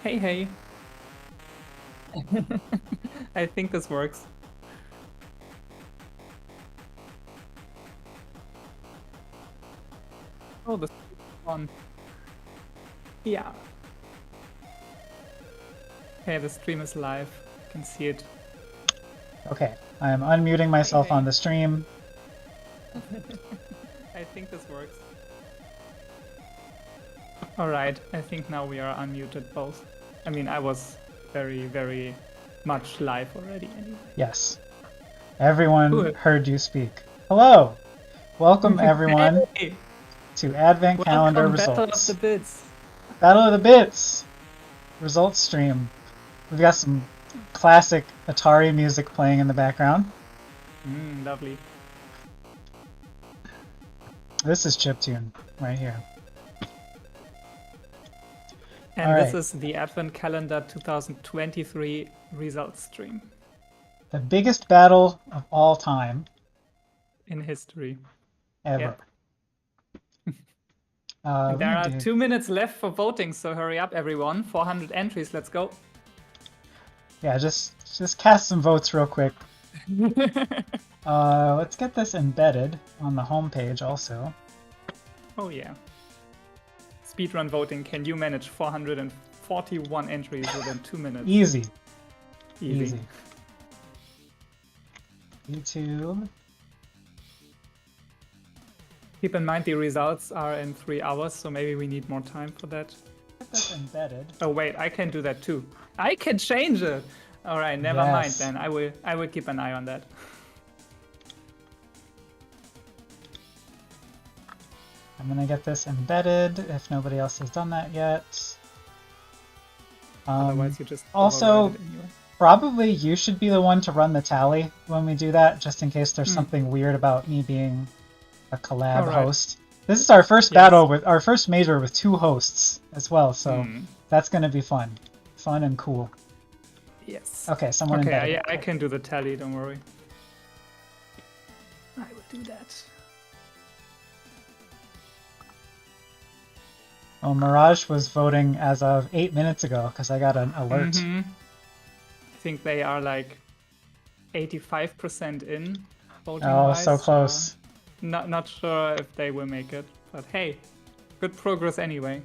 Hey, hey. I think this works. Oh, this one. Yeah. Okay, the stream is live. I can see it. Okay, I am unmuting myself Hey. on the stream. I think this works. Alright, I think now we are unmuted both. I mean, I was very, very much live already anyway. Yes. Everyone Cool. heard you speak. Hello! Welcome everyone Hey! to Advent Calendar Welcome, Battle of the Results. Bits. Battle of the Bits! Results stream. We've got some classic Atari music playing in the background. Lovely. This is chiptune right here. And All this right. is the Advent Calendar 2023 results stream The biggest battle of all time, in history. ever. And Let there me are do... 2 minutes left for voting, so hurry up, everyone. 400 entries, let's go. Yeah, just cast some votes real quick. Let's get this embedded on the home page also. Oh yeah. Speedrun voting, can you manage 441 entries within 2 minutes? Easy. Easy. YouTube. Keep in mind the results are in 3 hours, so maybe we need more time for that. Get this embedded. Oh wait, I can do that too. I can change it! Alright, never mind Yes. then. I will keep an eye on that. I'm gonna get this embedded if nobody else has done that yet. Otherwise you just also, override it anyway. probably you should be the one to run the tally when we do that, just in case there's something weird about me being a collab host. This is our first battle with our first major with 2 hosts as well, so that's gonna be fun and cool. Yes. Okay, someone embedded. Yeah, I can do the tally, don't worry. I will do that. Well, Mirage was voting as of 8 minutes ago because I got an alert. I think they are like 85% in voting. Oh, so close. Not sure if they will make it, but hey, good progress anyway.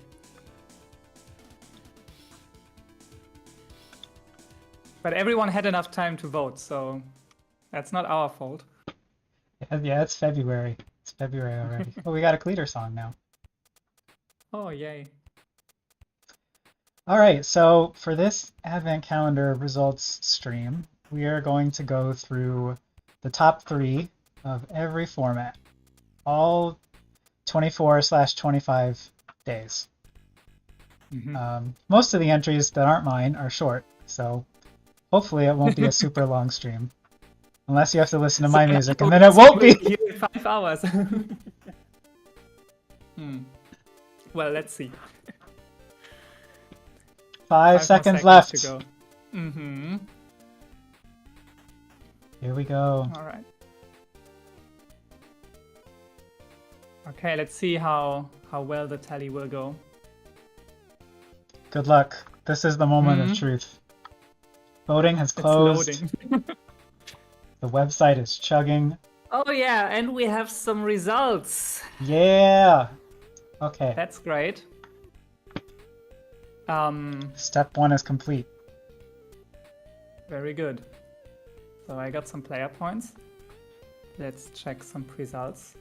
But everyone had enough time to vote, so that's not our fault. Yeah, it's February. It's February already. Oh, we got a Cleater song now. Oh, yay. Alright, so for this Advent Calendar results stream, we are going to go through the top 3 of every format. All 24/25 days. Most of the entries that aren't mine are short, so hopefully it won't be a super long stream. Unless you have to listen to my music, and then it won't be! Here in 5 hours. Well, let's see. 5 seconds left. To go. Here we go. All right. Okay, let's see how well the tally will go. Good luck. This is the moment of truth. Voting has closed. It's loading. The website is chugging. Oh yeah, and we have some results. Yeah. Okay. That's great. Step 1 is complete. Very good. So I got some player points. Let's check some results.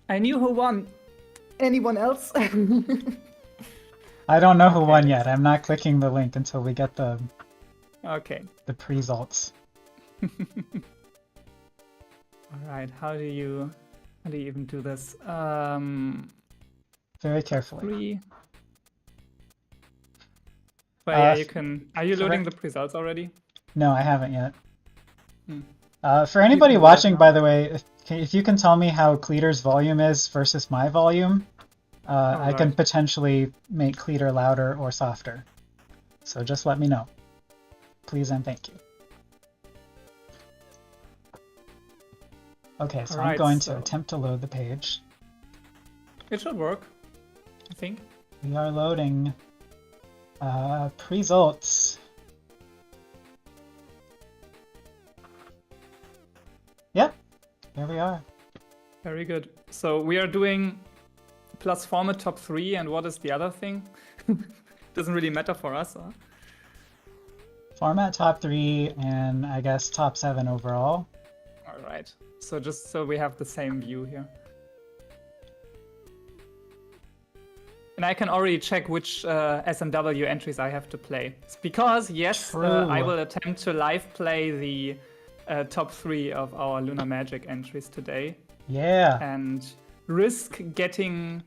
I knew who won. Anyone else? I don't know who won yet. I'm not clicking the link until we get the the pre-results. All right. How do you even do this? Very carefully. 3. But yeah, you can. Are you loading the results already? No, I haven't yet. For anybody watching, by the way, if you can tell me how Cleater's volume is versus my volume, I can potentially make Cleater louder or softer. So just let me know. Please and thank you. Okay, so I'm going to attempt to load the page. It should work, I think. We are loading. Results. Yep, here we are. Very good. So we are doing plus format top 3, and what is the other thing? Doesn't really matter for us, huh? Format top 3 and I guess top 7 overall. All right. So just so we have the same view here. And I can already check which SMW entries I have to play. Because, yes, I will attempt to live play the top 3 of our Lunar Magic entries today. Yeah. And risk getting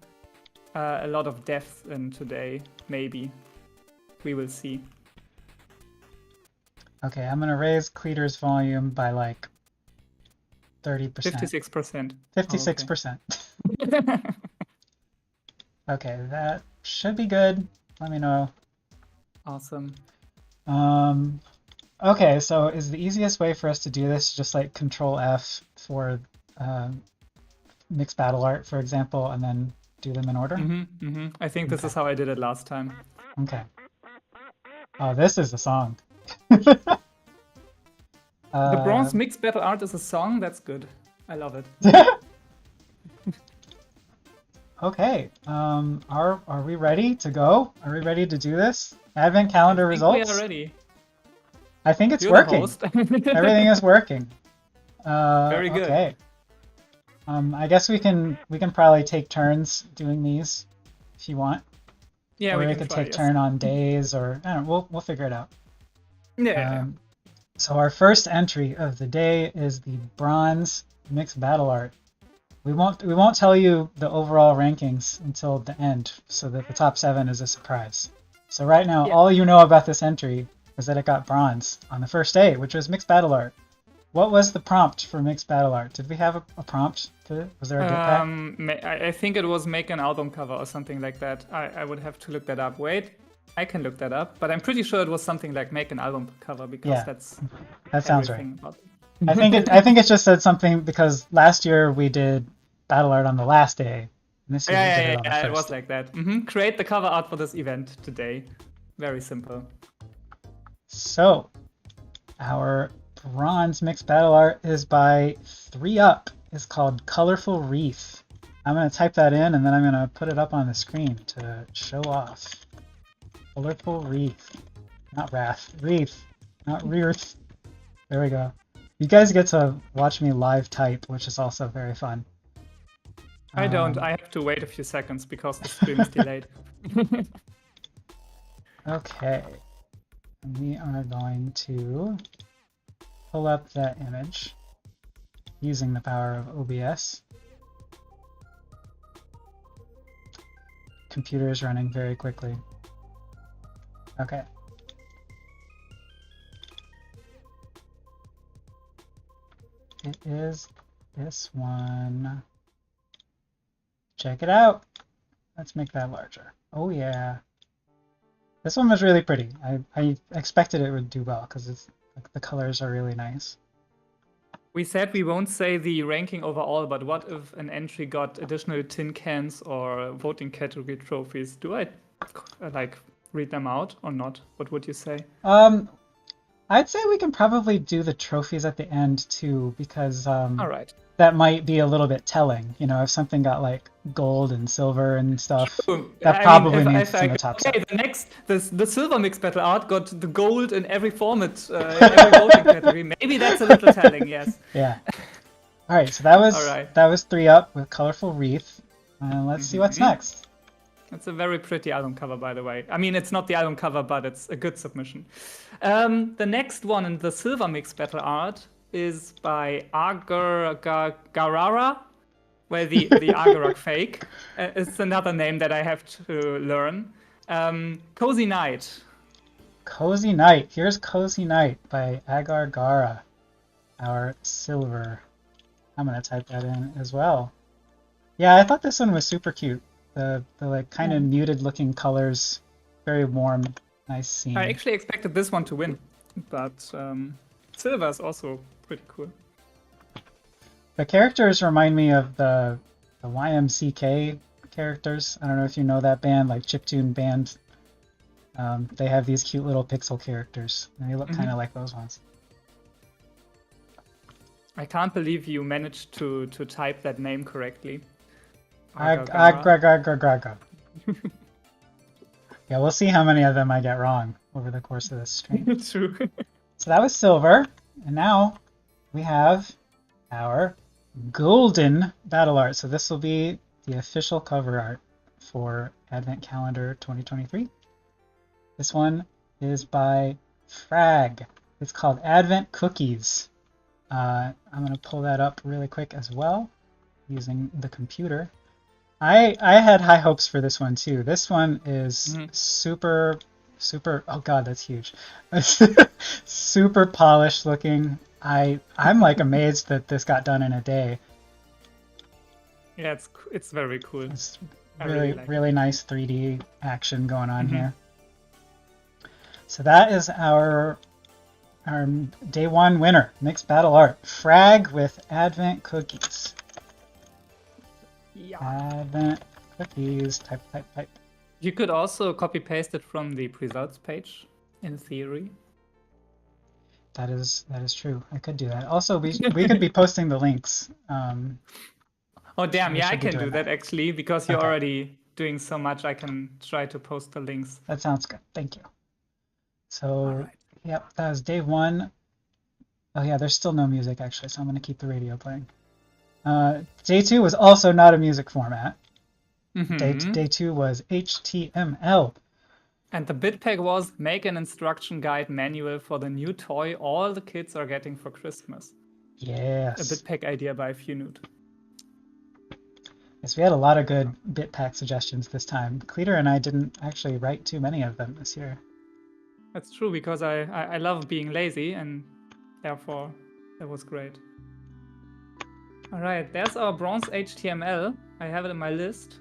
a lot of deaths in today, maybe. We will see. Okay, I'm gonna raise Cleater's volume by like 30%. 56%. 56%. Oh, okay. Okay, that should be good. Let me know. Awesome. Okay, so is the easiest way for us to do this just like Control F for mixed battle art, for example, and then do them in order? I think this is how I did it last time. Okay. Oh, this is the song. The bronze mixed battle art is a song? That's good. I love it. Okay, are we ready to go? Are we ready to do this? Advent calendar results? We are ready. I think it's You're working. the host. Everything is working. Very good. Okay. I guess we can probably take turns doing these if you want. Yeah, or we we can could try, take turn on days, or I don't know. We'll figure it out. Yeah. So our first entry of the day is the bronze mixed battle art. We won't tell you the overall rankings until the end, so that the top 7 is a surprise. So right now, all you know about this entry is that it got bronze on the first day, which was mixed battle art. What was the prompt for mixed battle art? Did we have a prompt? Was there a get pack? I think it was make an album cover or something like that. I would have to look that up. Wait, I can look that up, but I'm pretty sure it was something like make an album cover, because that sounds right. About it. I think it just said something because last year we did battle art on the last day. And this year we did it on the first. It was like that. Create the cover art for this event today. Very simple. So, our bronze mixed battle art is by 3UP. It's called Colorful Wreath. I'm going to type that in and then I'm going to put it up on the screen to show off. Colorful Wreath. Not Wrath. Wreath. Not Wreath. There we go. You guys get to watch me live type, which is also very fun. I don't. I have to wait a few seconds because the stream is delayed. Okay. We are going to pull up that image using the power of OBS. Computer is running very quickly. Okay. It is this one. Check it out. Let's make that larger. Oh yeah. This one was really pretty. I expected it would do well because it's like the colors are really nice. We said we won't say the ranking overall, but what if an entry got additional tin cans or voting category trophies? Do I like read them out or not? What would you say? I'd say we can probably do the trophies at the end too, because all right. That might be a little bit telling. You know, if something got like gold and silver and stuff, True. that probably means it's in the top okay, set. the silver mixed battle art got the gold in every format, in every voting category. Maybe that's a little telling, yes. Yeah. All right, so that was 3UP with Colorful Wreath. Let's see what's next. It's a very pretty album cover, by the way. I mean, it's not the album cover, but it's a good submission. The next one in the silver mixed battle art is by Garara, well, the Agarok fake. It's another name that I have to learn. Cozy Night. Cozy Night. Here's Cozy Night by Agar Gara, our silver. I'm gonna type that in as well. Yeah, I thought this one was super cute. The like kind of muted looking colors, very warm, nice scene. I actually expected this one to win, but silver is also pretty cool. The characters remind me of the YMCK characters. I don't know if you know that band, like chiptune band. They have these cute little pixel characters. And they look kind of like those ones. I can't believe you managed to type that name correctly. Yeah, we'll see how many of them I get wrong over the course of this stream. True. So that was silver, and now we have our golden battle art. So this will be the official cover art for Advent Calendar 2023. This one is by Frag. It's called Advent Cookies. I'm going to pull that up really quick as well using the computer. I had high hopes for this one too. This one is super, oh god, that's huge. Super polished looking. I'm like amazed that this got done in a day. Yeah, it's very cool. It's really nice 3D action going on here. So that is our day one winner, mixed battle art. Frag with Advent Cookies. Yeah. Advent Cookies, type. You could also copy paste it from the results page, in theory. That is true. I could do that. Also, we could be posting the links. Oh damn! Yeah, I can do that actually because you're already doing so much. I can try to post the links. That sounds good. Thank you. So, yep, that was day one. Oh yeah, there's still no music actually, so I'm gonna keep the radio playing. Day two was also not a music format. Day two was HTML. And the bit pack was make an instruction guide manual for the new toy all the kids are getting for Christmas. Yes. A bit pack idea by Funute. Yes, we had a lot of good bit pack suggestions this time. Cleater and I didn't actually write too many of them this year. That's true because I love being lazy and therefore that was great. All right, there's our bronze HTML. I have it in my list.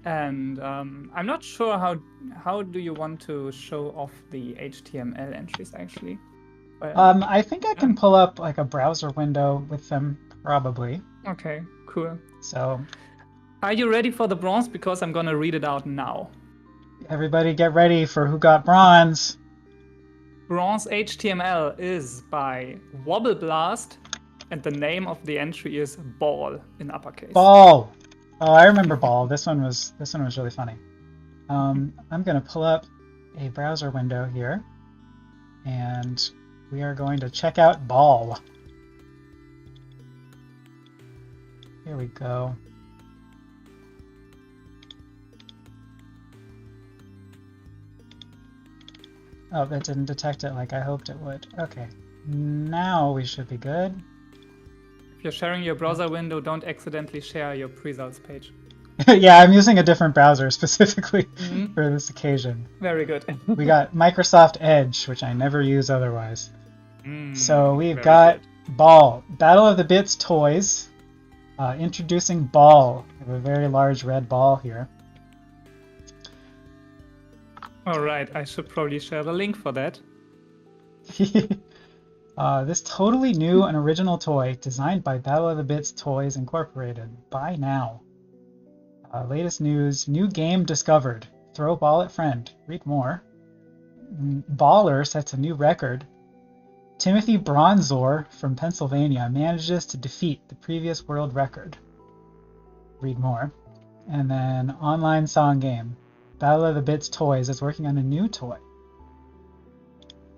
And I'm not sure how do you want to show off the HTML entries actually. But, I think I can pull up like a browser window with them probably. Okay, cool. So, are you ready for the bronze? Because I'm gonna read it out now. Everybody get ready for who got bronze. Bronze HTML is by Wobble Blast, and the name of the entry is Ball in uppercase. Ball. Oh, I remember Ball. This one was really funny. I'm gonna pull up a browser window here, and we are going to check out Ball. Here we go. Oh, that didn't detect it like I hoped it would. Okay, now we should be good. If you're sharing your browser window, don't accidentally share your results page. Yeah, I'm using a different browser specifically for this occasion. Very good. We got Microsoft Edge, which I never use otherwise. So we've got good. Ball. Battle of the Bits toys. Introducing Ball. We have a very large red ball here. Alright, I should probably share the link for that. This totally new and original toy designed by Battle of the Bits Toys Incorporated. Buy now. Latest news, new game discovered. Throw ball at friend. Read more. Baller sets a new record. Timothy Bronzor from Pennsylvania manages to defeat the previous world record. Read more. And then online song game. Battle of the Bits Toys is working on a new toy.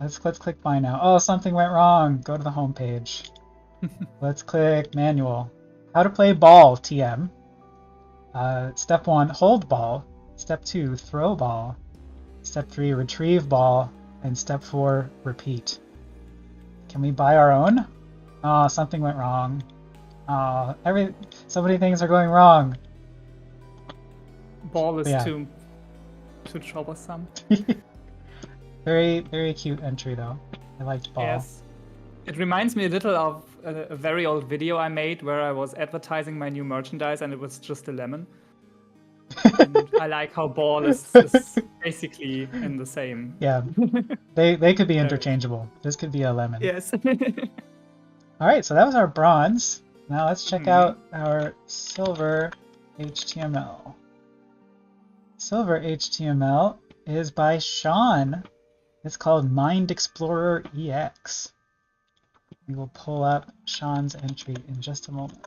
Let's click buy now. Oh, something went wrong. Go to the home page. Let's click manual. How to play ball, TM. Step 1, hold ball. Step 2, throw ball. Step 3, retrieve ball. And step 4, repeat. Can we buy our own? Oh, something went wrong. Oh, so many things are going wrong. Ball is too troublesome. Very, very cute entry though. I liked Ball. Yes. It reminds me a little of a very old video I made where I was advertising my new merchandise and it was just a lemon. And I like how Ball is basically in the same. Yeah, they could be interchangeable. This could be a lemon. Yes. Alright, so that was our bronze. Now let's check out our silver HTML. Silver HTML is by Sean. It's called Mind Explorer EX. We will pull up Sean's entry in just a moment.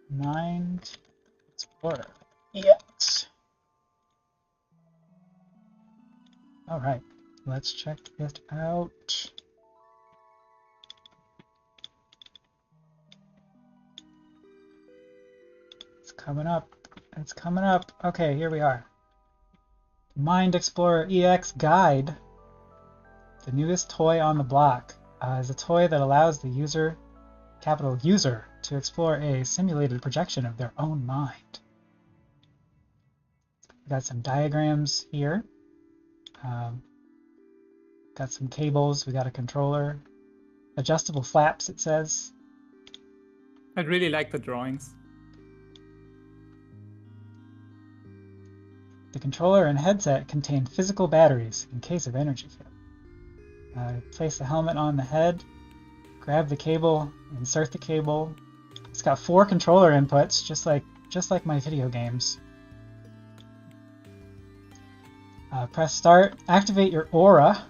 Mind Explorer EX. All right, let's check it out. It's coming up. It's coming up. Okay, here we are. Mind Explorer EX Guide. The newest toy on the block is a toy that allows the user, capital user, to explore a simulated projection of their own mind. We got some diagrams here. Got some cables. We got a controller. Adjustable flaps, it says. I really like the drawings. The controller and headset contain physical batteries in case of energy failure. Place the helmet on the head, grab the cable, insert the cable. It's got 4 controller inputs, just like my video games. Press start. Activate your aura.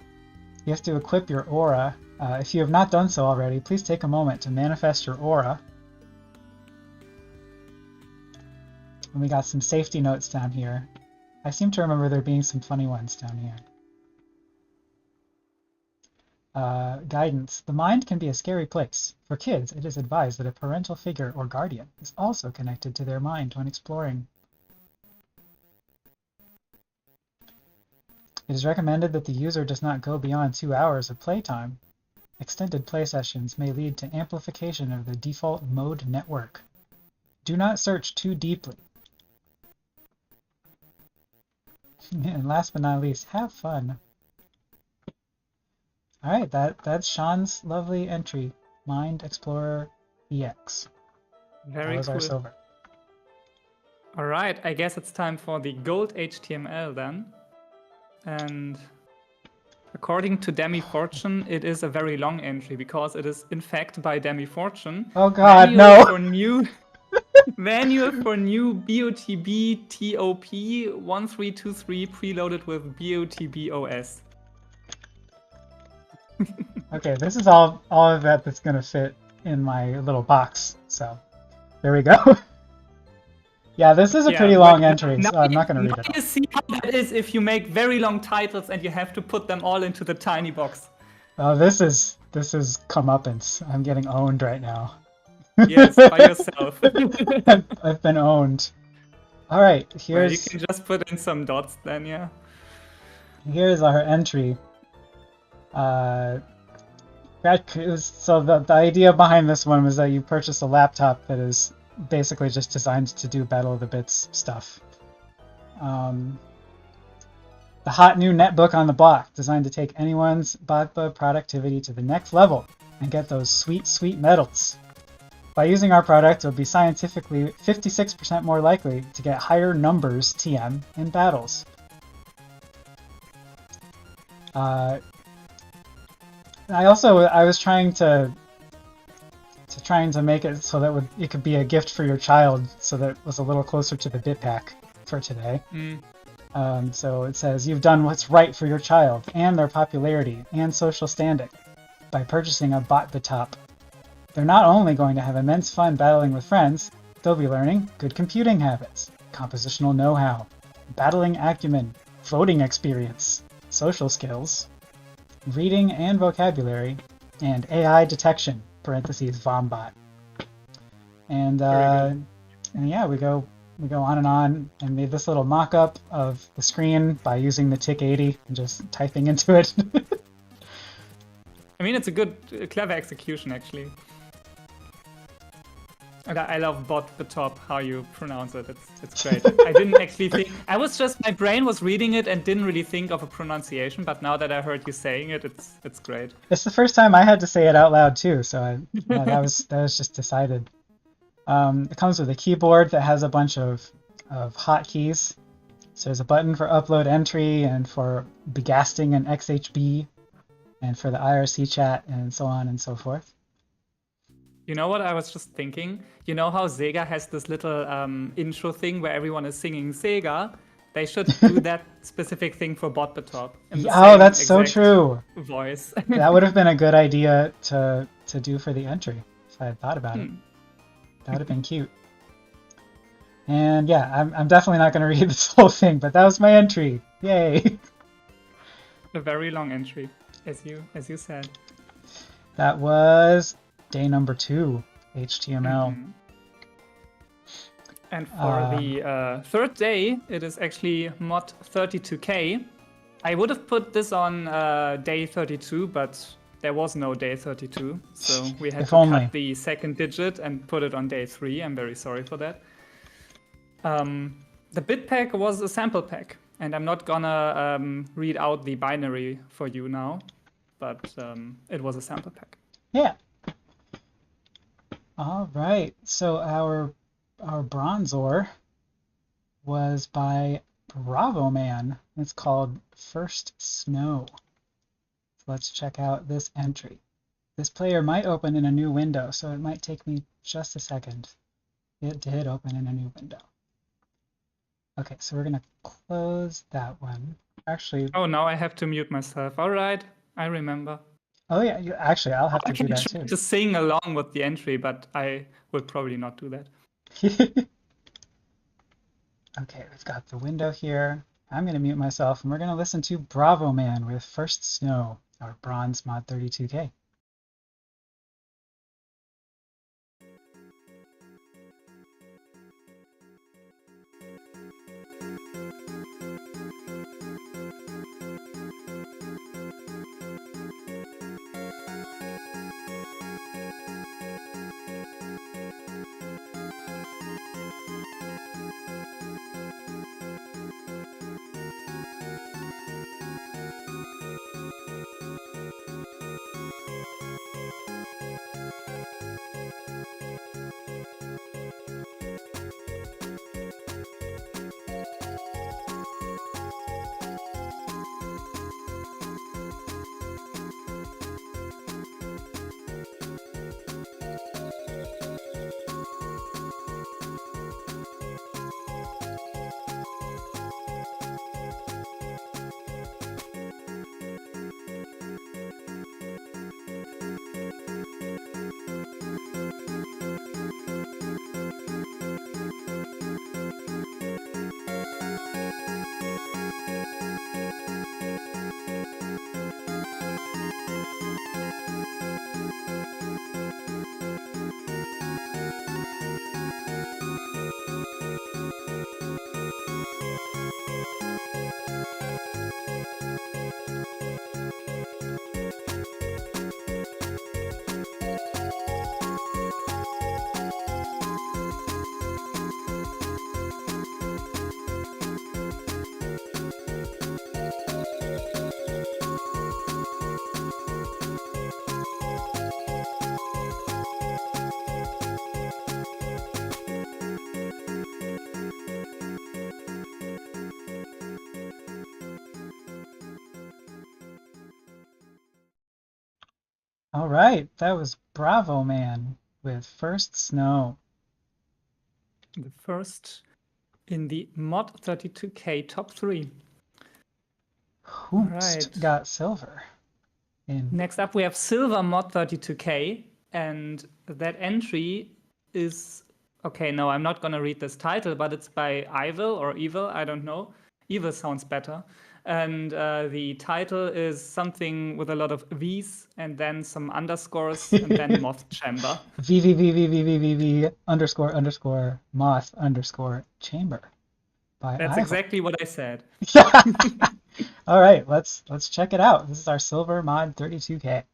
You have to equip your aura. If you have not done so already, please take a moment to manifest your aura. And we got some safety notes down here. I seem to remember there being some funny ones down here. Guidance. The mind can be a scary place. For kids, it is advised that a parental figure or guardian is also connected to their mind when exploring. It is recommended that the user does not go beyond 2 hours of playtime. Extended play sessions may lead to amplification of the default mode network. Do not search too deeply. And last but not least, have fun. Alright, that's Sean's lovely entry. Mind Explorer EX. Very that was cool. our silver. Alright, I guess it's time for the gold HTML then. And according to Demi Fortune, it is a very long entry because it is in fact by Demi Fortune. Oh god, Manual no! For new Manual for new BOTB TOP 1323 preloaded with BOTB OS. Okay, this is all of that's gonna fit in my little box, so there we go. Yeah, this is a pretty long entry, so I'm not gonna read it all. You see how that is if you make very long titles and you have to put them all into the tiny box. Oh, this is comeuppance. I'm getting owned right now. Yes, by yourself. I've been owned. All right, Well, you can just put in some dots then, yeah. Here's our entry. So the idea behind this one was that you purchase a laptop that is basically just designed to do Battle of the Bits stuff. The hot new netbook on the block, designed to take anyone's BotB productivity to the next level and get those sweet, sweet medals. By using our product, you'll be scientifically 56% more likely to get higher numbers TM in battles. I was trying to make it so that it could be a gift for your child, so that it was a little closer to the bit pack for today. So it says, you've done what's right for your child and their popularity and social standing by purchasing a BotB top. They're not only going to have immense fun battling with friends, they'll be learning good computing habits, compositional know-how, battling acumen, voting experience, social skills, reading and vocabulary, and AI detection, parentheses, Vombot. And yeah, we go on and made this little mock-up of the screen by using the TIC-80 and just typing into it. I mean, it's a good, clever execution, actually. And I love BotB top, how you pronounce it. It's great. I didn't actually think... my brain was reading it and didn't really think of a pronunciation, but now that I heard you saying it, it's great. It's the first time I had to say it out loud, too, so that was just decided. It comes with a keyboard that has a bunch of hotkeys. So there's a button for upload entry and for begasting an XHB and for the IRC chat and so on and so forth. You know what I was just thinking? You know how Sega has this little intro thing where everyone is singing Sega? They should do that specific thing for BotB. Oh, that's so true. Voice. That would have been a good idea to do for the entry if I had thought about it. That would have been cute. And yeah, I'm definitely not going to read this whole thing, but that was my entry. Yay! A very long entry, as you said. That was day number 2, HTML. And for the third day, it is actually mod 32k. I would have put this on day 32, but there was no day 32, so we had to cut the second digit and put it on day 3. I'm very sorry for that. The bit pack was a sample pack, and I'm not gonna read out the binary for you now, but it was a sample pack. Yeah. All right. So our bronze ore was by Bravo Man. It's called First Snow. So let's check out this entry. This player might open in a new window, so it might take me just a second. It did open in a new window. Okay, so we're gonna close that one. Actually. Oh, now I have to mute myself. All right, I remember. Oh yeah, actually, I'll have to do that too. I can try to sing along with the entry, but I will probably not do that. Okay, we've got the window here. I'm going to mute myself, and we're going to listen to Bravo Man with First Snow, our bronze mod 32k. All right, that was Bravo Man with First Snow. The first in the mod 32k top 3. Hoopst got silver. Next up we have silver mod 32k, and that entry is... Okay, no, I'm not gonna read this title, but it's by Evil, I don't know. Evil sounds better. And the title is something with a lot of V's and then some underscores and then moth chamber. V underscore moth underscore chamber. That's exactly what I said. All right, let's check it out. This is our silver mod 32k.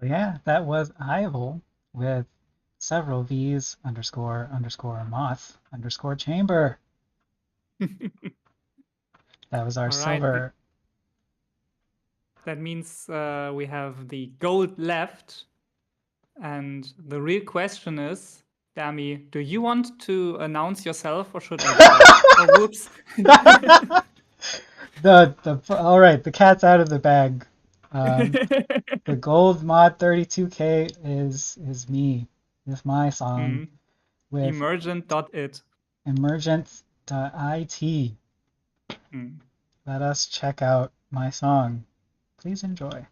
Yeah, that was Ivel with several V's underscore underscore moth underscore chamber. That was our All right. silver. That means we have the gold left. And the real question is, Dami, do you want to announce yourself or should I do that? Oh, whoops. All right, the cat's out of the bag. The gold mod 32K is me with my song with Emergent.it. emergent.it. Let us check out my song. Please enjoy.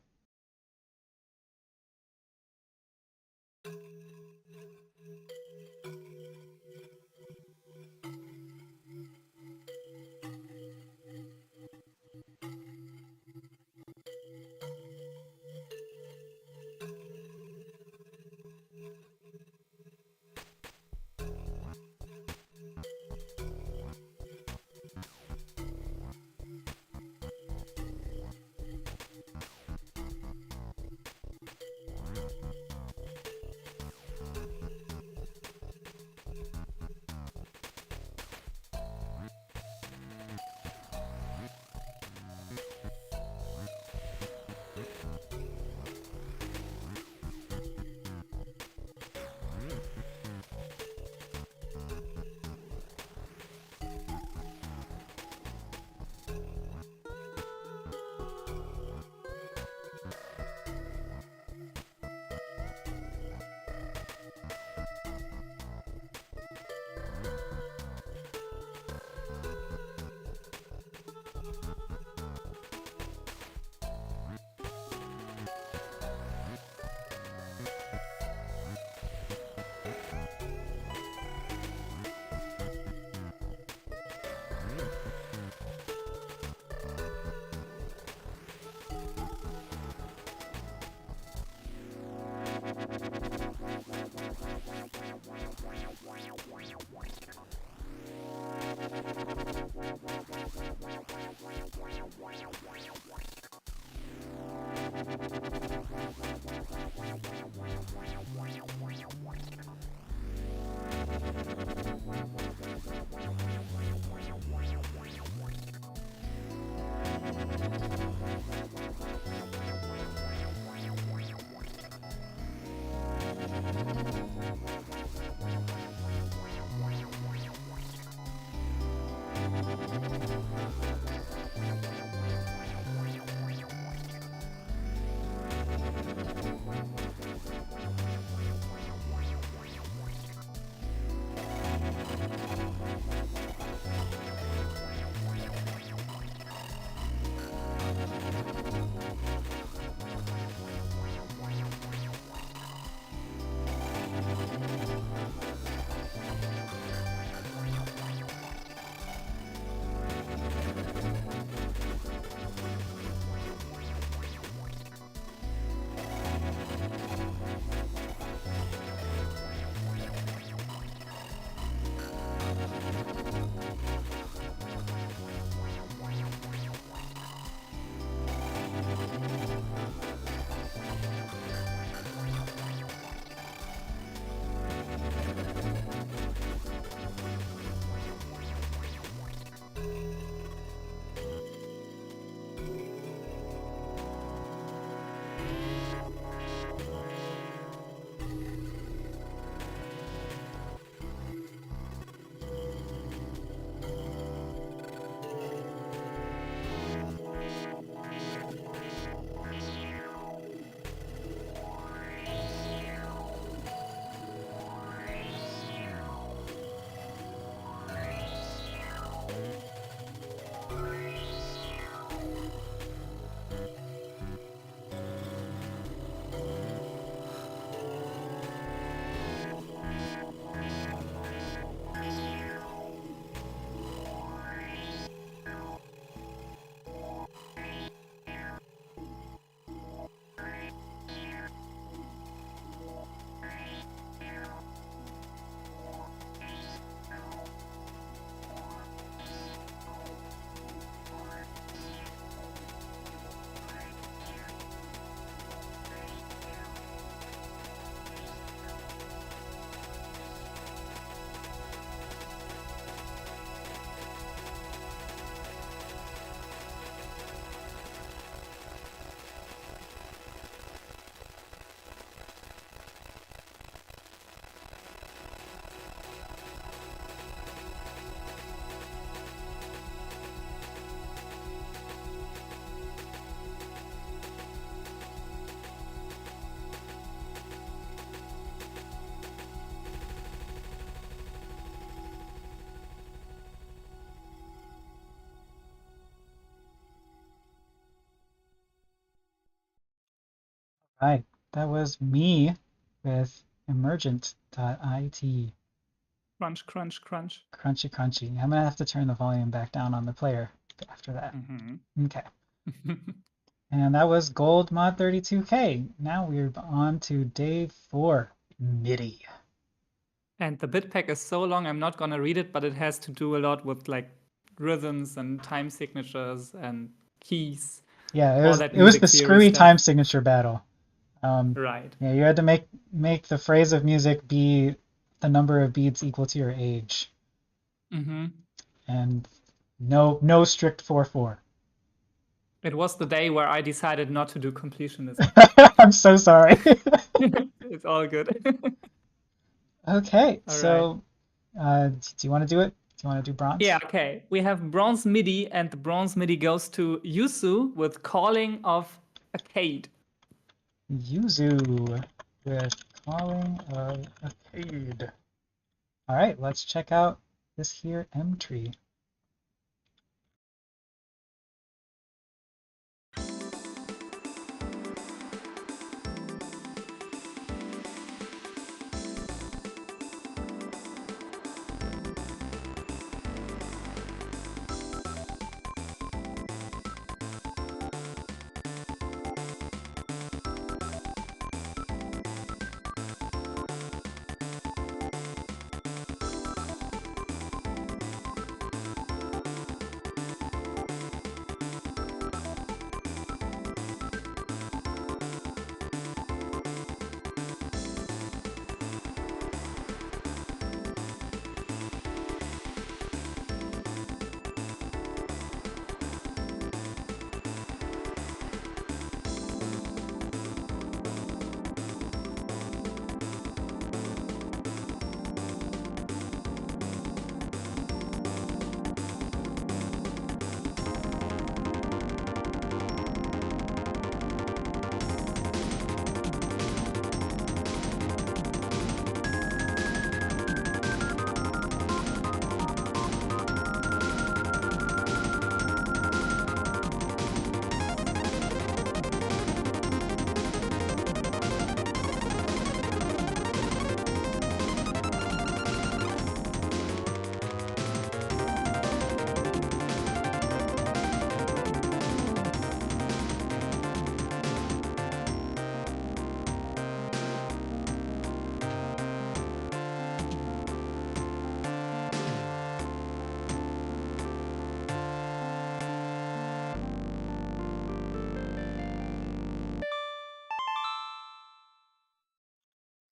Right, that was me with emergent.it. Crunch, crunch, crunch. Crunchy, crunchy. I'm gonna have to turn the volume back down on the player after that. Okay. And that was Gold Mod 32K. Now we're on to day 4, MIDI. And the bit pack is so long, I'm not gonna read it, but it has to do a lot with like rhythms and time signatures and keys. Yeah, all that it was the music theory screwy stuff. time signature battle. Right. Yeah, you had to make the phrase of music be the number of beats equal to your age, and no strict 4/4. It was the day where I decided not to do completionism. I'm so sorry. It's all good. Okay, All so do you want to do it? Do you want to do bronze? Yeah, okay. We have bronze MIDI, and the bronze MIDI goes to Yusu with Calling of Arcade. Yuzu with Calling of Arcade. All right, let's check out this here M tree.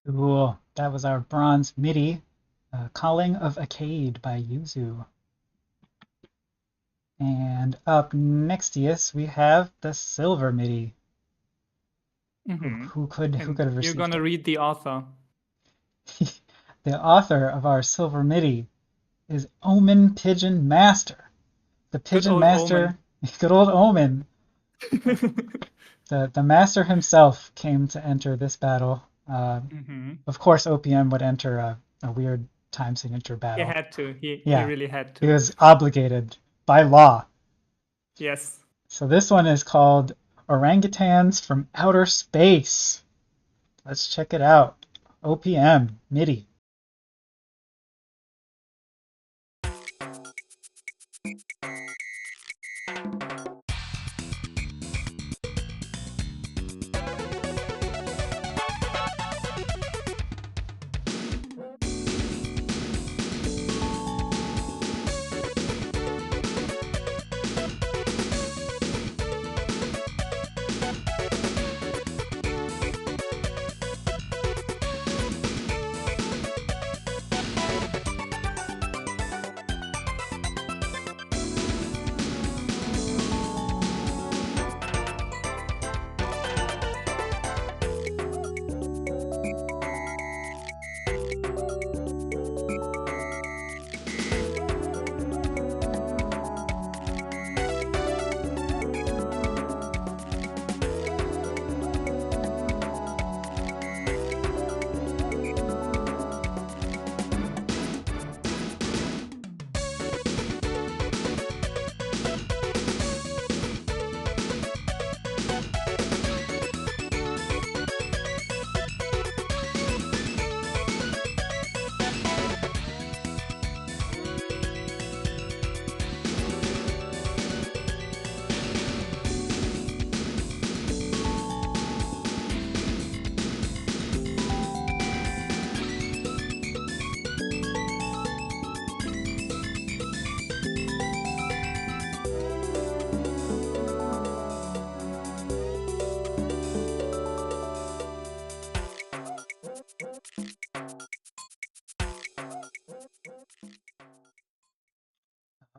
Cool. That was our bronze MIDI, Calling of Arcade by Yuzu. And up next to us, we have the silver MIDI. Who could have received You're gonna it? read the author. The author of our silver MIDI is Omen Pigeon Master. The Pigeon Master, good old Omen. The master himself came to enter this battle. Of course, OPM would enter a weird time signature battle. He had to. He really had to. He was obligated by law. Yes. So this one is called Orangutans from Outer Space. Let's check it out. OPM, MIDI.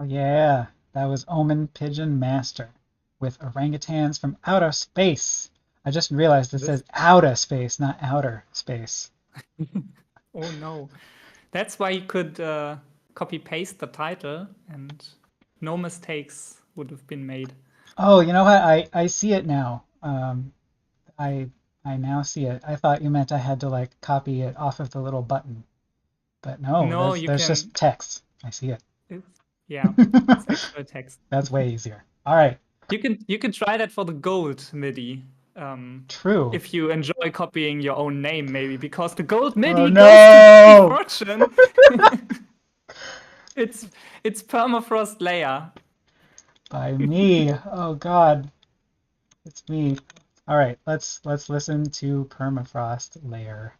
Oh yeah, that was Omen Pigeon Master with orangutans from outer space. I just realized it This. says outer space, not outer space. Oh no. That's why you could copy paste the title and no mistakes would have been made. Oh, you know what? I see it now. I I now see it. I thought you meant I had to like copy it off of the little button, but no, No, there's you there's can. just text. I see it. It's, yeah, it's actual text. That's way easier. All right, You can try that for the gold MIDI. true. If you enjoy copying your own name, maybe because the gold Oh MIDI goes to Danny no! Fortune. it's it's permafrost layer. By me. Oh God, it's me. All right, let's listen to Permafrost Layer.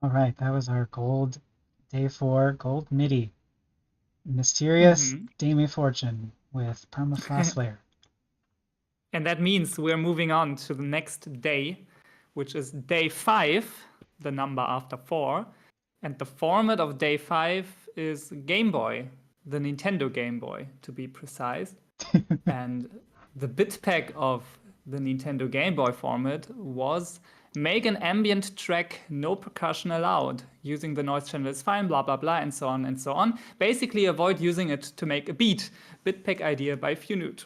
All right, that was our gold day 4 gold MIDI. Mysterious Mhm. Demi Fortune with Permafrost Layer. And that means we're moving on to the next day, which is day 5, the number after 4. And the format of day 5 is Game Boy, the Nintendo Game Boy, to be precise. And the bit pack of the Nintendo Game Boy format was make an ambient track, no percussion allowed. Using the noise channel is fine, blah, blah, blah, and so on and so on. Basically, avoid using it to make a beat. Bitpack idea by Funute.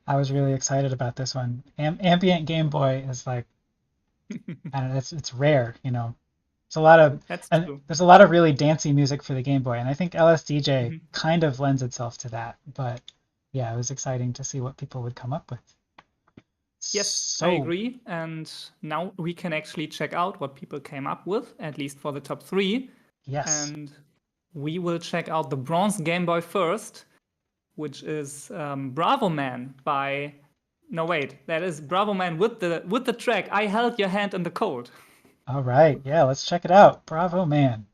I was really excited about this one. Ambient Game Boy is like, I don't know, it's rare, you know. It's a lot of, That's and true. there's a lot of really dancey music for the Game Boy, and I think LSDJ kind of lends itself to that. But yeah, it was exciting to see what people would come up with. Yes, I agree. And now we can actually check out what people came up with, at least for the top 3. Yes. And we will check out the bronze Game Boy first, which is Bravo Man by... No, wait, that is Bravo Man with the track I Held Your Hand in the Cold. All right, yeah, let's check it out. Bravo Man.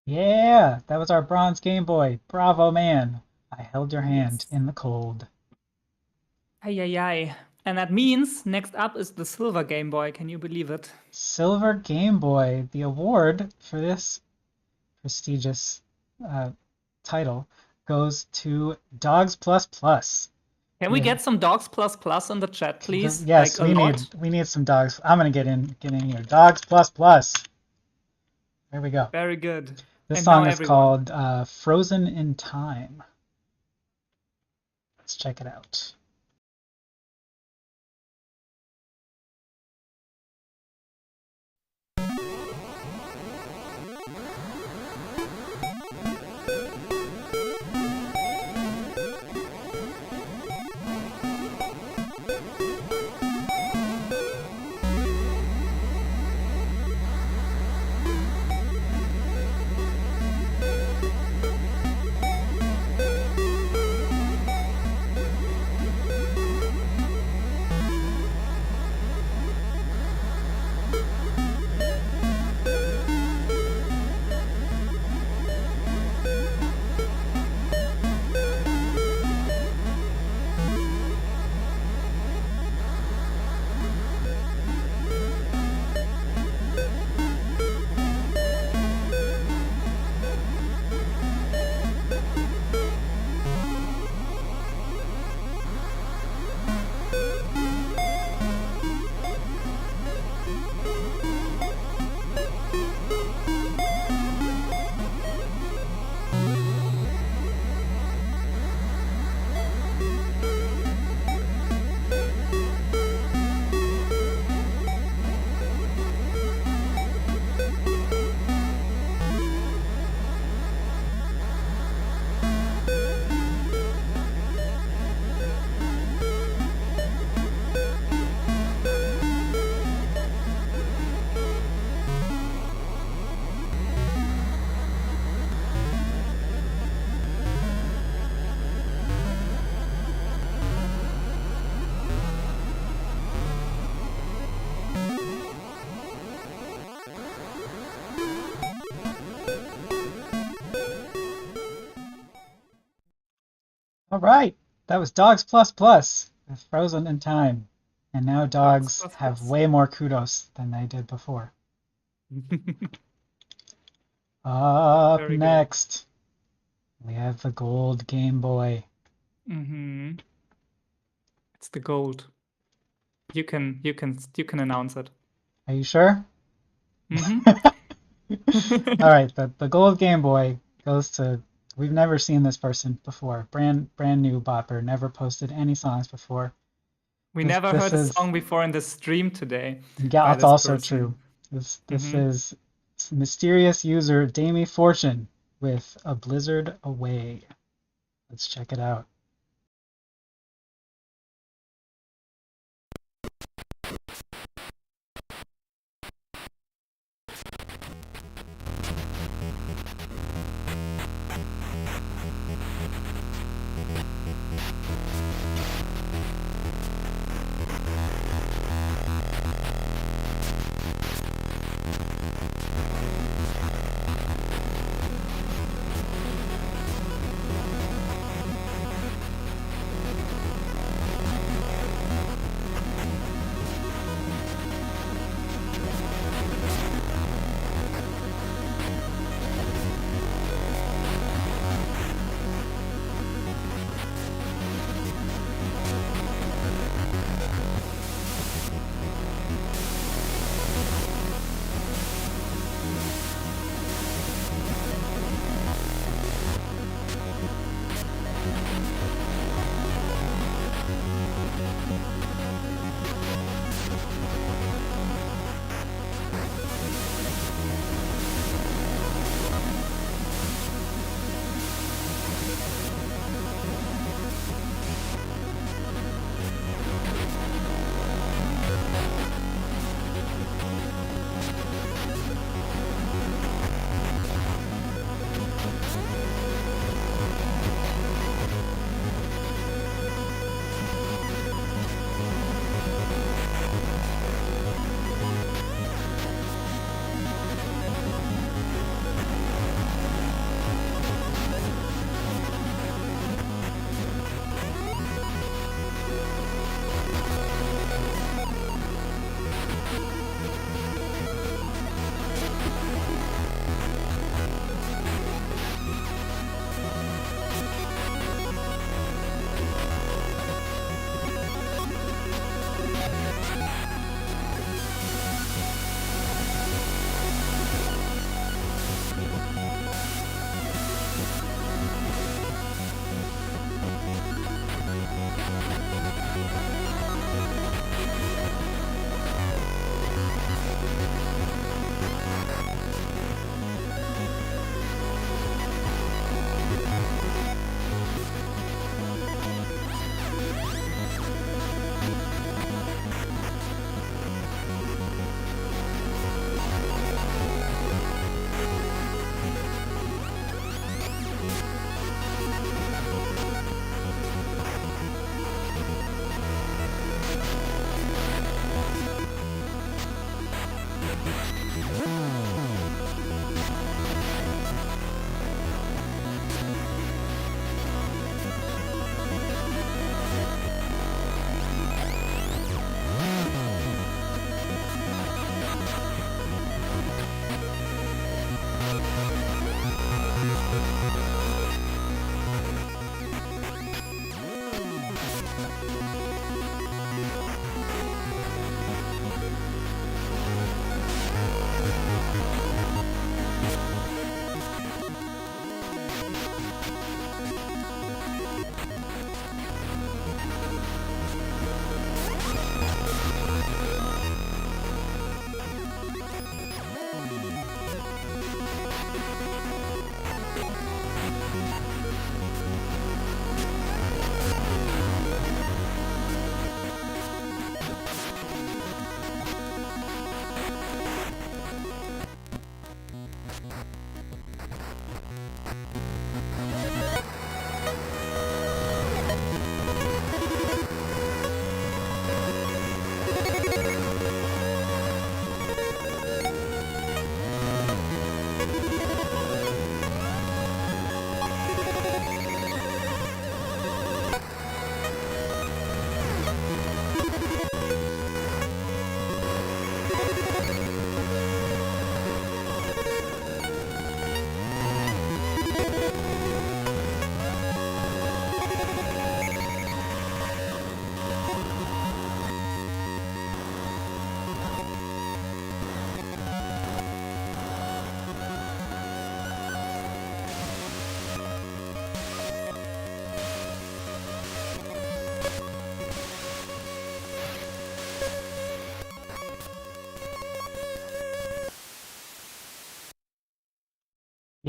Yeah, that was our bronze Game Boy. Bravo Man. I held your hand in the cold. Ay, ay, ay. And that means next up is the silver Game Boy. Can you believe it? Silver Game Boy. The award for this prestigious title goes to Dogs Plus Plus. Can we get some Dogs Plus Plus in the chat, please? Yes, like we need some dogs. I'm gonna get in here. Dogs Plus Plus. There we go. Very good. This song is called Frozen in Time. Let's check it out. All right, that was Dogs Plus Plus with Frozen in Time. And now Dogs dogs plus have plus. way more kudos than they did before. Up Very good. next, we have the gold Game Boy. Mm-hmm. It's the gold. You can announce it. Are you sure? Mm-hmm. All right, the gold Game Boy goes to, we've never seen this person before. Brand new bopper, never posted any songs before. We This never this heard a is song before in the stream today yeah, by that's this also person. true. This Mm-hmm. is mysterious user Damie Fortune with A Blizzard Away. Let's check it out.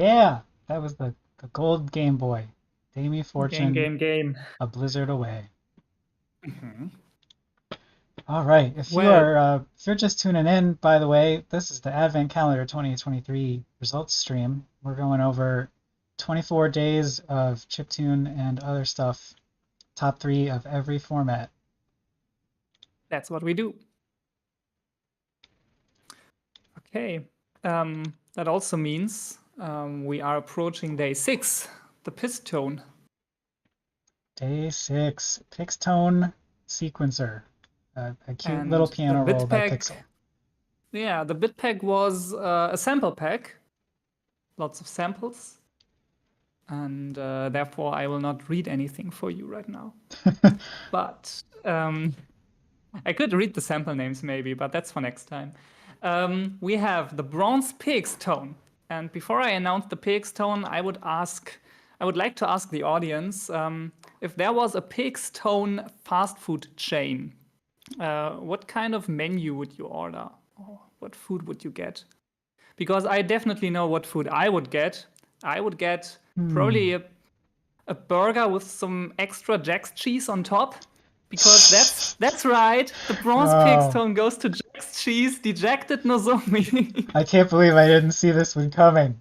Yeah, that was the gold Game Boy. Damie Fortune, Game. A Blizzard Away. Mhm. All right, if Well, you're just tuning in, by the way, this is the Advent Calendar 2023 results stream. We're going over 24 days of chiptune and other stuff, top 3 of every format. that's what we do. Okay, that also means we are approaching day 6, the Pistone. Day 6, Pixtone Sequencer, a cute And little the piano roll by bitpack, Pixel. yeah, the bitpack was a sample pack, lots of samples, and therefore I will not read anything for you right now. But I could read the sample names maybe, but that's for next time. We have the bronze PX tone. And before I announce the PX tone, I would like to ask the audience if there was a PX tone fast food chain, what kind of menu would you order? Or what food would you get? Because I definitely know what food I would get. I would get probably a burger with some extra Jack's cheese on top. Because that's right. The bronze PX tone goes to Jack's cheese, dejected Nozomi. I can't believe I didn't see this one coming.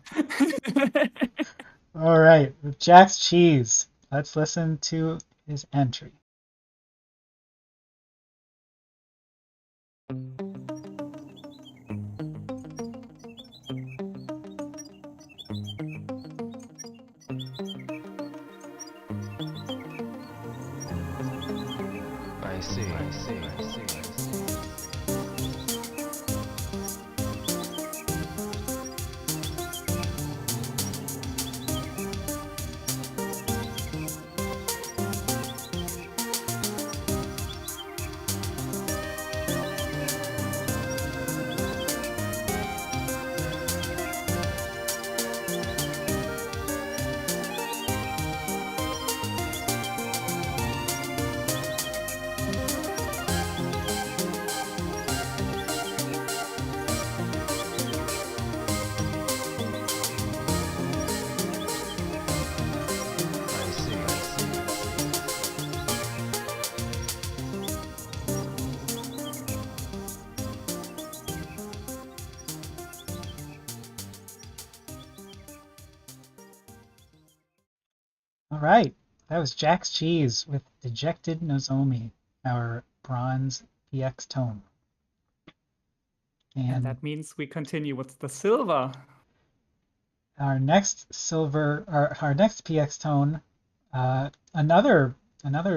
All right, with Jack's cheese, let's listen to his entry. I see. All right, that was Jack's cheese with Dejected Nozomi, our bronze PX tone. And that means we continue with the silver. Our next our next PX tone, another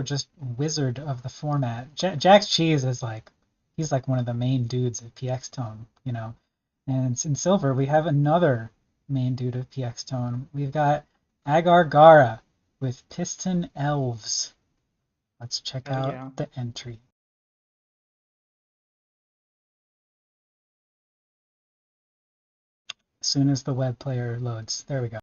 just wizard of the format. Jack's cheese is he's like one of the main dudes of PX tone, you know. And in silver, we have another main dude of PX tone. We've got Agar Gara with Piston Elves. Let's check out the entry. As soon as the web player loads. There we go.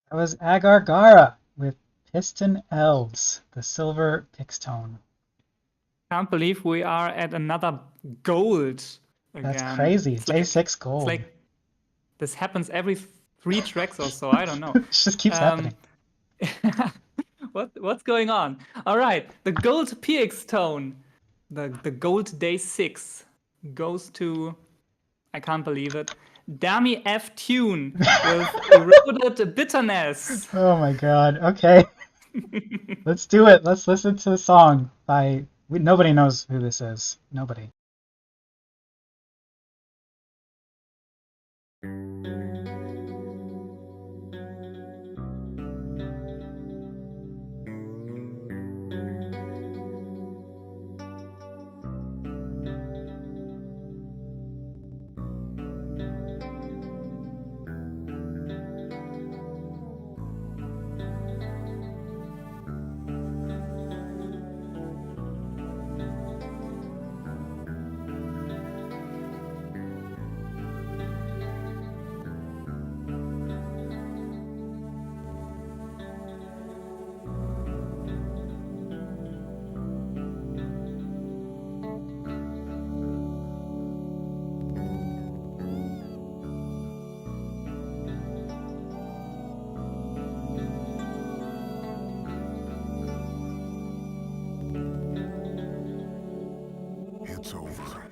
That was Agar Gara with Piston Elves, the silver Pixtone. Can't believe we are at another gold again. That's crazy. It's Day like, 6 gold. It's like this happens every 3 tracks or so. I don't know. It just keeps happening. What's going on? All right, the gold PX tone, the gold day 6 goes to, I can't believe it, Dami F Tune with Eroded Bitterness. Oh my god. Okay. Let's do it. Let's listen to the song by nobody knows who this is. Nobody. It's over.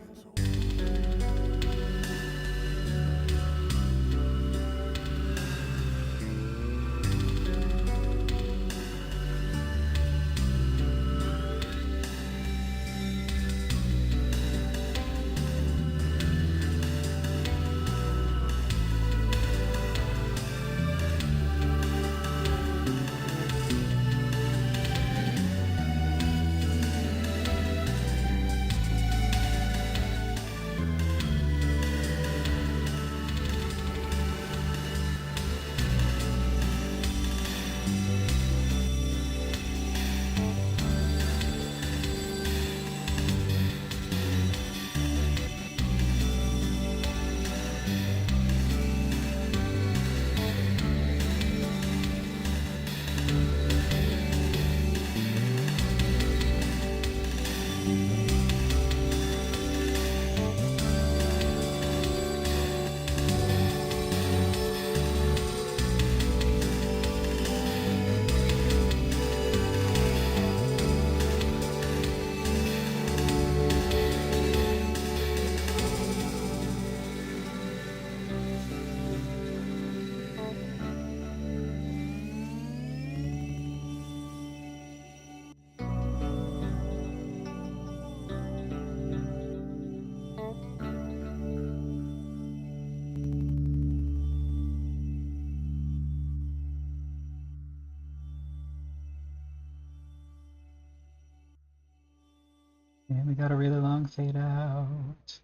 And we got a really long fade out.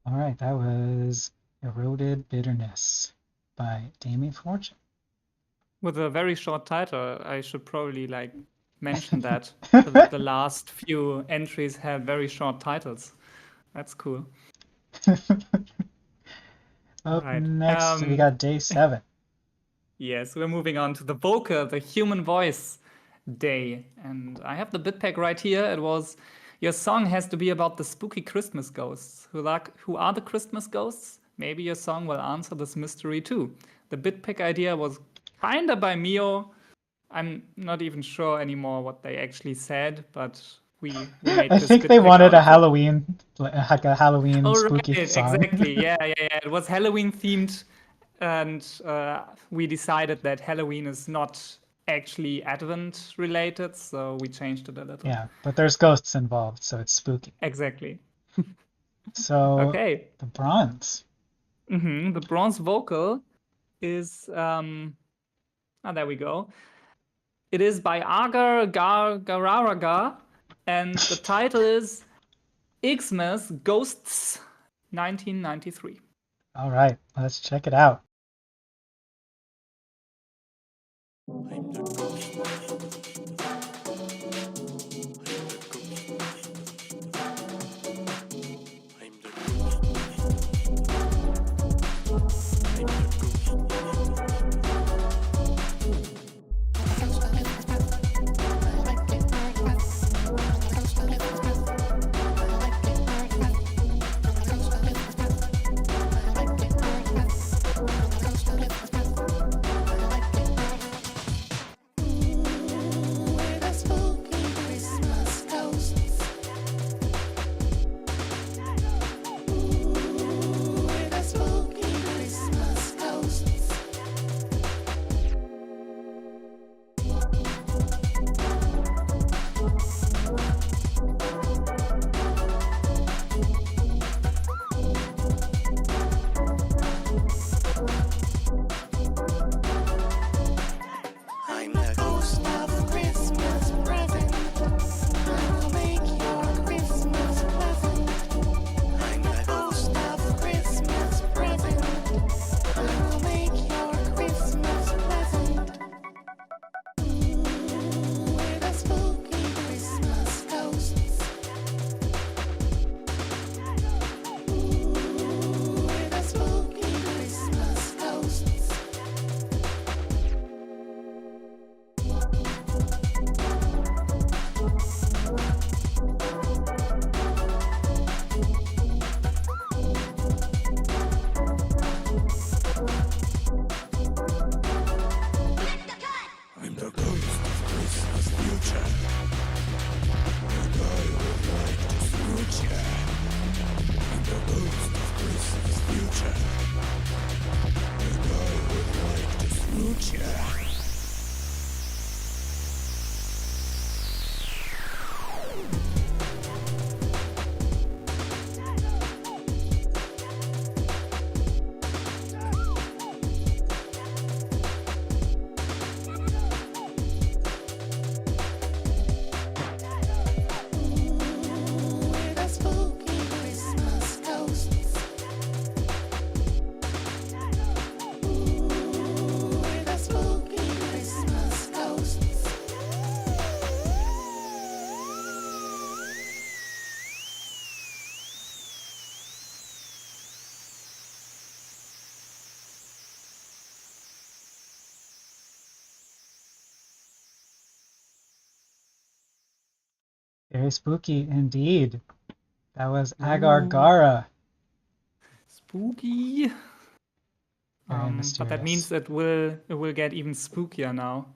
All right, that was Eroded Bitterness by Damien Fortune. With a very short title, I should probably like mention that the last few entries have very short titles. That's cool. Up Right. next, we got day 7. Yes, we're moving on to the vocal, the human voice day. And I have the bit pack right here. It was, your song has to be about the spooky Christmas ghosts. Who are the Christmas ghosts? Maybe your song will answer this mystery too. The bit pack idea was kinda by Mio. I'm not even sure anymore what they actually said, but we made I this think bit they pack wanted out a of it. Halloween, like a Halloween Oh, spooky right, song. exactly. Yeah. It was Halloween themed, and we decided that Halloween is not actually Advent related, so we changed it a little. Yeah, but there's ghosts involved, so it's spooky. Exactly. So, Okay. the bronze. The bronze vocal is there we go. It is by Agar Gararaga, and the title is Xmas Ghosts 1993. All right, let's check it out. I'm the ghost. I'm the ghost. Very spooky indeed. That was Agar Ooh. Gara. Spooky. Very But that means mysterious. it will get even spookier now,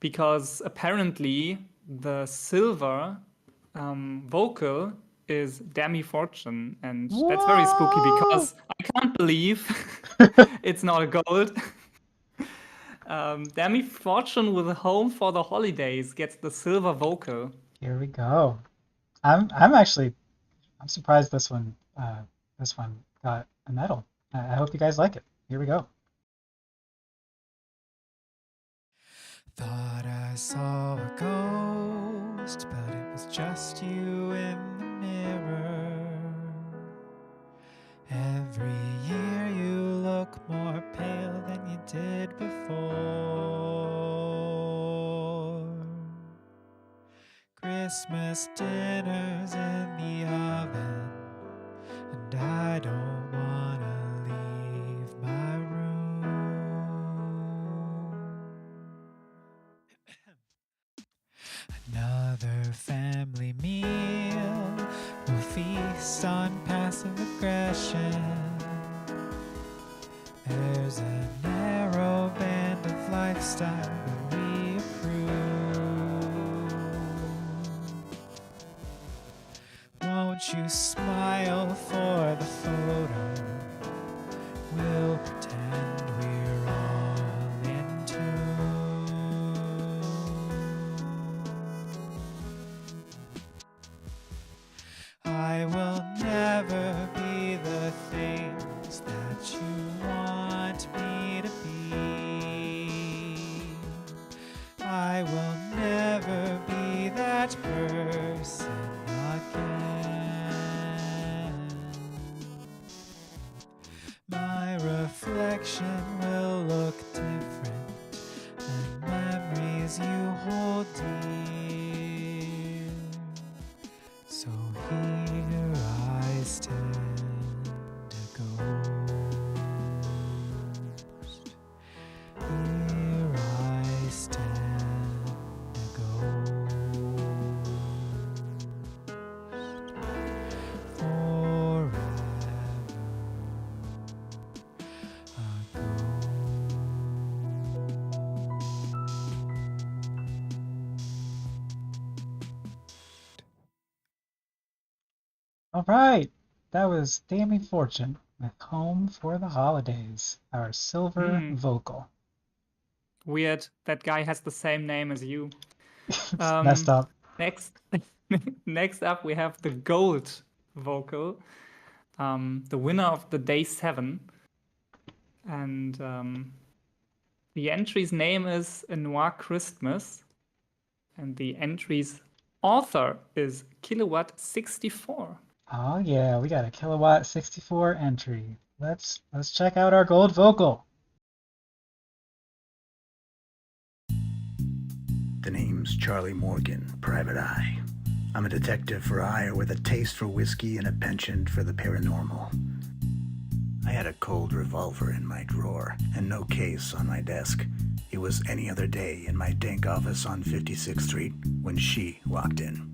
because apparently the silver vocal is Demi Fortune, and that's very spooky Whoa! because I can't believe it's not a gold. Demi Fortune with Home for the Holidays gets the silver vocal. Here we go. I'm surprised this one got a medal. I hope you guys like it. Here we go. Thought I saw a ghost, but it was just you in the mirror. Every year you look more pale than you did before. Christmas dinner's in the oven, and I don't wanna leave my room. Another family meal will feast on passive aggression. There's a narrow band of lifestyle that we approve. Won't you smile for the photo? We'll pretend we're all in tune. I will never be the things that you want me to be. I will never be that person again. My reflection will look different than memories you hold dear. So here I stand, a ghost. Here I stand, a ghost. Forever, a ghost. All right, that was Demi Fortune with Home for the Holidays, our silver vocal. Weird. That guy has the same name as you. Messed up. Next up, we have the gold vocal, the winner of the day 7, and the entry's name is A Noir Christmas, and the entry's author is Kilowatt 64. Oh yeah, we got a Kilowatt 64 entry. Let's check out our gold vocal. The name's Charlie Morgan, Private Eye. I'm a detective for hire with a taste for whiskey and a penchant for the paranormal. I had a cold revolver in my drawer and no case on my desk. It was any other day in my dank office on 56th Street when she walked in.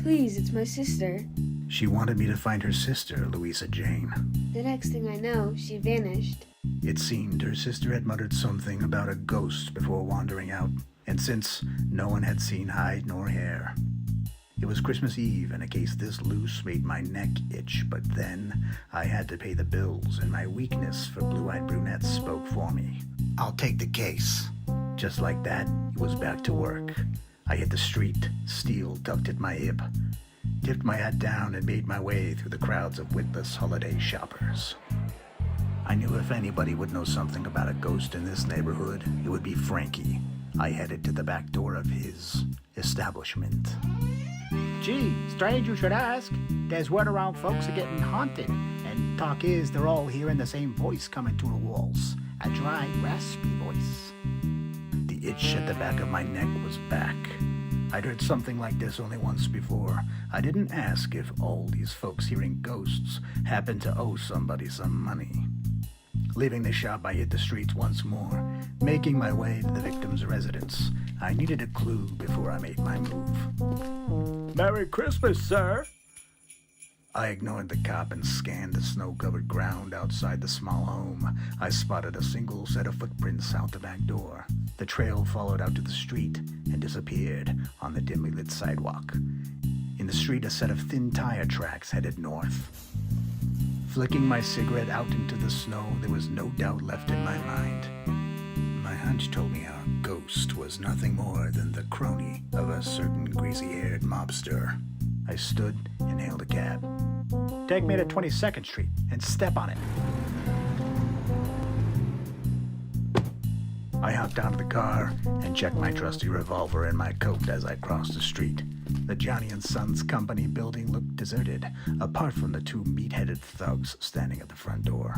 Please, it's my sister. She wanted me to find her sister, Louisa Jane. The next thing I know, she vanished. It seemed her sister had muttered something about a ghost before wandering out, and since no one had seen hide nor hair. It was Christmas Eve, and a case this loose made my neck itch, but then I had to pay the bills, and my weakness for blue-eyed brunettes spoke for me. I'll take the case. Just like that, he was back to work. I hit the street, steel tucked at my hip, tipped my hat down and made my way through the crowds of witless holiday shoppers. I knew if anybody would know something about a ghost in this neighborhood, it would be Frankie. I headed to the back door of his establishment. Gee, strange you should ask. There's word around folks are getting haunted, and talk is they're all hearing the same voice coming through the walls. A dry, raspy voice. The itch at the back of my neck was back. I'd heard something like this only once before. I didn't ask if all these folks hearing ghosts happened to owe somebody some money. Leaving the shop, I hit the streets once more, making my way to the victim's residence. I needed a clue before I made my move. Merry Christmas, sir. I ignored the cop and scanned the snow-covered ground outside the small home. I spotted a single set of footprints out the back door. The trail followed out to the street and disappeared on the dimly lit sidewalk. In the street, a set of thin tire tracks headed north. Flicking my cigarette out into the snow, there was no doubt left in my mind. My hunch told me our ghost was nothing more than the crony of a certain greasy-haired mobster. I stood and hailed a cab. Take me to 22nd Street and step on it. I hopped out of the car and checked my trusty revolver in my coat as I crossed the street. The Johnny and Sons Company building looked deserted, apart from the two meat-headed thugs standing at the front door.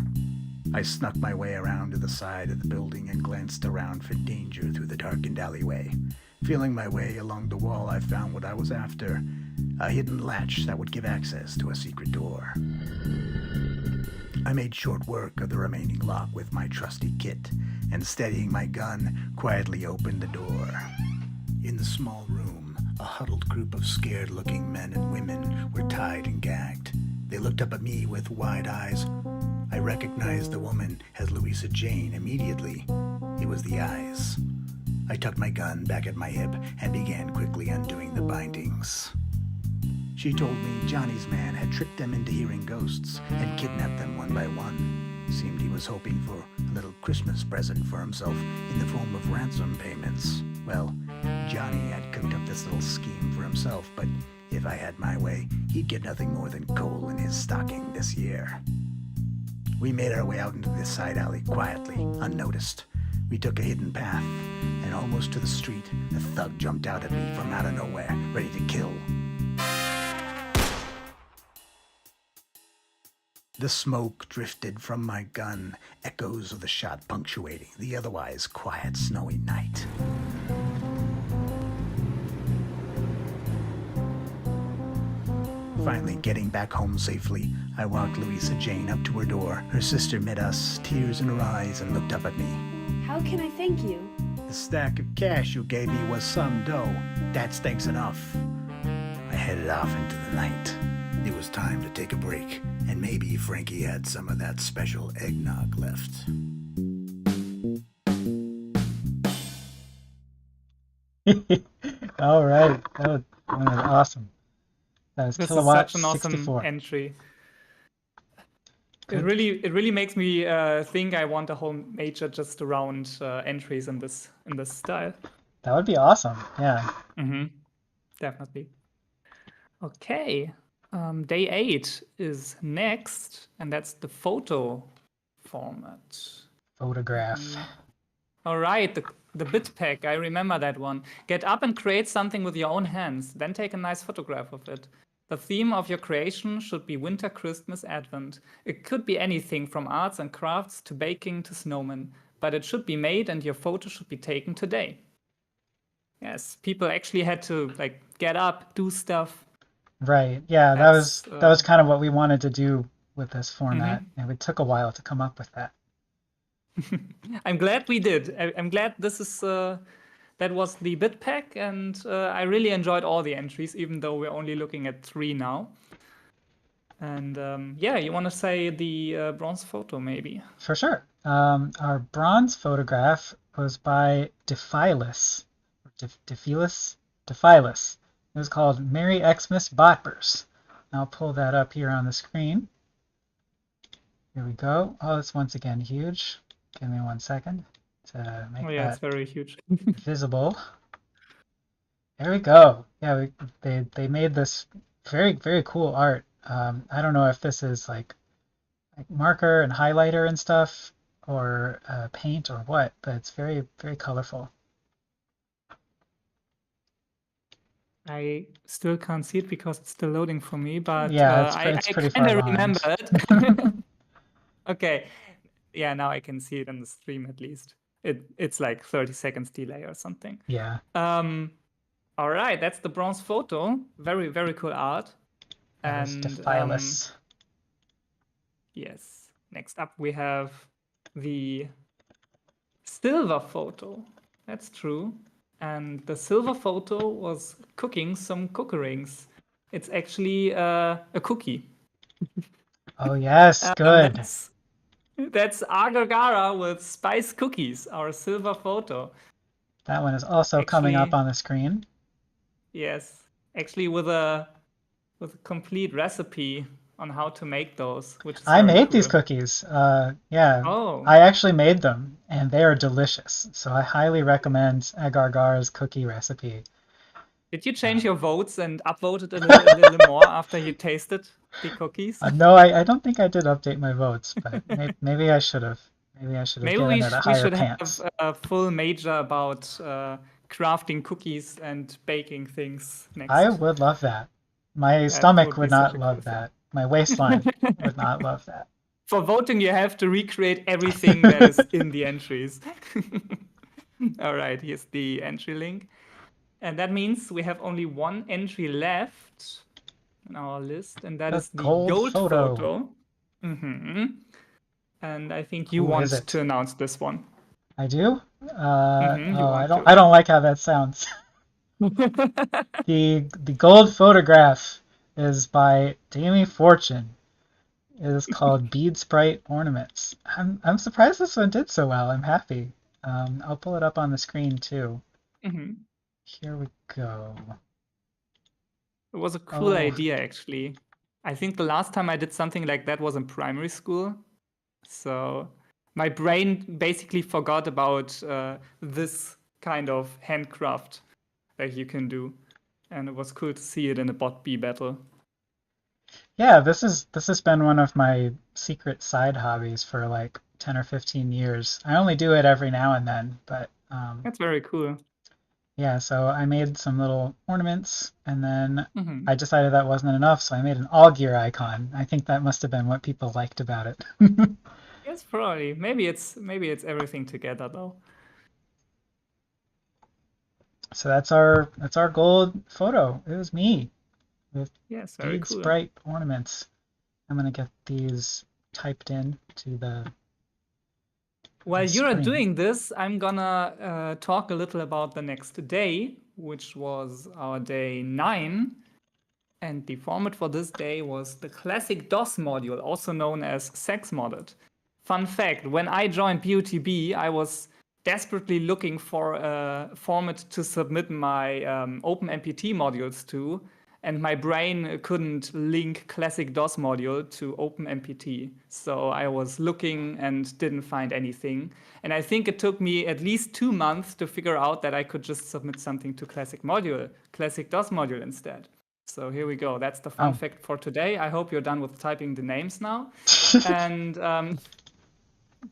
I snuck my way around to the side of the building and glanced around for danger through the darkened alleyway. Feeling my way along the wall, I found what I was after, a hidden latch that would give access to a secret door. I made short work of the remaining lock with my trusty kit, and steadying my gun, quietly opened the door. In the small room, a huddled group of scared-looking men and women were tied and gagged. They looked up at me with wide eyes. I recognized the woman as Louisa Jane immediately. It was the eyes. I tucked my gun back at my hip and began quickly undoing the bindings. She told me Johnny's man had tricked them into hearing ghosts and kidnapped them one by one. Seemed he was hoping for a little Christmas present for himself in the form of ransom payments. Well, Johnny had cooked up this little scheme for himself, but if I had my way, he'd get nothing more than coal in his stocking this year. We made our way out into this side alley quietly, unnoticed. We took a hidden path, and almost to the street, a thug jumped out at me from out of nowhere, ready to kill. The smoke drifted from my gun, echoes of the shot punctuating the otherwise quiet, snowy night. Finally getting back home safely, I walked Louisa Jane up to her door. Her sister met us, tears in her eyes, and looked up at me. How can I thank you? The stack of cash you gave me was some dough. That stinks enough. I headed off into the night. It was time to take a break, and maybe Frankie had some of that special eggnog left. All right, that was awesome. That was This is Kilowatt such an awesome 64. entry. Good. It really makes me think I want a whole major just around entries in this style. That would be awesome. Yeah. Definitely. Okay, day 8 is next, and that's the photo format. Photograph. All right, the bit pack. I remember that one. Get up and create something with your own hands, then take a nice photograph of it. The theme of your creation should be winter, Christmas, Advent. It could be anything from arts and crafts to baking to snowmen, but it should be made and your photo should be taken today. Yes, people actually had to get up, do stuff. Right. Yeah, that was kind of what we wanted to do with this format, and it took a while to come up with that. I'm glad we did. I'm glad this is that was the bit pack, and I really enjoyed all the entries, even though we're only looking at 3 now. And yeah, you want to say the bronze photo maybe? For sure. Our bronze photograph was by Dephilus. Dephilus. It was called Merry Xmas Boppers. I'll pull that up here on the screen. Here we go. Oh, it's once again huge. Give me 1 second. to make Oh yeah, it's that very huge. visible. There we go. Yeah, they made this very, very cool art. I don't know if this is like marker and highlighter and stuff, or paint or what, but it's very, very colorful. I still can't see it because it's still loading for me, but Yeah, I it's pretty kind far of behind. remember it. Okay, yeah, now I can see it on the stream at least. It's like 30 seconds delay or something. Yeah, All right, that's the bronze photo. Very, very cool art. that is And Dephilus. yes, next up we have the silver photo. That's true. And the silver photo was cooking some cookerings. It's actually a cookie. Oh yes, good. That's Agagara with spice cookies, our silver photo. That one is also coming up on the screen. Yes, actually with a complete recipe on how to make those, which is I very made cool. these cookies. Yeah, Oh. I actually made them, and they are delicious. So I highly recommend Agargar's cookie recipe. Did you change your votes and upvote it a little more after you tasted the cookies? No, I don't think I did update my votes, but maybe I should have. Maybe I should have Maybe given it a we higher should pants. have a full major about crafting cookies and baking things next. I would love that. My That stomach would would be such not a love cool thing. that. My waistline would not love that. For voting, you have to recreate everything that is in the entries. All right, here's the entry link. And that means we have only one entry left in our list, and that is the gold photo. And I think you want to announce this one. I do? I to. don't like how that sounds. The gold photograph is by Damie Fortune. It is called Bead Sprite Ornaments. I'm surprised this one did so well. I'm happy. I'll pull it up on the screen too. Here we go. It was a cool idea, actually. I think the last time I did something like that was in primary school. So my brain basically forgot about this kind of handcraft that you can do. And it was cool to see it in a BotB battle. Yeah, this has been one of my secret side hobbies for like 10 or 15 years. I only do it every now and then, but that's very cool. Yeah, so I made some little ornaments, and then I decided that wasn't enough, so I made an all gear icon. I think that must have been what people liked about it. Yes, probably. Maybe it's everything together though. So that's our gold photo. It was me with very bead cool. sprite ornaments. I'm gonna get these typed in to the While you're screen. doing this, I'm gonna talk a little about the next day, which was our day 9. And the format for this day was the classic DOS module, also known as sex modded. Fun fact, when I joined BOTB, I was desperately looking for a format to submit my OpenMPT modules to, and my brain couldn't link classic DOS module to OpenMPT. So I was looking and didn't find anything. And I think it took me at least 2 months to figure out that I could just submit something to classic DOS module instead. So here we go. That's the fun fact for today. I hope you're done with typing the names now. And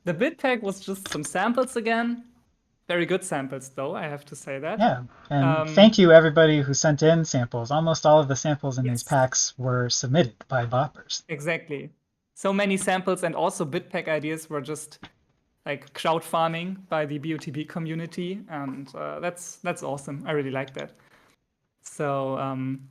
the bit pack was just some samples again. Very good samples, though, I have to say that. Yeah, and thank you everybody who sent in samples. Almost all of the samples in these packs were submitted by boppers. Exactly. So many samples, and also bit pack ideas were just like crowd farming by the BOTB community, and that's awesome. I really like that. So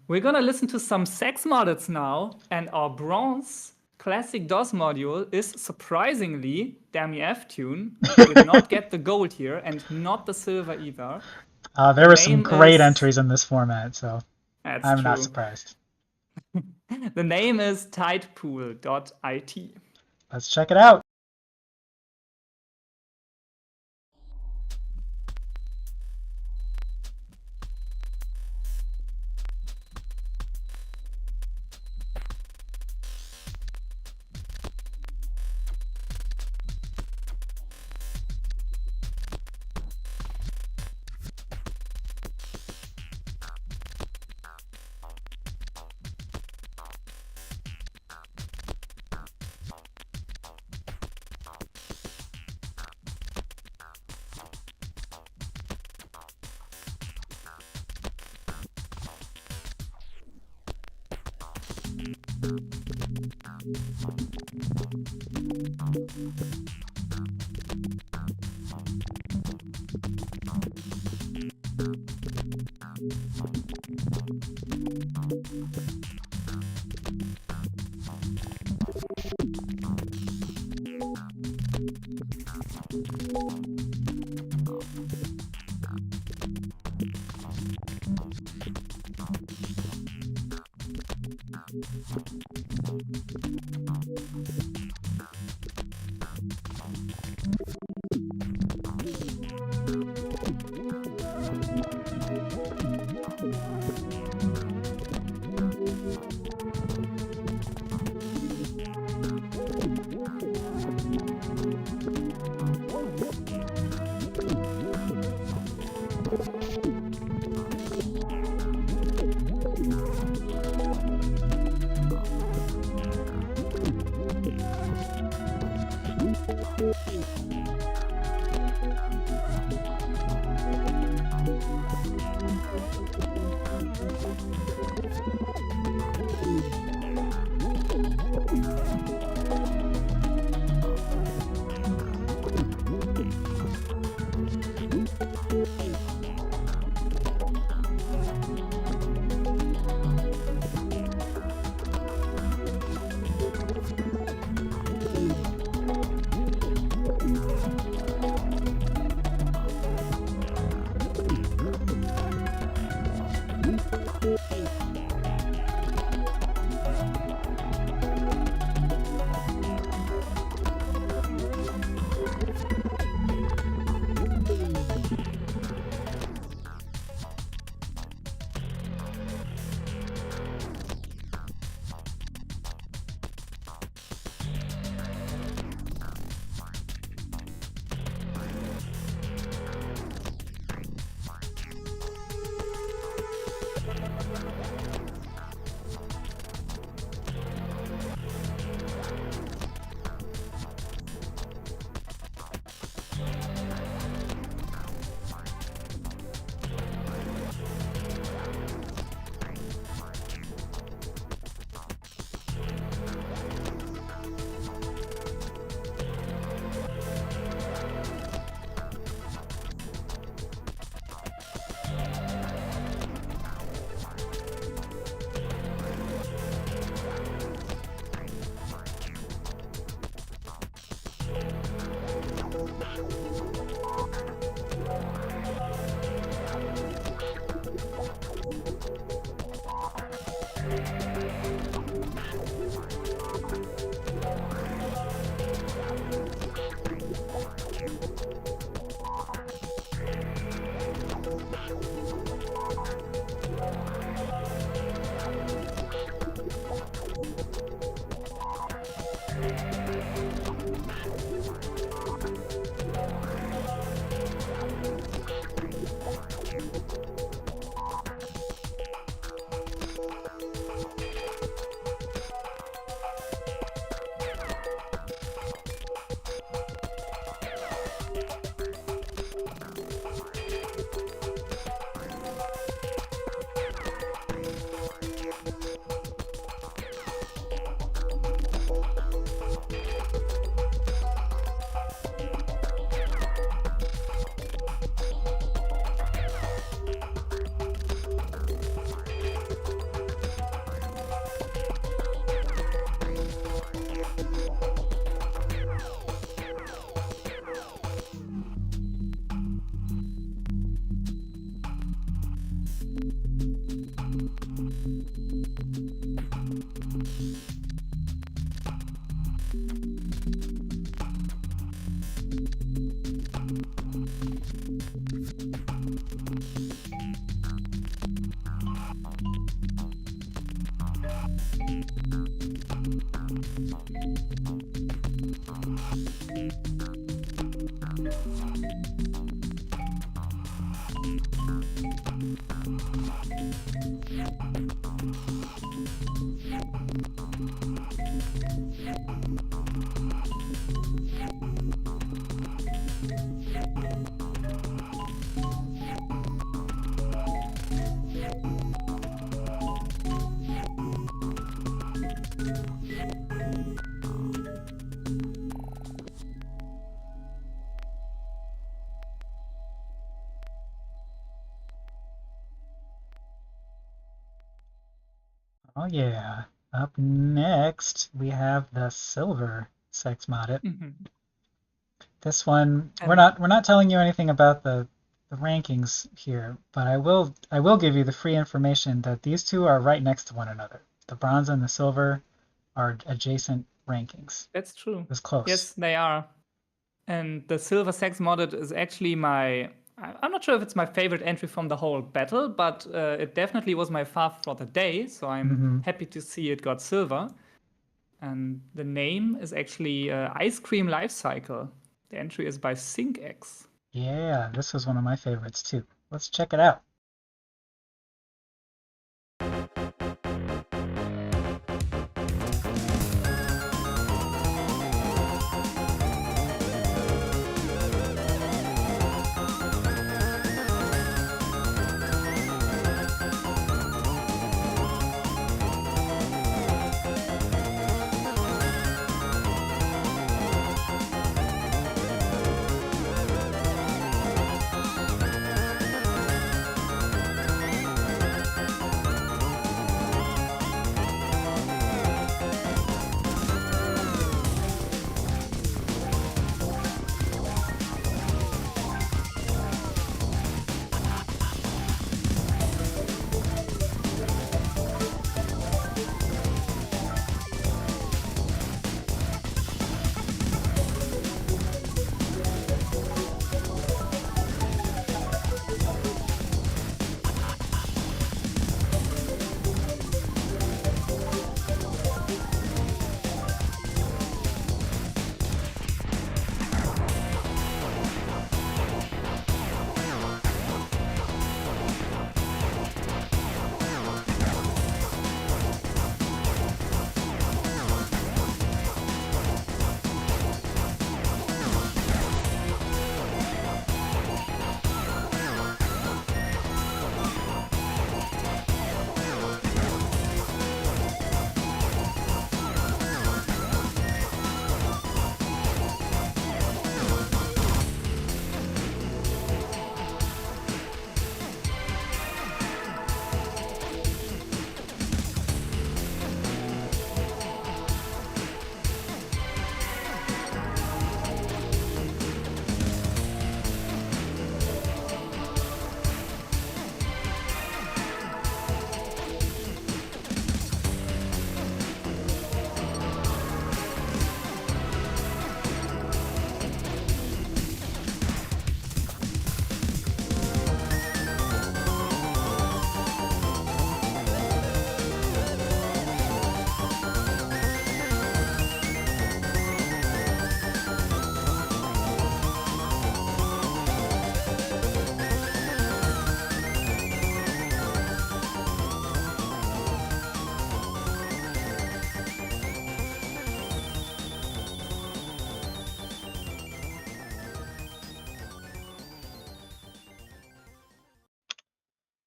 we're gonna listen to some sex moddeds now, and our bronze classic DOS module is surprisingly Dammy F tune. We did not get the gold here, and not the silver either. There were some great entries in this format, so I'm not surprised. The name is tidepool.it. Let's check it out. Oh yeah. Up next, we have the silver sex modded. Mhm. This one, we're And not telling you anything about the rankings here, but I will give you the free information that these two are right next to one another. The bronze and the silver are adjacent rankings. that's true. It's close. Yes, they are. And the silver sex modded is actually I'm not sure if it's my favorite entry from the whole battle, but it definitely was my fav for the day. So I'm happy to see it got silver. And the name is actually Ice Cream Life Cycle. The entry is by SyncX. Yeah, this was one of my favorites too. Let's check it out.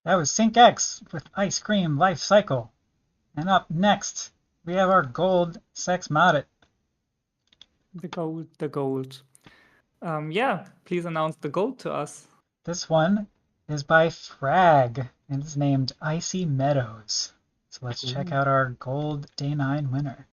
That was SyncX with Ice Cream Life Cycle. And up next, we have our gold sex modded. The gold, the gold. Yeah, please announce the gold to us. This one is by Frag and is named Icy Meadows. So let's check out our gold day 9 winner.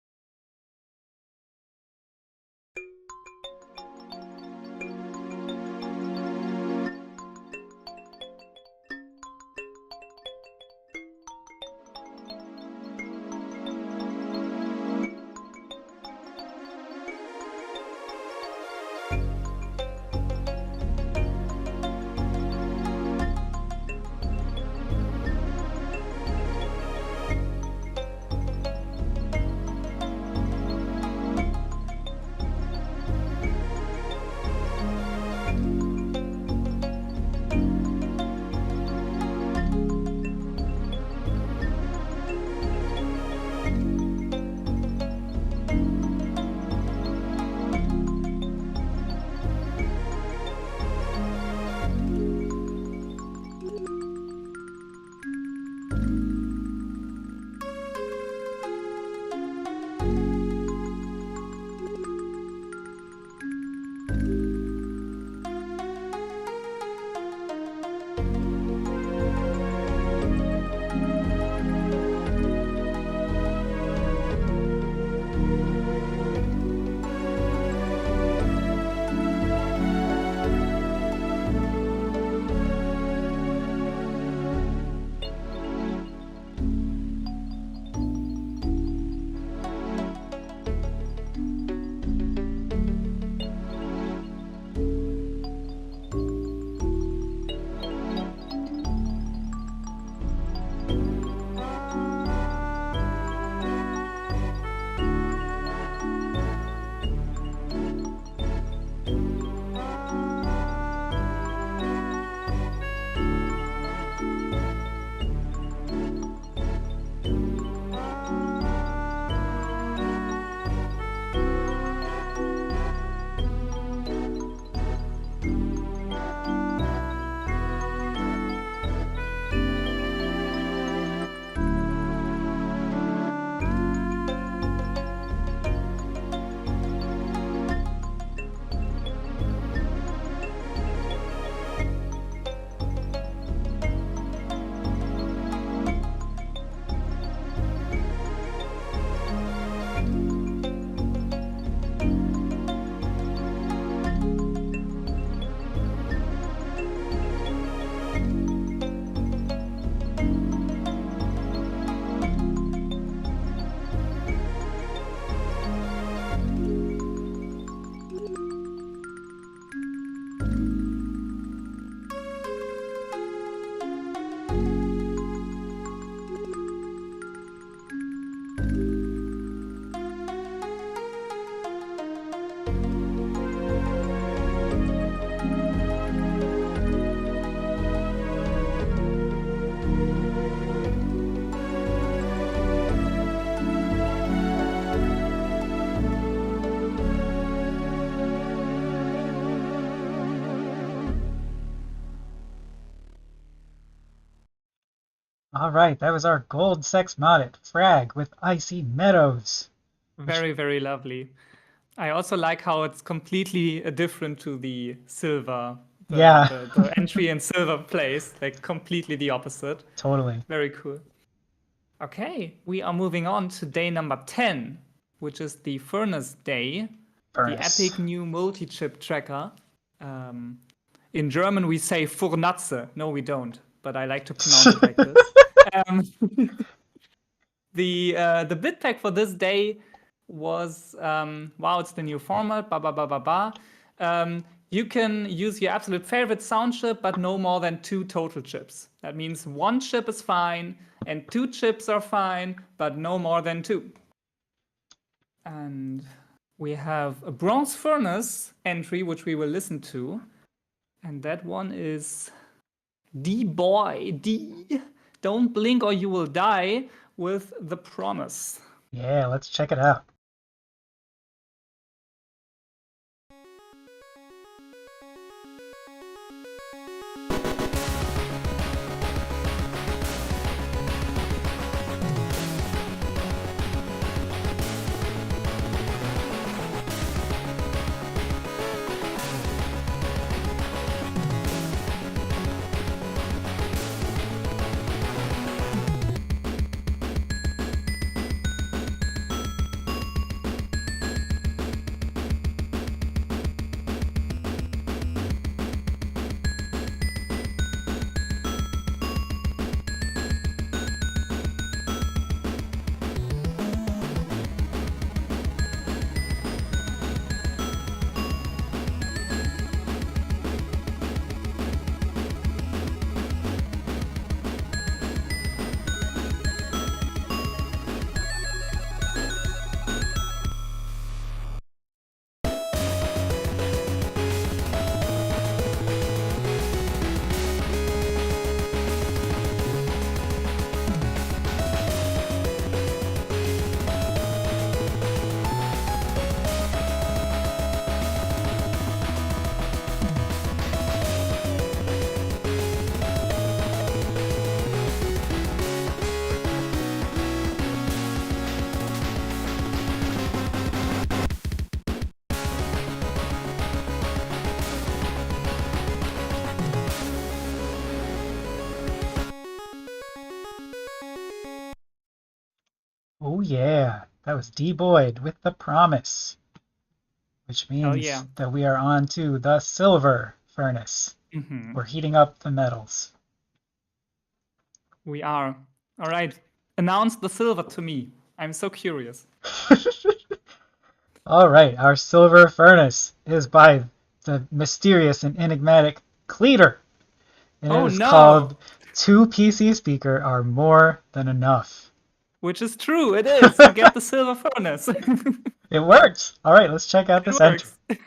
All right, that was our gold sex modded frag with Icy Meadows. Very, very lovely. I also like how it's completely different to the silver, Yeah, the entry in silver place, like completely the opposite. totally. Very cool. Okay, we are moving on to day number 10, which is the Furnace Day, Furnace. the epic new multi-chip tracker. In German, we say Furnatze. No, we don't, but I like to pronounce it like this. Um, the bid pack for this day was wow, it's the new format. Ba ba ba ba ba. You can use your absolute favorite sound chip, but no more than 2 total chips. That means 1 chip is fine, and 2 chips are fine, but no more than 2. And we have a Bronze Furnace entry, which we will listen to. And that one is D-Boy, D. Don't blink or you will die with The Promise. Yeah, let's check it out. Oh yeah, that was D. Boyd with The Promise, which means yeah. that we are on to the Silver Furnace. Mm-hmm. We're heating up the metals. We are. All right. Announce the silver to me. I'm so curious. All right, our Silver Furnace is by the mysterious and enigmatic Cleater. And Oh, it is no. called 2 PC Speaker Are More Than Enough. Which is true. It is to get the silver furnace. It works! All right, let's check out It this entry. works.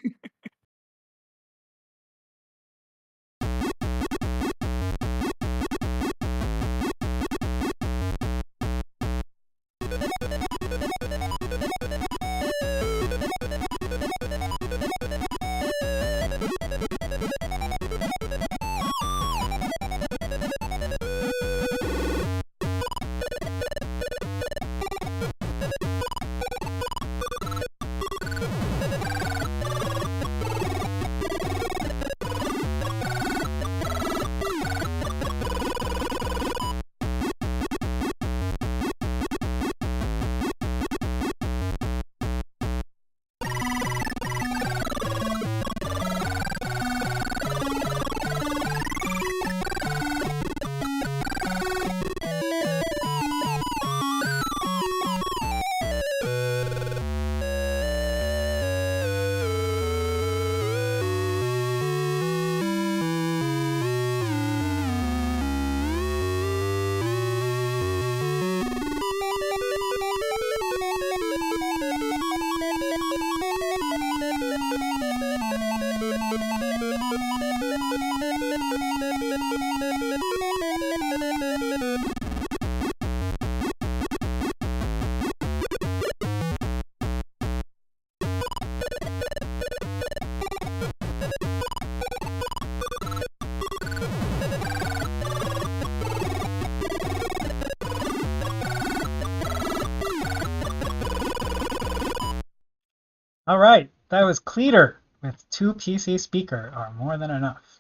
All right, that was Cleater with 2 PC speaker are more than enough.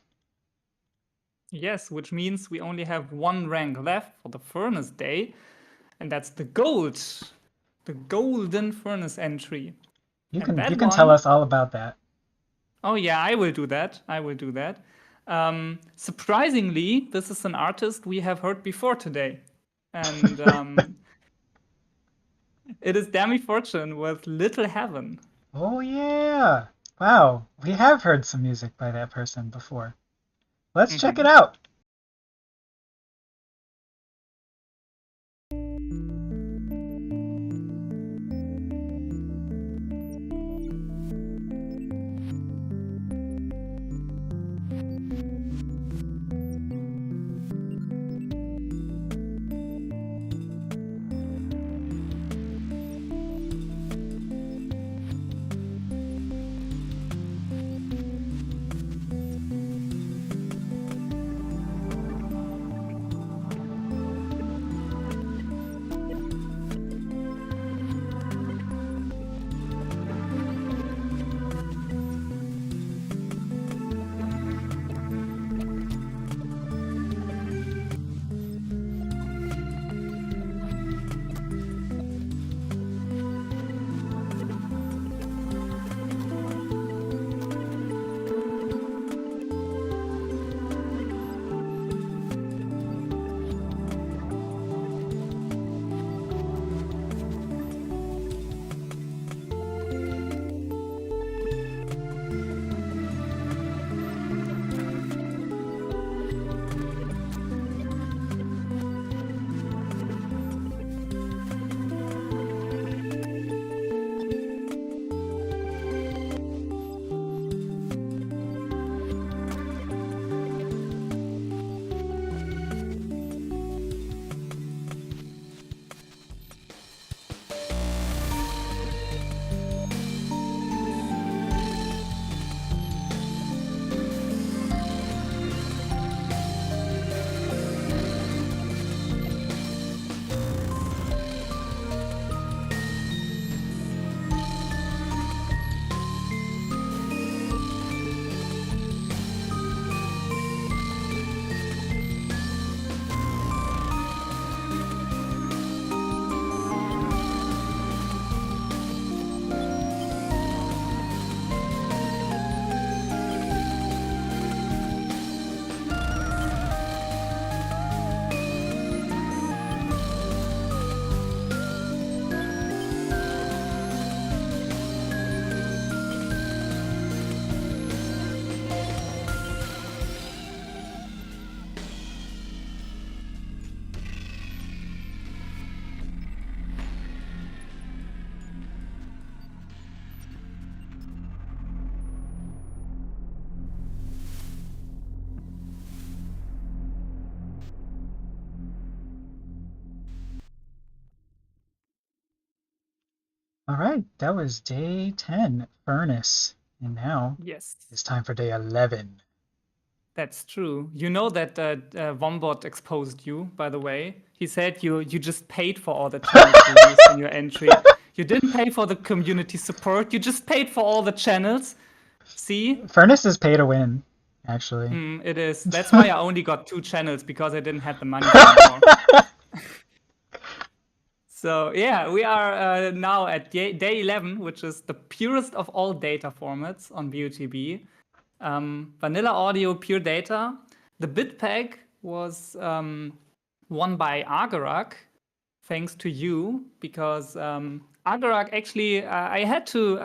Yes, which means we only have one rank left for the Furnace Day, and that's the gold, the golden Furnace entry. You And that can tell one, us all about that. oh yeah, I will do that. I will do that. Surprisingly, this is an artist we have heard before today, and it is Demi Fortune with Little Heaven. Oh yeah! Wow, we have heard some music by that person before. Let's check it out. All right, that was day 10, Furnace. And now Yes, it's time for day 11. that's true. You know that Wombot exposed you, by the way. He said you just paid for all the channels you used in your entry. You didn't pay for the community support. You just paid for all the channels. See? Furnace is pay to win, actually. It is. That's why I only got 2 channels, because I didn't have the money for more. So yeah, we are now at day 11, which is the purest of all data formats on BOTB. Vanilla audio, pure data. The bitpeg was won by Agarak, thanks to you, because Agarak actually I had to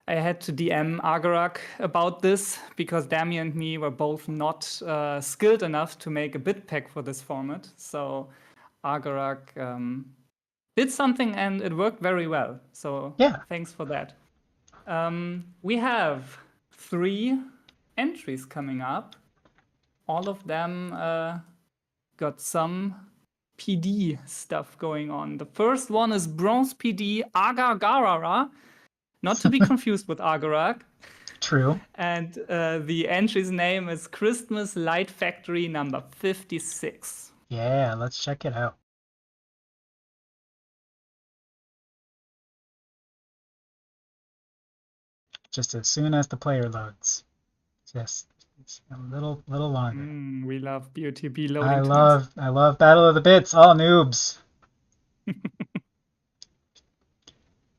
DM Agarak about this, because Dami and me were both not skilled enough to make a bitpeg for this format. So Agarak did something and it worked very well. So Yeah. thanks for that. We have 3 entries coming up. All of them got some PD stuff going on. The first one is Bronze PD Agar-Garara, not to be confused with Agarak. True. And the entry's name is Christmas Light Factory number 56. Yeah, let's check it out. just as soon as the player loads. Just it's a little longer. We love BOTB loading times. I love Battle of the Bits, all noobs.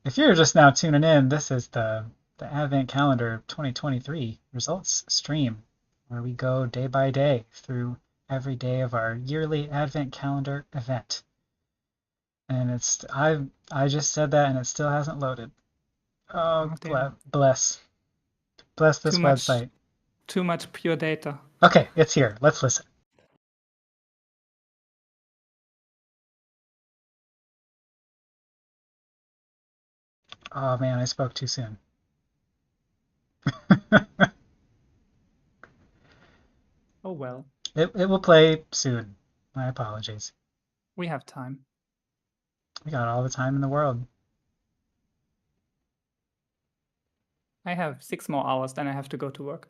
If you're just now tuning in, this is the Advent Calendar 2023 results stream, where we go day by day through every day of our yearly Advent Calendar event. And it's I just said that and it still hasn't loaded. Oh, bless this website. Too much pure data. Okay, it's here. Let's listen. Oh man, I spoke too soon. Oh well. It will play soon. My apologies. We have time. We got all the time in the world. I have 6 more hours, then I have to go to work.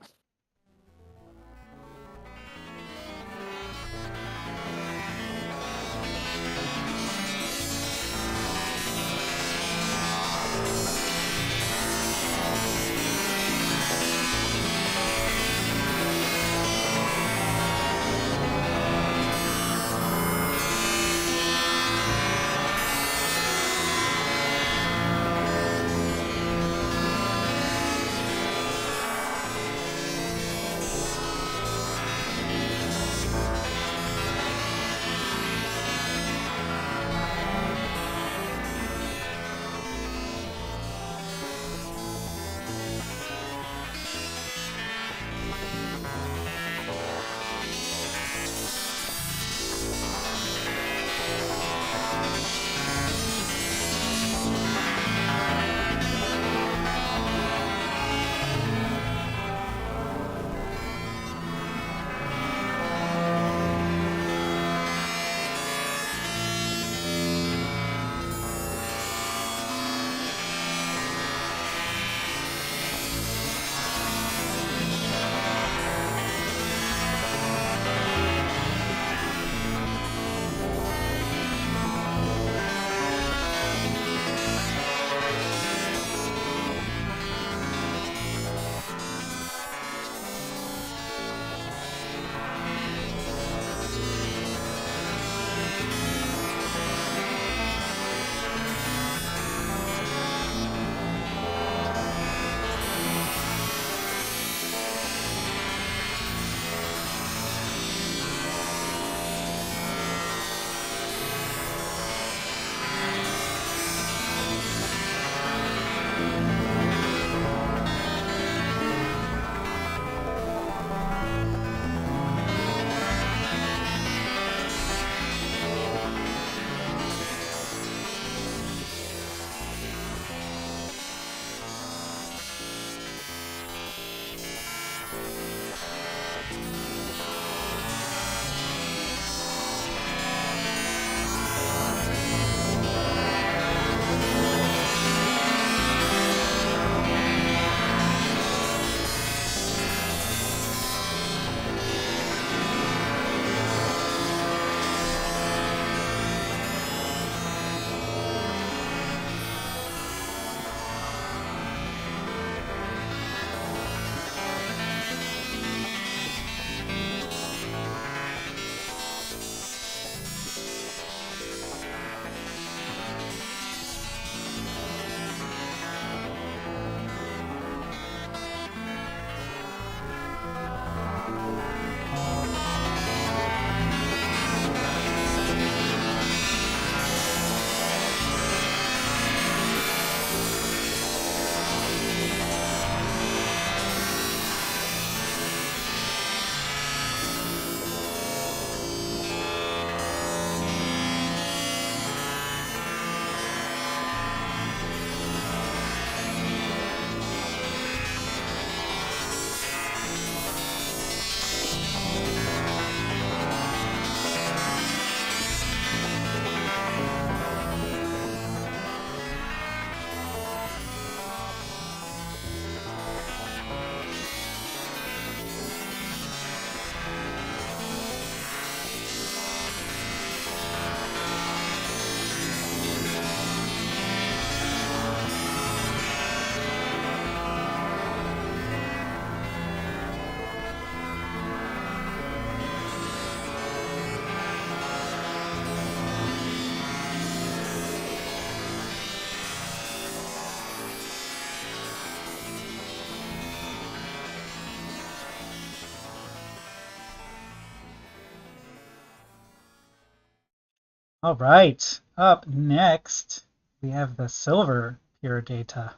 All right, up next we have the silver pure data,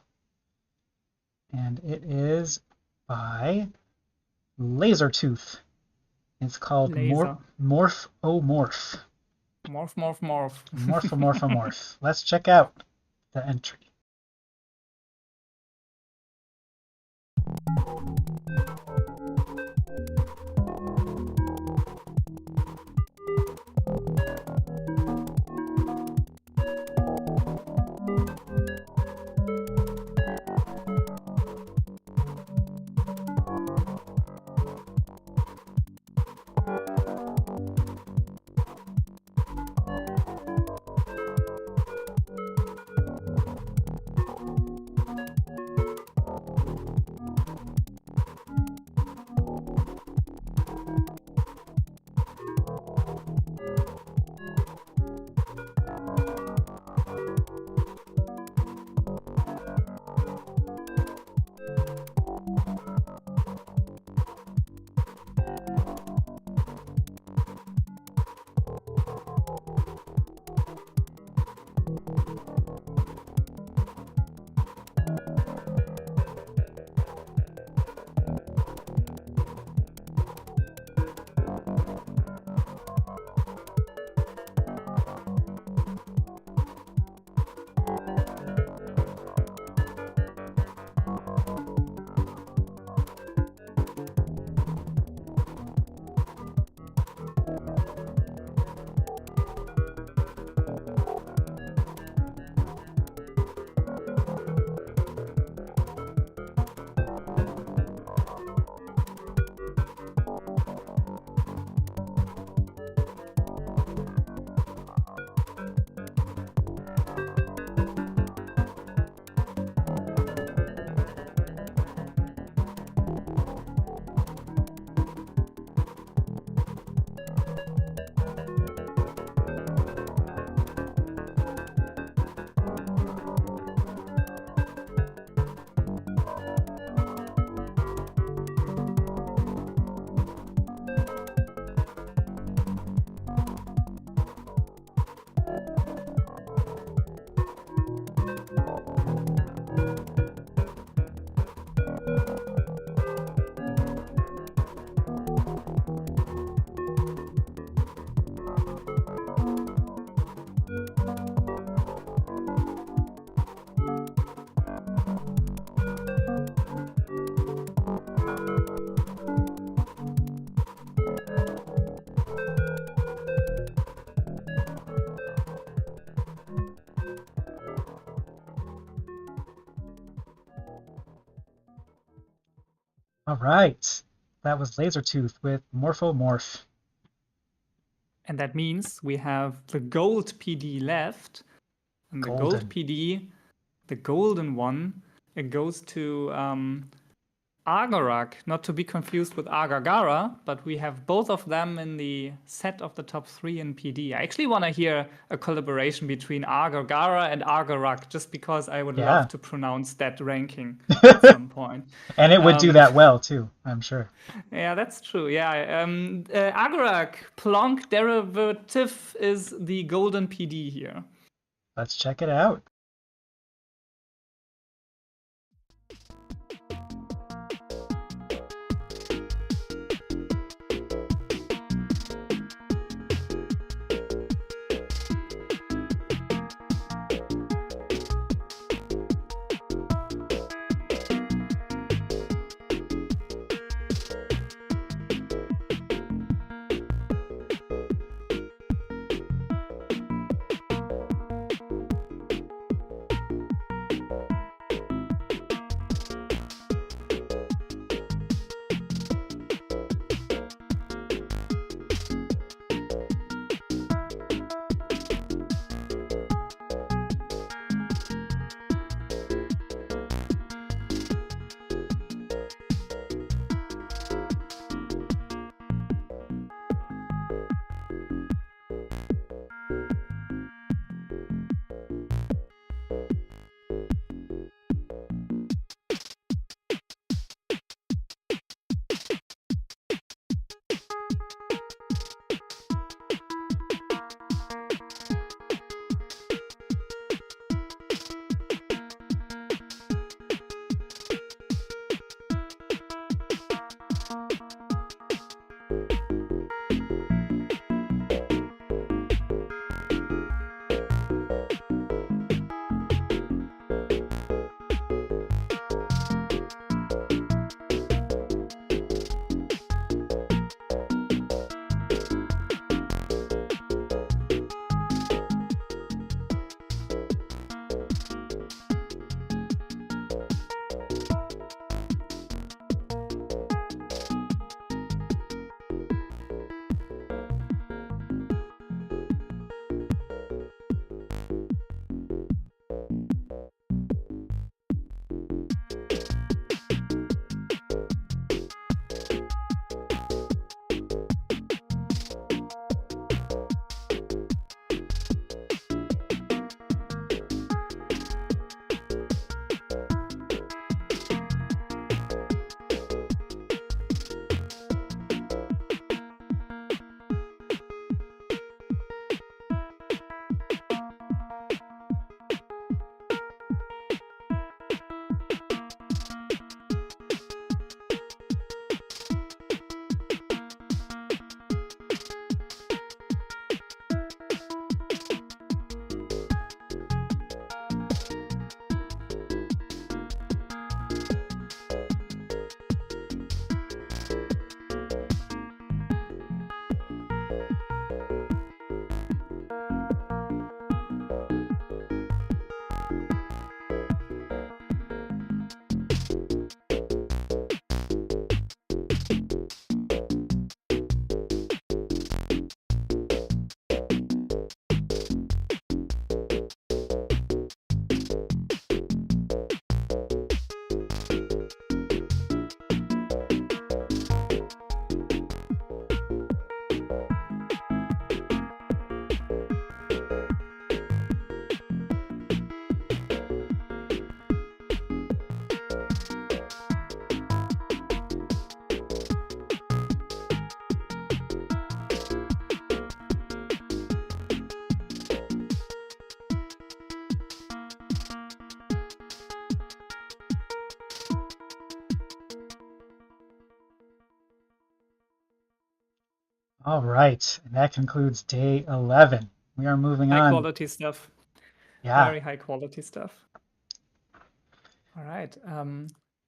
and it is by Lasertooth. It's called Laser. Morph O Morph. Morph, morph, morph. Morph. Let's check out the entry. All right, that was Lasertooth with Morph. And that means we have the gold PD left. And the gold Golden. PD, the golden one, it goes to Agarak, not to be confused with Agagara, but we have both of them in the set of the top 3 in PD. I actually want to hear a collaboration between Agagara and Agarak, just because I would love to pronounce that ranking at some point. And it would do that well, too, I'm sure. Yeah, that's true. Yeah. Agarak Plonk derivative is the golden PD here. Let's check it out. All right, and that concludes day 11. We are moving High on. quality stuff. Yeah. Very high quality stuff. All right.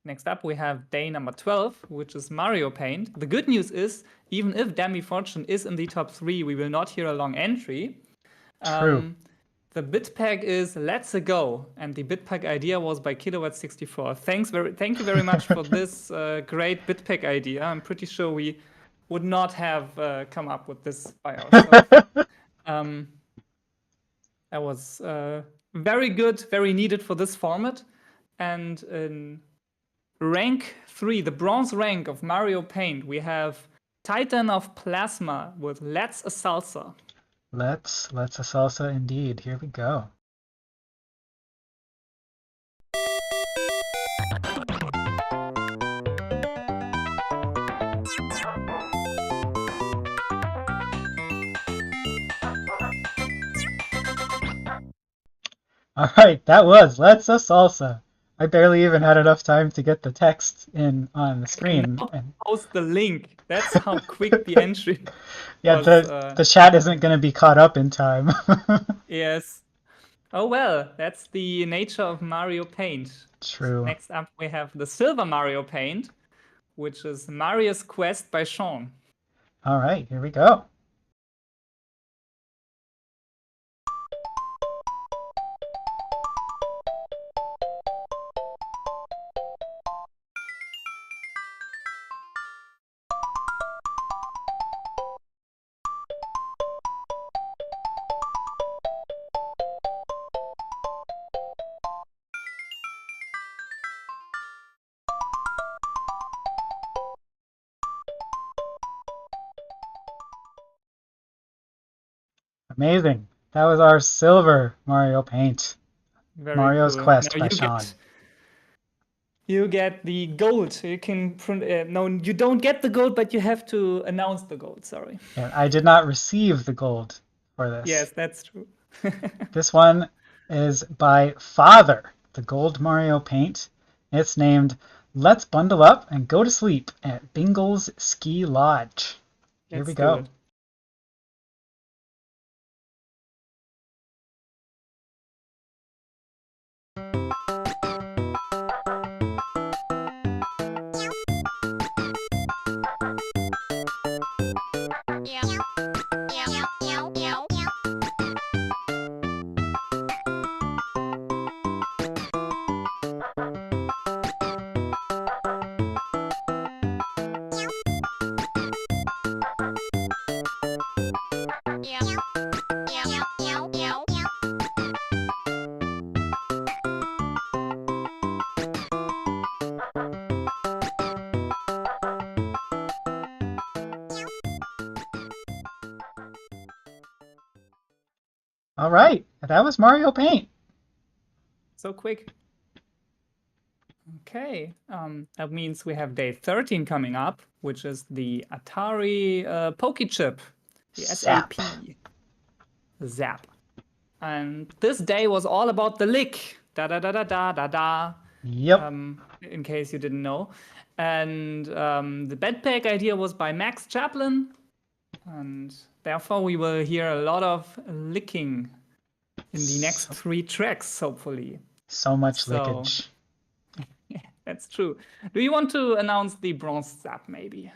Next up, we have day number 12, which is Mario Paint. The good news is, even if Demi Fortune is in the top 3, we will not hear a long entry. True. The bit pack is Let's A Go, and the bit pack idea was by Kilowatt64. Thank you very much for this great bit pack idea. I'm pretty sure we would not have come up with this by ourselves. That was very good, very needed for this format. And in rank 3, the bronze rank of Mario Paint, we have Titan of Plasma with Let's a Salsa. Let's a salsa indeed. Here we go. All right, that was Let's a Salsa. I barely even had enough time to get the text in on the screen. And Post the link. That's how quick the entry yeah, was. the chat isn't going to be caught up in time. Yes. Oh well, that's the nature of Mario Paint. True. Next up, we have the Silver Mario Paint, which is Mario's Quest by Sean. All right, here we go. Amazing. That was our Silver Mario Paint. Very Mario's cool. Quest Now by Sean. You get the gold. You can no, you don't get the gold, but you have to announce the gold. Sorry. And I did not receive the gold for this. Yes, that's true. This one is by Father, the Gold Mario Paint. It's named Let's Bundle Up and Go to Sleep at Bingle's Ski Lodge. Here we Let's go. do it. All right, that was Mario Paint. So quick. Okay, that means we have day 13 coming up, which is the Atari Poke Chip, the Zap. SAP. Zap. And this day was all about the lick. Da da da da da da da. Yep. In case you didn't know. And the bedpack idea was by Max Chaplin. And therefore we will hear a lot of licking in the next 3 tracks, hopefully. So much lickage. That's true. Do you want to announce the bronze sap, maybe?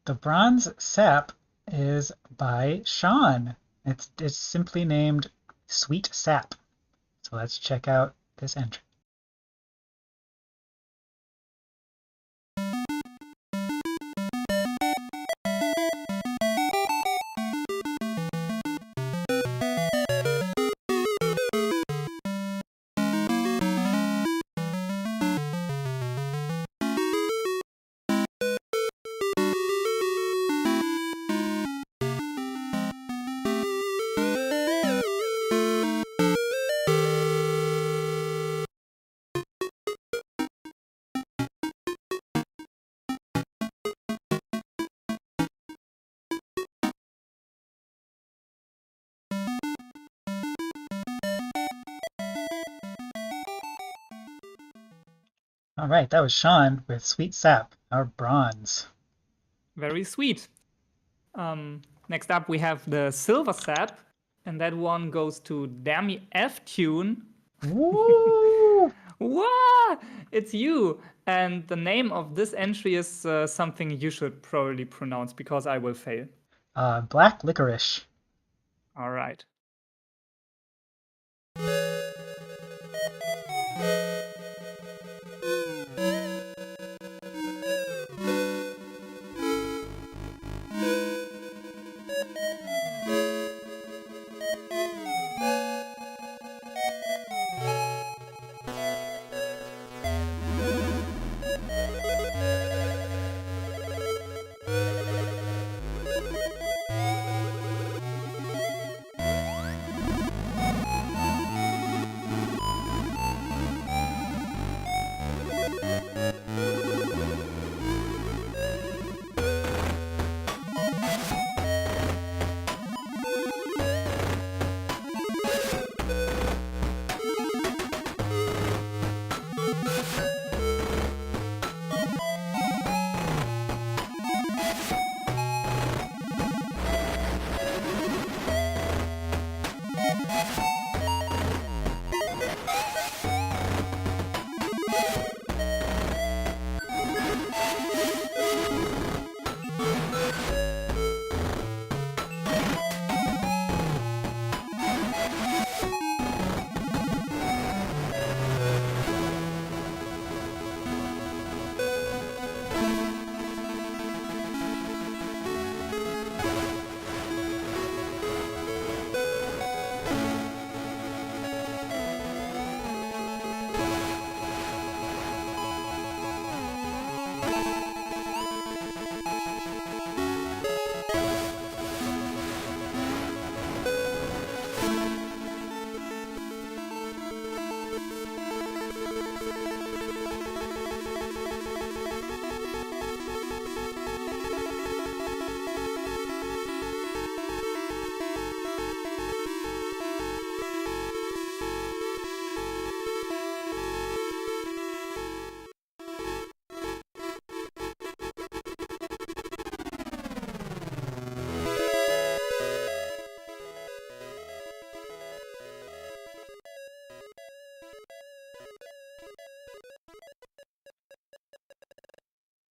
The bronze sap is by Sean. It's simply named Sweet Sap. So let's check out this entry. All right, that was Sean with Sweet Sap, our bronze. Very sweet. Next up, we have the Silver Sap, and that one goes to Dammy F Tune. Woo! What? It's you. And the name of this entry is something you should probably pronounce because I will fail. Black licorice. All right.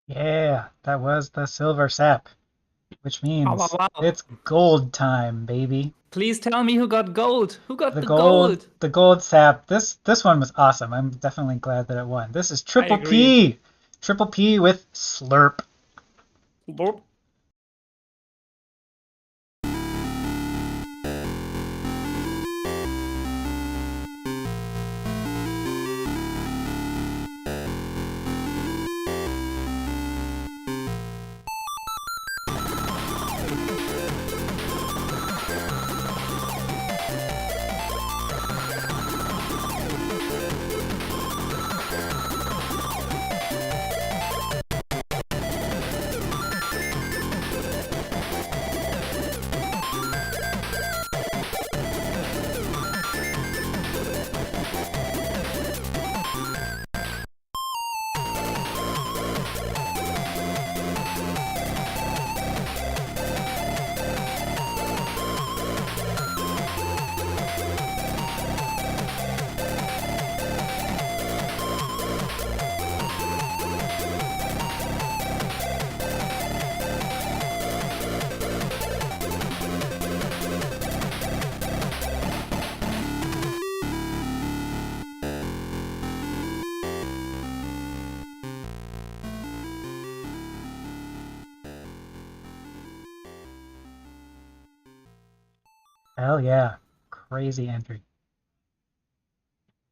Yeah, that was the Silver Sap, which Wow, wow, means wow. it's gold time, baby. Please tell me who got gold. Who got The the gold, gold? the gold sap. This one was awesome. I'm definitely glad that it won. This is I Triple agree. P. Triple P with Slurp. Burp. Hell yeah. Crazy entry.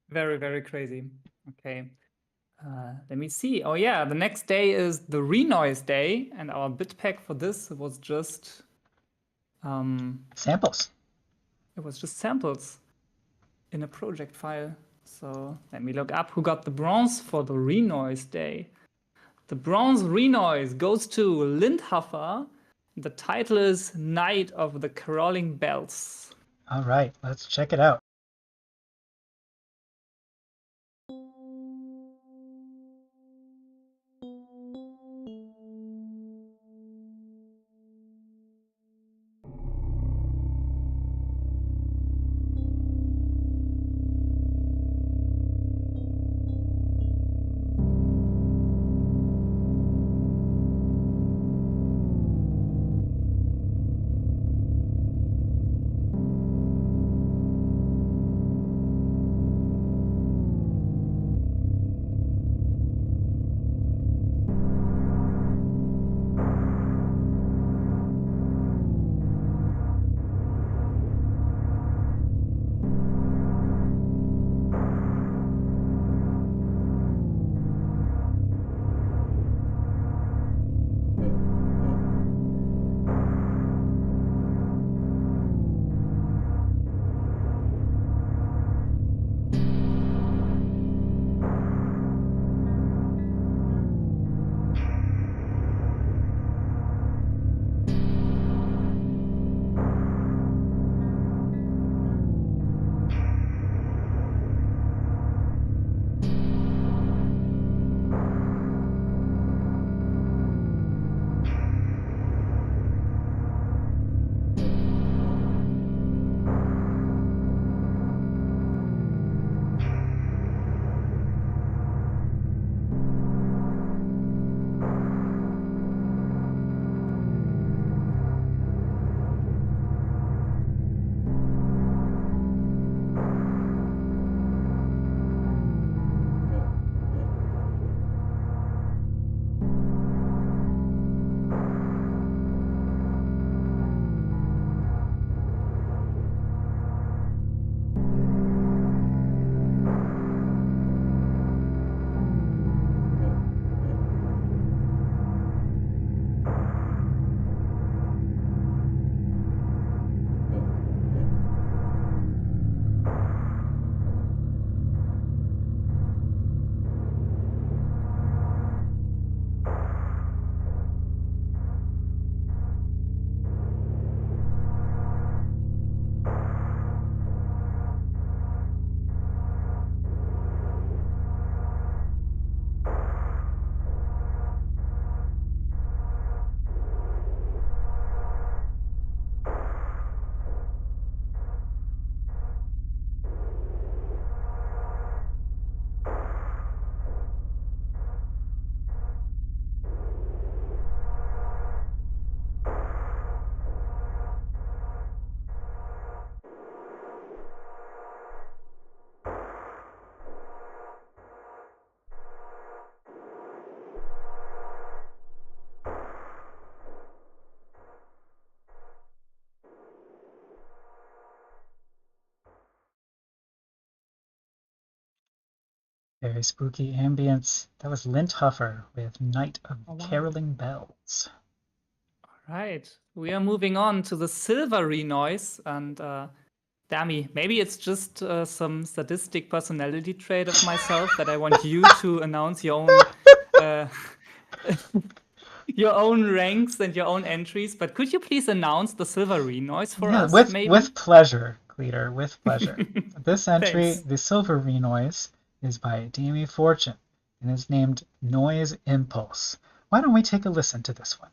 Very, very crazy. Okay. Let me see. Oh yeah, the next day is the Renoise day, and our bit pack for this was just Samples. it was just samples in a project file. So let me look up who got the bronze for the Renoise day. The bronze Renoise goes to Lindhuffer. The title is Night of the Crawling Bells. All right, let's check it out. Very spooky ambience. That was Lint Huffer with Night of Oh, wow. Caroling Bells. Right. We are moving on to the silvery noise. And Dami, maybe it's just some sadistic personality trait of myself that I want you to announce your own your own ranks and your own entries. But could you please announce the silvery noise for Yeah, us, maybe? with pleasure, Cleater, with pleasure. This entry, Thanks. the Silvery Noise, is by Dami Fortune and is named Noise Impulse. Why don't we take a listen to this one?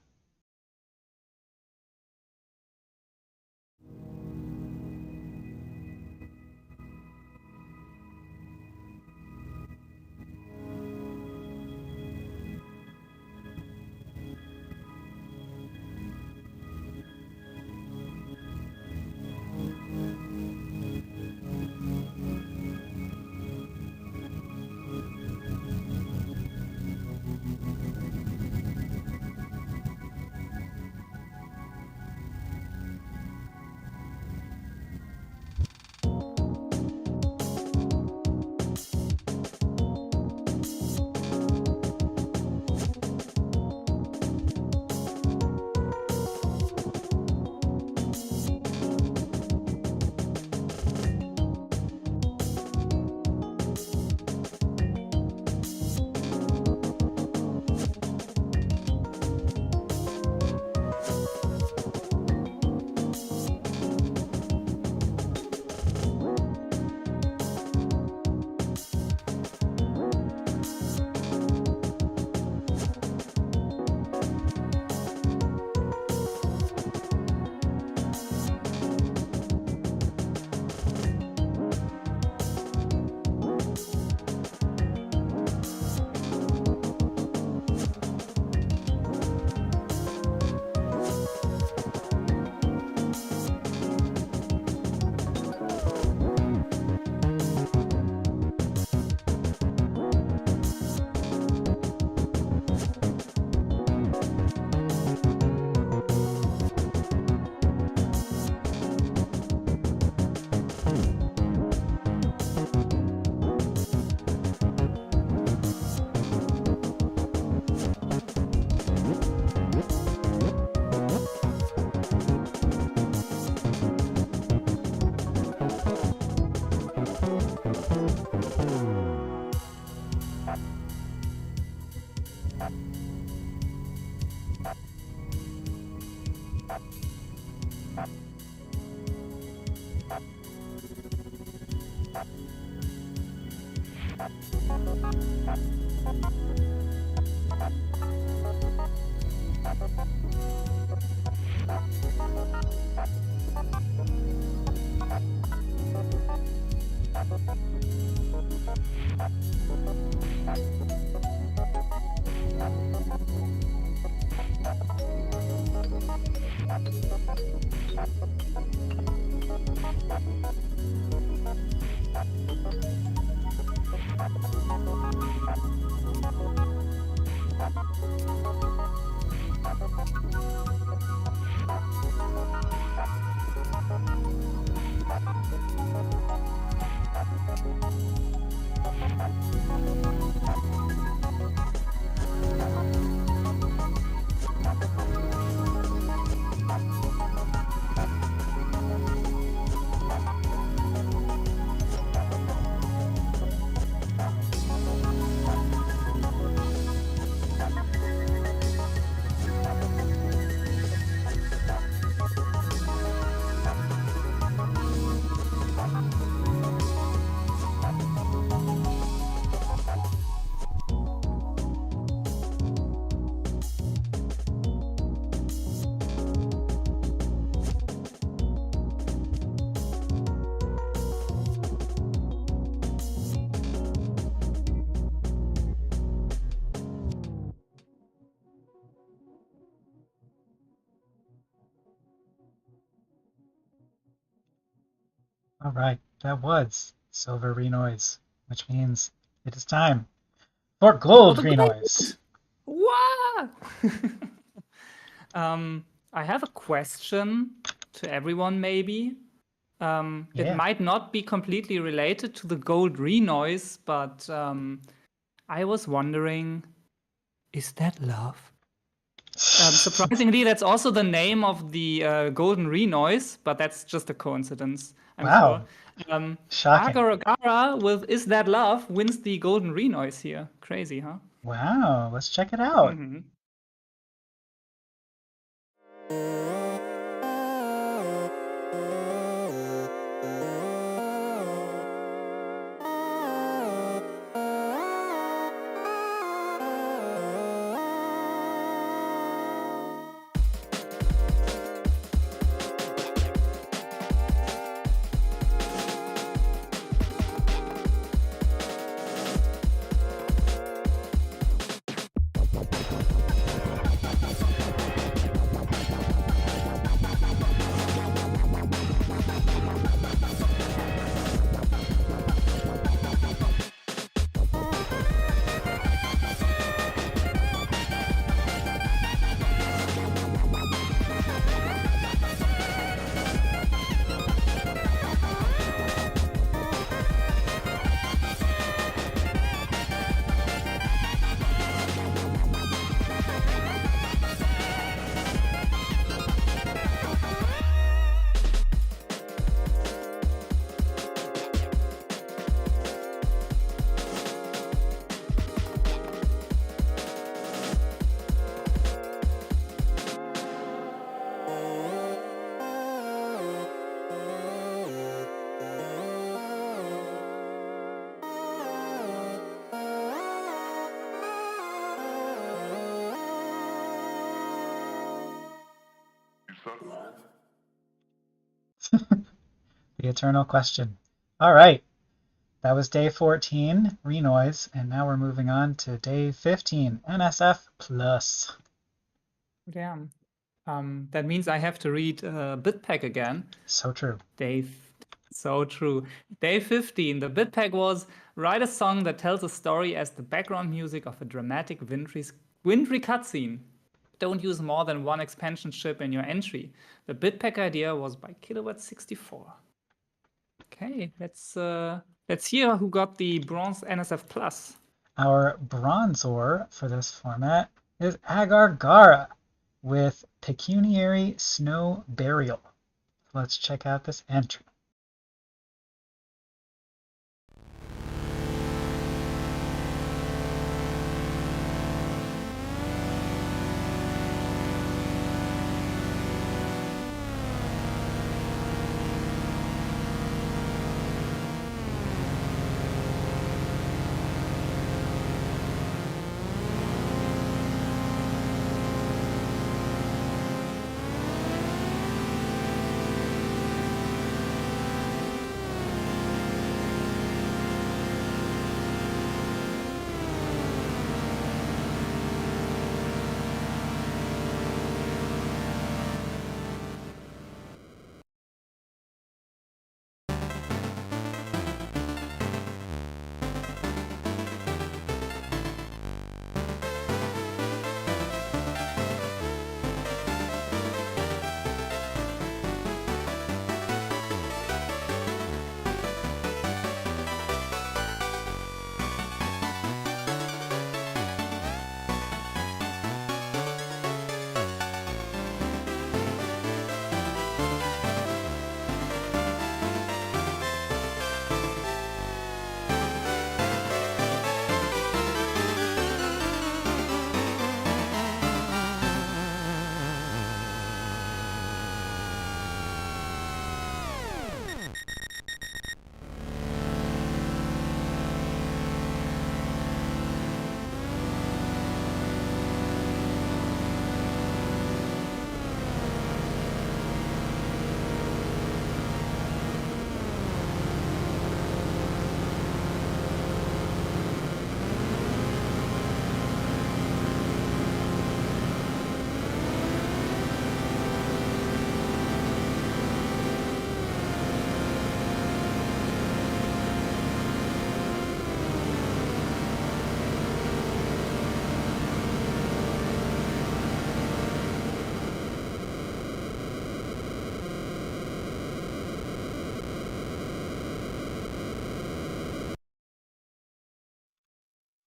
All right, that was Silvery Noise, which means it is time for Gold the Noise. Wow! I have a question to everyone, maybe. It Yeah. might not be completely related to the gold renoise, but I was wondering, is that love? Surprisingly, that's also the name of the golden renoise, but that's just a coincidence, I'm Wow. sure. Shocking. Agar-Agara with Is That Love wins the golden renoise here. Crazy, huh? Wow. Let's check it out. Mhm. The eternal question. All right. That was day 14, Renoise, and now we're moving on to day 15, NSF Plus. Damn. That means I have to read Bitpack again. So true. So true. Day 15. The Bitpack was write a song that tells a story as the background music of a dramatic wintry cutscene. Don't use more than one expansion ship in your entry. The Bitpack idea was by Kilowatt64. Okay, let's hear who got the bronze NSF Plus. Our bronzor for this format is Agar-Gara with Pecuniary Snow Burial. Let's check out this entry.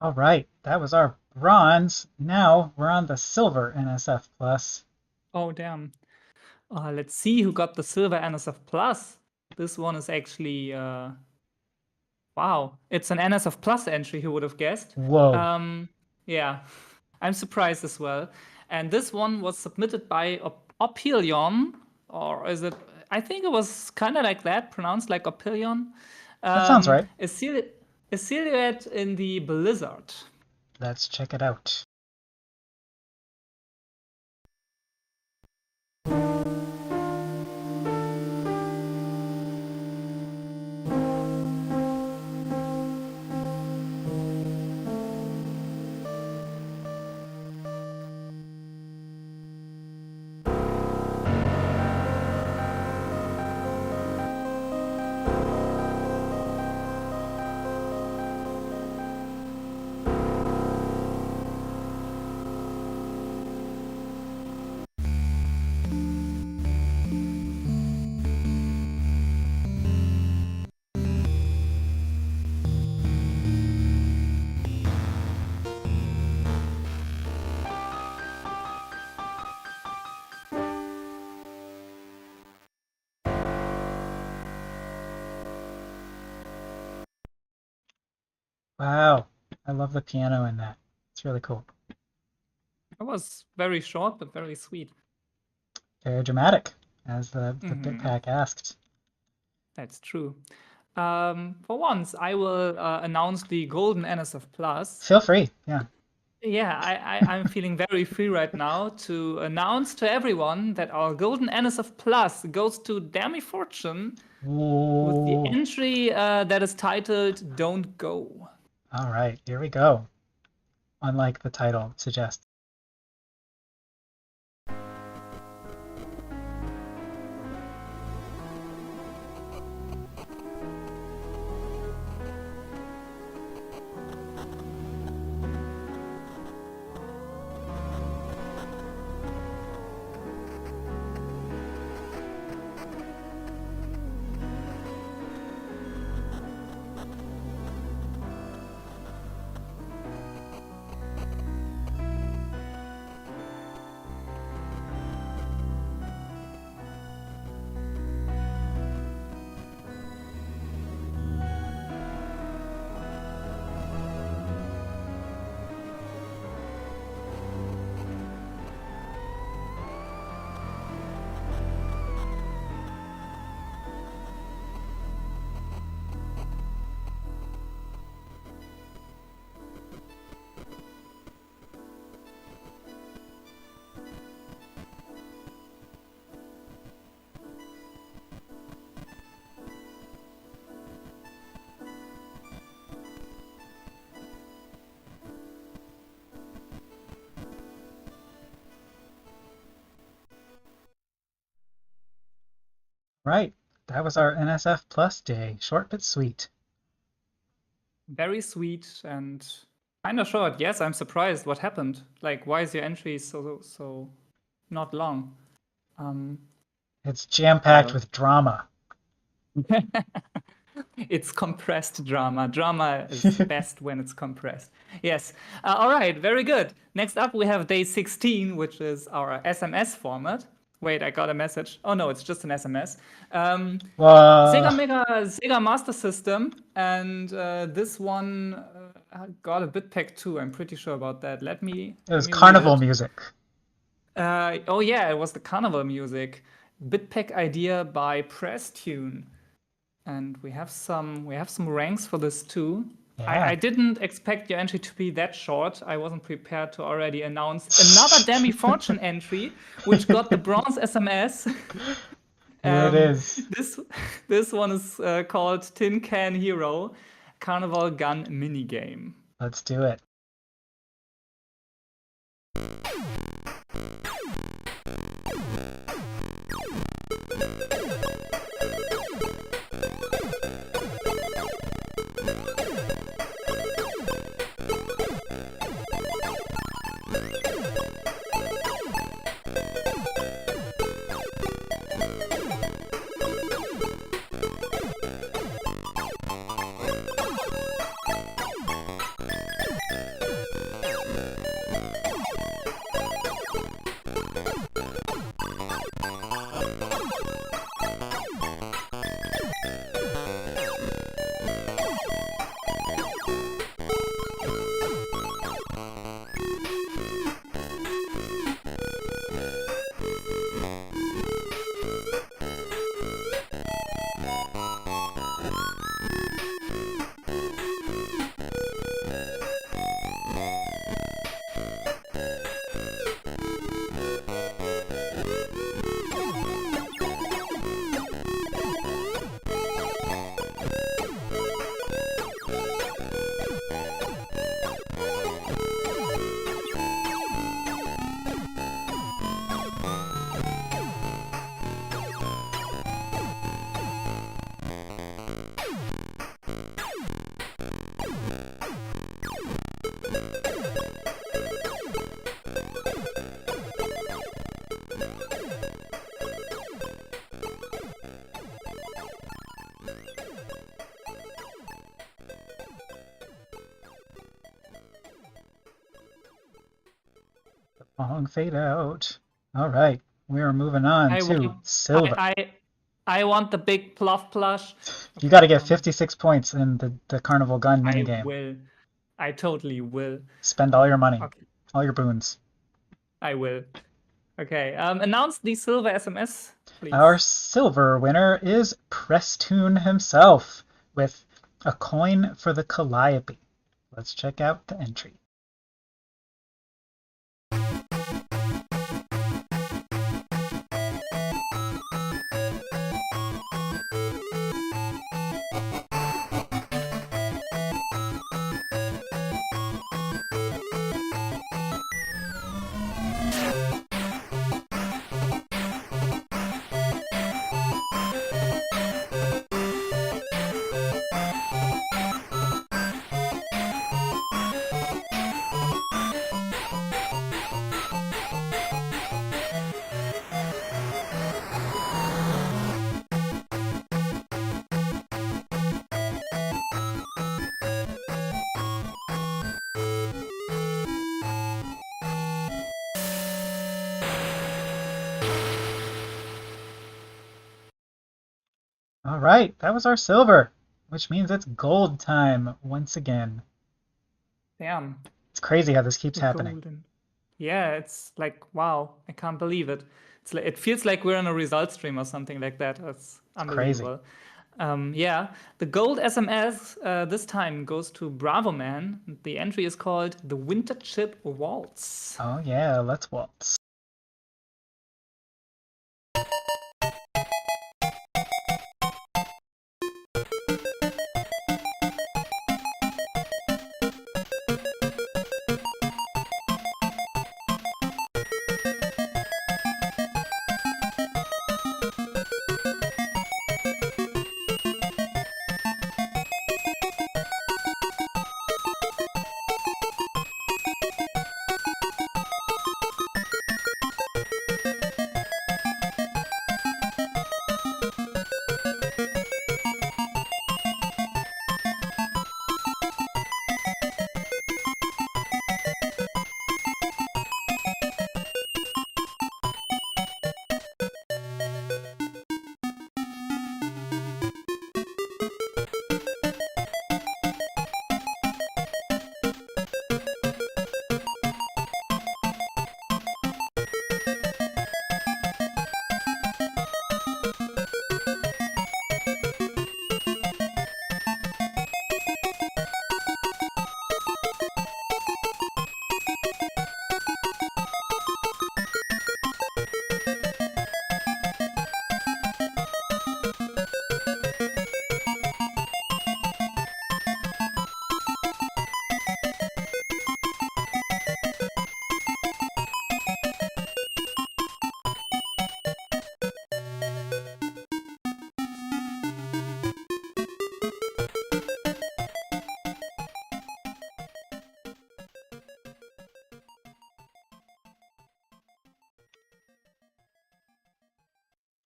All right, that was our bronze. Now we're on the silver NSF Plus. Oh, damn. Let's see who got the silver NSF Plus. This one is actually, wow, it's an NSF Plus entry, who would have guessed? Whoa. Yeah, I'm surprised as well. And this one was submitted by Opilion, or is it? I think it was kind of like that, pronounced like Opilion. That sounds right. A silhouette in the Blizzard. Let's check it out. Wow, I love the piano in that. It's really cool. It was very short, but very sweet. Very dramatic, as the bit pack asked. That's true. For once, I will announce the golden NSF Plus. Feel free, yeah. Yeah, I'm feeling very free right now to announce to everyone that our golden NSF Plus goes to Demi Fortune with the entry that is titled Don't Go. All right, here we go. Unlike the title suggests. Right, that was our NSF Plus day. Short but sweet. Very sweet and kind of short. Yes, I'm surprised. What happened? Like, why is your entry so not long? It's jam-packed with drama. It's compressed drama. Drama is best when it's compressed. Yes. All right. Very good. Next up, we have day 16, which is our SMS format. Wait, I got a message. Oh no, it's just an SMS. Sega Master System, and this one got a bitpack too. I'm pretty sure about that. Let me. It was carnival music. Oh yeah, it was the carnival music. Bitpack idea by Presstune. And we have some ranks for this too. Yeah. I didn't expect your entry to be that short. I wasn't prepared to already announce another Demi Fortune entry, which got the bronze SMS. Here it is. This one is called Tin Can Hero, Carnival Gun Minigame. Let's do it. Long fade out. All right, we are moving on I to want, silver. I want the big pluff plush. You got to get 56 points in the Carnival Gun I minigame. will. I totally will. Spend all your money, Okay, all your boons. I will. Okay, announce the silver SMS, please. Our silver winner is Prestoon himself with a coin for the Calliope. Let's check out the entry. All right, that was our silver, which means it's gold time once again. Damn. It's crazy how this keeps happening. Golden. Yeah, it's like, wow, I can't believe it. It's like, it feels like we're on a result stream or something like that. It's unbelievable. Yeah, the gold SMS this time goes to Bravo Man. The entry is called the Winter Chip Waltz. Oh yeah, let's waltz.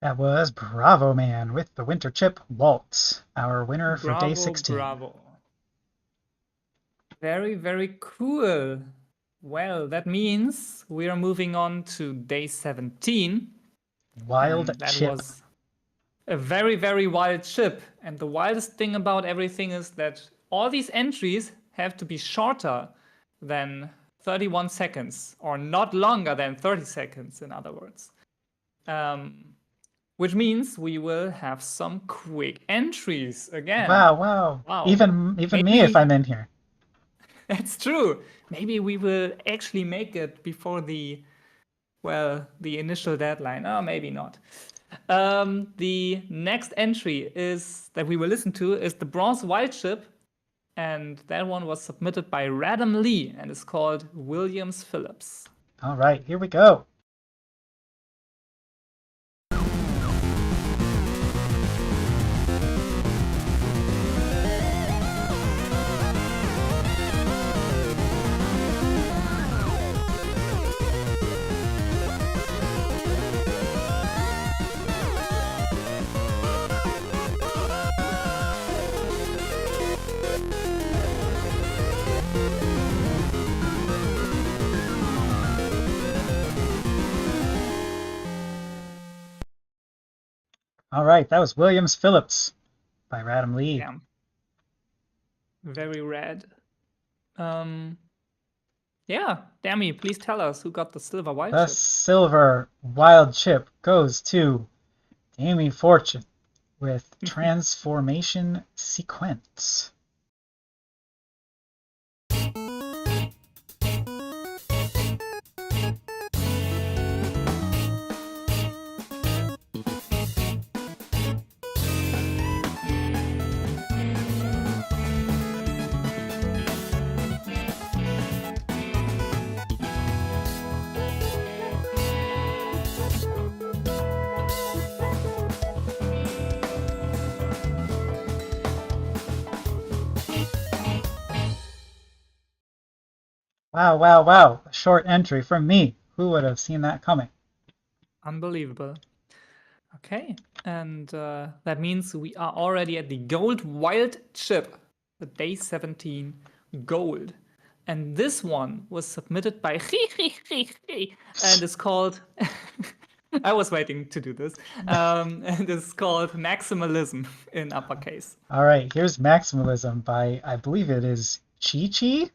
That was Bravo Man with the Winter Chip Waltz, our winner for day 16. Bravo. Very, very cool. Well, that means we are moving on to day 17. Wild and that chip. was a very, very wild chip. And the wildest thing about everything is that all these entries have to be shorter than 31 seconds, or not longer than 30 seconds, in other words. Which means we will have some quick entries again. Wow. Even me if I'm in here. That's true. Maybe we will actually make it before the initial deadline. Oh, maybe not. The next entry that we will listen to is the Bronze Wild Chip, and that one was submitted by Radam Lee and is called Williams Phillips. All right, here we go. All right, that was Williams Phillips by Radam Lee. Damn. Very red. Yeah, Dammy, please tell us who got the silver wild The chip. silver wild chip goes to Damie Fortune with Transformation Sequence. Wow, wow, wow. A short entry from me. Who would have seen that coming? Unbelievable. Okay, and that means we are already at the gold wild chip, the day 17 gold. And this one was submitted by and it's called I was waiting to do this. And it's called Maximalism in uppercase. All right, here's Maximalism by, I believe it is Chi Chi?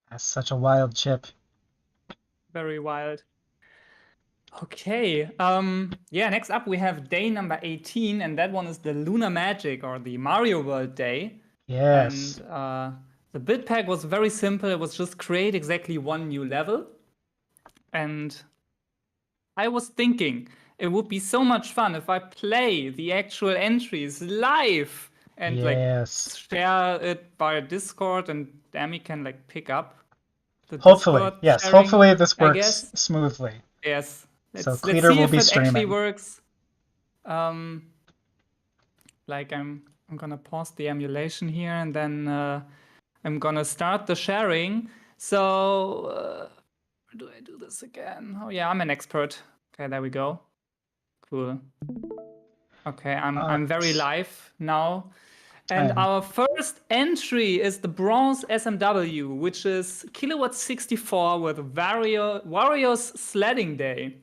That's such a wild chip. Very wild. Okay, yeah, next up we have day number 18, and that one is the Lunar Magic or the Mario World Day. Yes. And the bid pack was very simple. It was just create exactly one new level. And I was thinking it would be so much fun if I play the actual entries live and Yes. like share it by Discord, and Dami can like pick up the Hopefully, Discord yes. sharing, Hopefully this I works guess. smoothly. Yes. So Let's Cleater see will if be it actually streaming. works. Like I'm gonna pause the emulation here, and then I'm gonna start the sharing. So where do I do this again? Oh yeah, I'm an expert. Okay, there we go. Cool. Okay, I'm very live now. And our first entry is the bronze SMW, which is Kilowatt 64 with Warriors Sledding Day.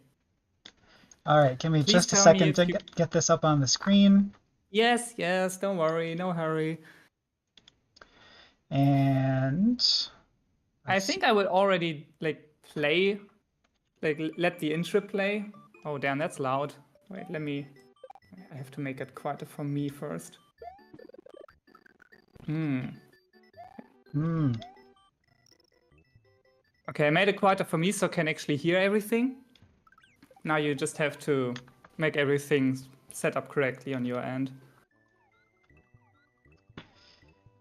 All right, give me Please just a tell me second if to you- get this up on the screen. Yes, don't worry, no hurry. And I think I would already like play, like let the intro play. Oh damn, that's loud. Wait, I have to make it quieter for me first. Okay, I made it quieter for me so I can actually hear everything. Now you just have to make everything set up correctly on your end.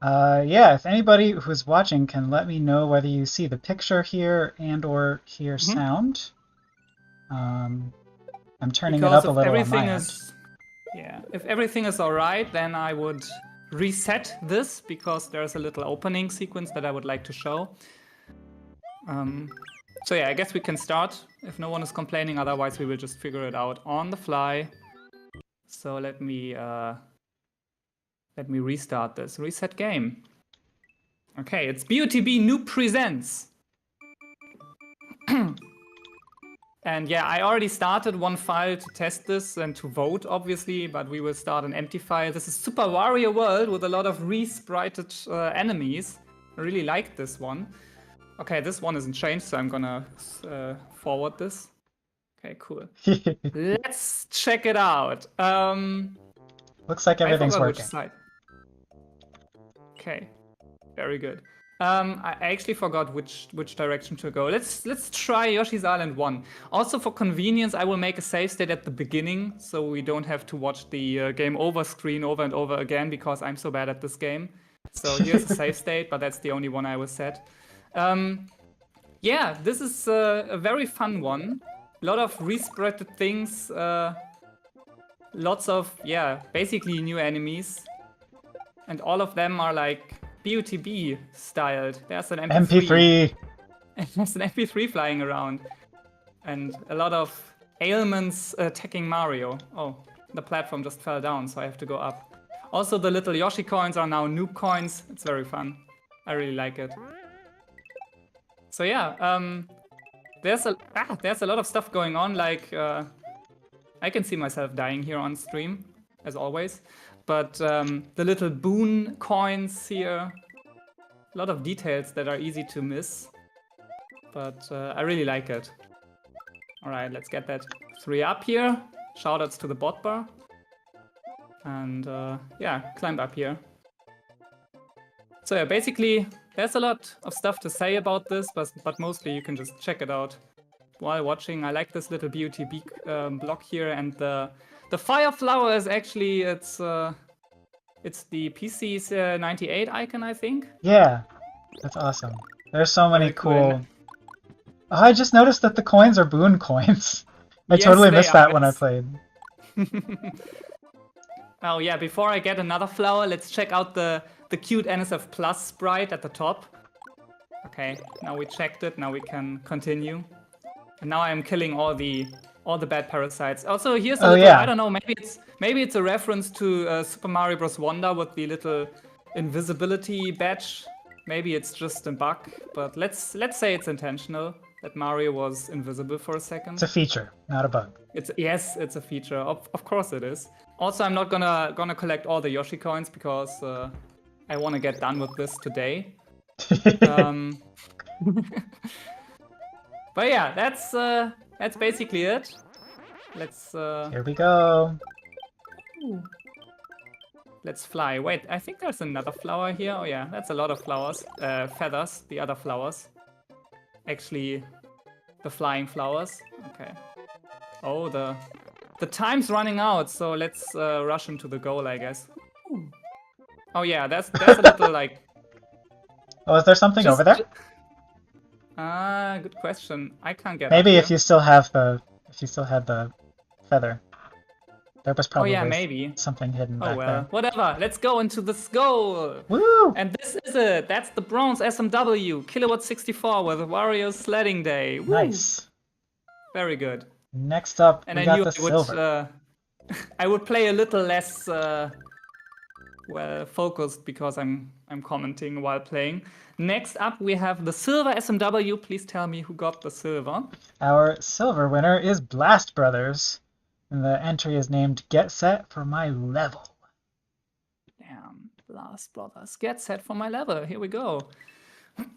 yeah, if anybody who's watching can let me know whether you see the picture here and or hear sound. I'm turning it up a little on my end. Yeah, if everything is alright, then I would reset this because there's a little opening sequence that I would like to show. So yeah, I guess we can start if no one is complaining. Otherwise, we will just figure it out on the fly. So let me restart this. Reset game. Okay, it's BOTB Noob Presents. And yeah, I already started one file to test this and to vote, obviously, but we will start an empty file. This is Super Wario World with a lot of re-sprited enemies. I really like this one. Okay, this one isn't changed, so I'm gonna forward this. Okay, cool. Let's check it out. Looks like everything's I forgot working. which side. Okay, very good. I actually forgot which direction to go. Let's try Yoshi's Island 1. Also, for convenience, I will make a save state at the beginning, so we don't have to watch the game over screen over and over again because I'm so bad at this game. So here's a save state, but that's the only one I will set. Yeah, this is a very fun one. lot of respreaded things. Lots of, yeah, basically new enemies. And all of them are like BOTB styled. There's an MP3. There's an MP3 flying around. And a lot of ailments attacking Mario. Oh, the platform just fell down, so I have to go up. Also, the little Yoshi coins are now noob coins. It's very fun. I really like it. So yeah, there's a lot of stuff going on. Like, I can see myself dying here on stream, as always. But the little boon coins here, a lot of details that are easy to miss. But I really like it. All right, let's get that 3 up here. Shoutouts to the BotB. And yeah, climb up here. So yeah, basically, there's a lot of stuff to say about this, but mostly you can just check it out while watching. I like this little BOTB block here, and the fire flower is actually it's the PC's 98 icon, I think. Yeah, that's awesome. There's so many cool. Oh, I just noticed that the coins are boon coins. I totally missed that when I played. Oh yeah, before I get another flower, let's check out the cute NSF Plus sprite at the top. Okay, now we checked it, now we can continue. And now I'm killing all the bad parasites. Also, here's a little, I don't know, maybe it's a reference to Super Mario Bros. Wonder with the little invisibility badge. Maybe it's just a bug, but let's say it's intentional that Mario was invisible for a second. It's a feature, not a bug. Yes, it's a feature. Of course it is. Also, I'm not gonna collect all the Yoshi coins because I want to get done with this today. But yeah, that's basically it. Let's. Here we go. Let's fly. Wait, I think there's another flower here. Oh yeah, that's a lot of flowers. Feathers, the other flowers. Actually, the flying flowers. Okay. Oh, the time's running out, so let's rush into the goal, I guess. Ooh. Oh yeah, there's a little like. Oh, is there something over there? Good question. I can't get. Maybe if you still have the feather. There was probably maybe something hidden back there. Whatever. Let's go into this goal. Woo! And this is it. That's the bronze SMW Kilowatt 64 with Wario Sledding Day. Woo! Nice. Very good. Next up, we got the silver. I would play a little less well focused because I'm commenting while playing. Next up, we have the silver SMW. Please tell me who got the silver. Our silver winner is Blast Brothers. And the entry is named Get Set for My Level. Damn, Blast Brothers. Get set for my level. Here we go.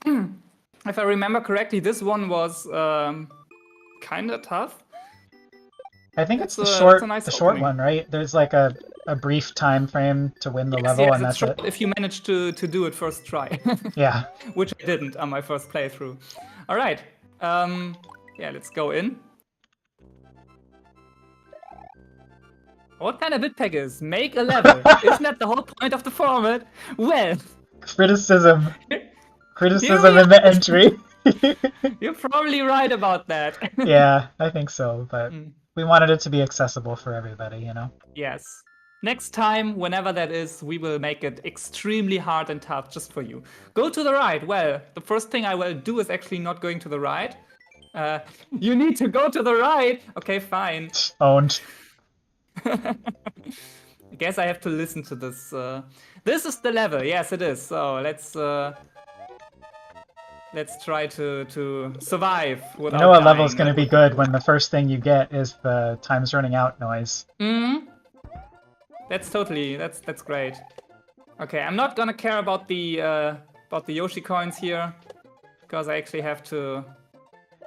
If I remember correctly, this one was kind of tough. I think it's the short one, right? There's like a brief time frame to win the level, and that's it. If you manage to do it first try. Yeah. Which I didn't on my first playthrough. All right. Yeah, let's go in. What kind of bitpeg is? Make a level. Isn't that the whole point of the format? Well. Criticism in the entry. You're probably right about that. Yeah, I think so, but we wanted it to be accessible for everybody, you know? Yes. Next time, whenever that is, we will make it extremely hard and tough just for you. Go to the right. Well, the first thing I will do is actually not going to the right. You need to go to the right. Okay, fine. Owned. I guess I have to listen to this. This is the level. Yes, it is. So let's try to survive without You know what dying. level's going to be good when the first thing you get is the time's running out noise. That's great. Okay, I'm not gonna care about the Yoshi coins here because I actually have to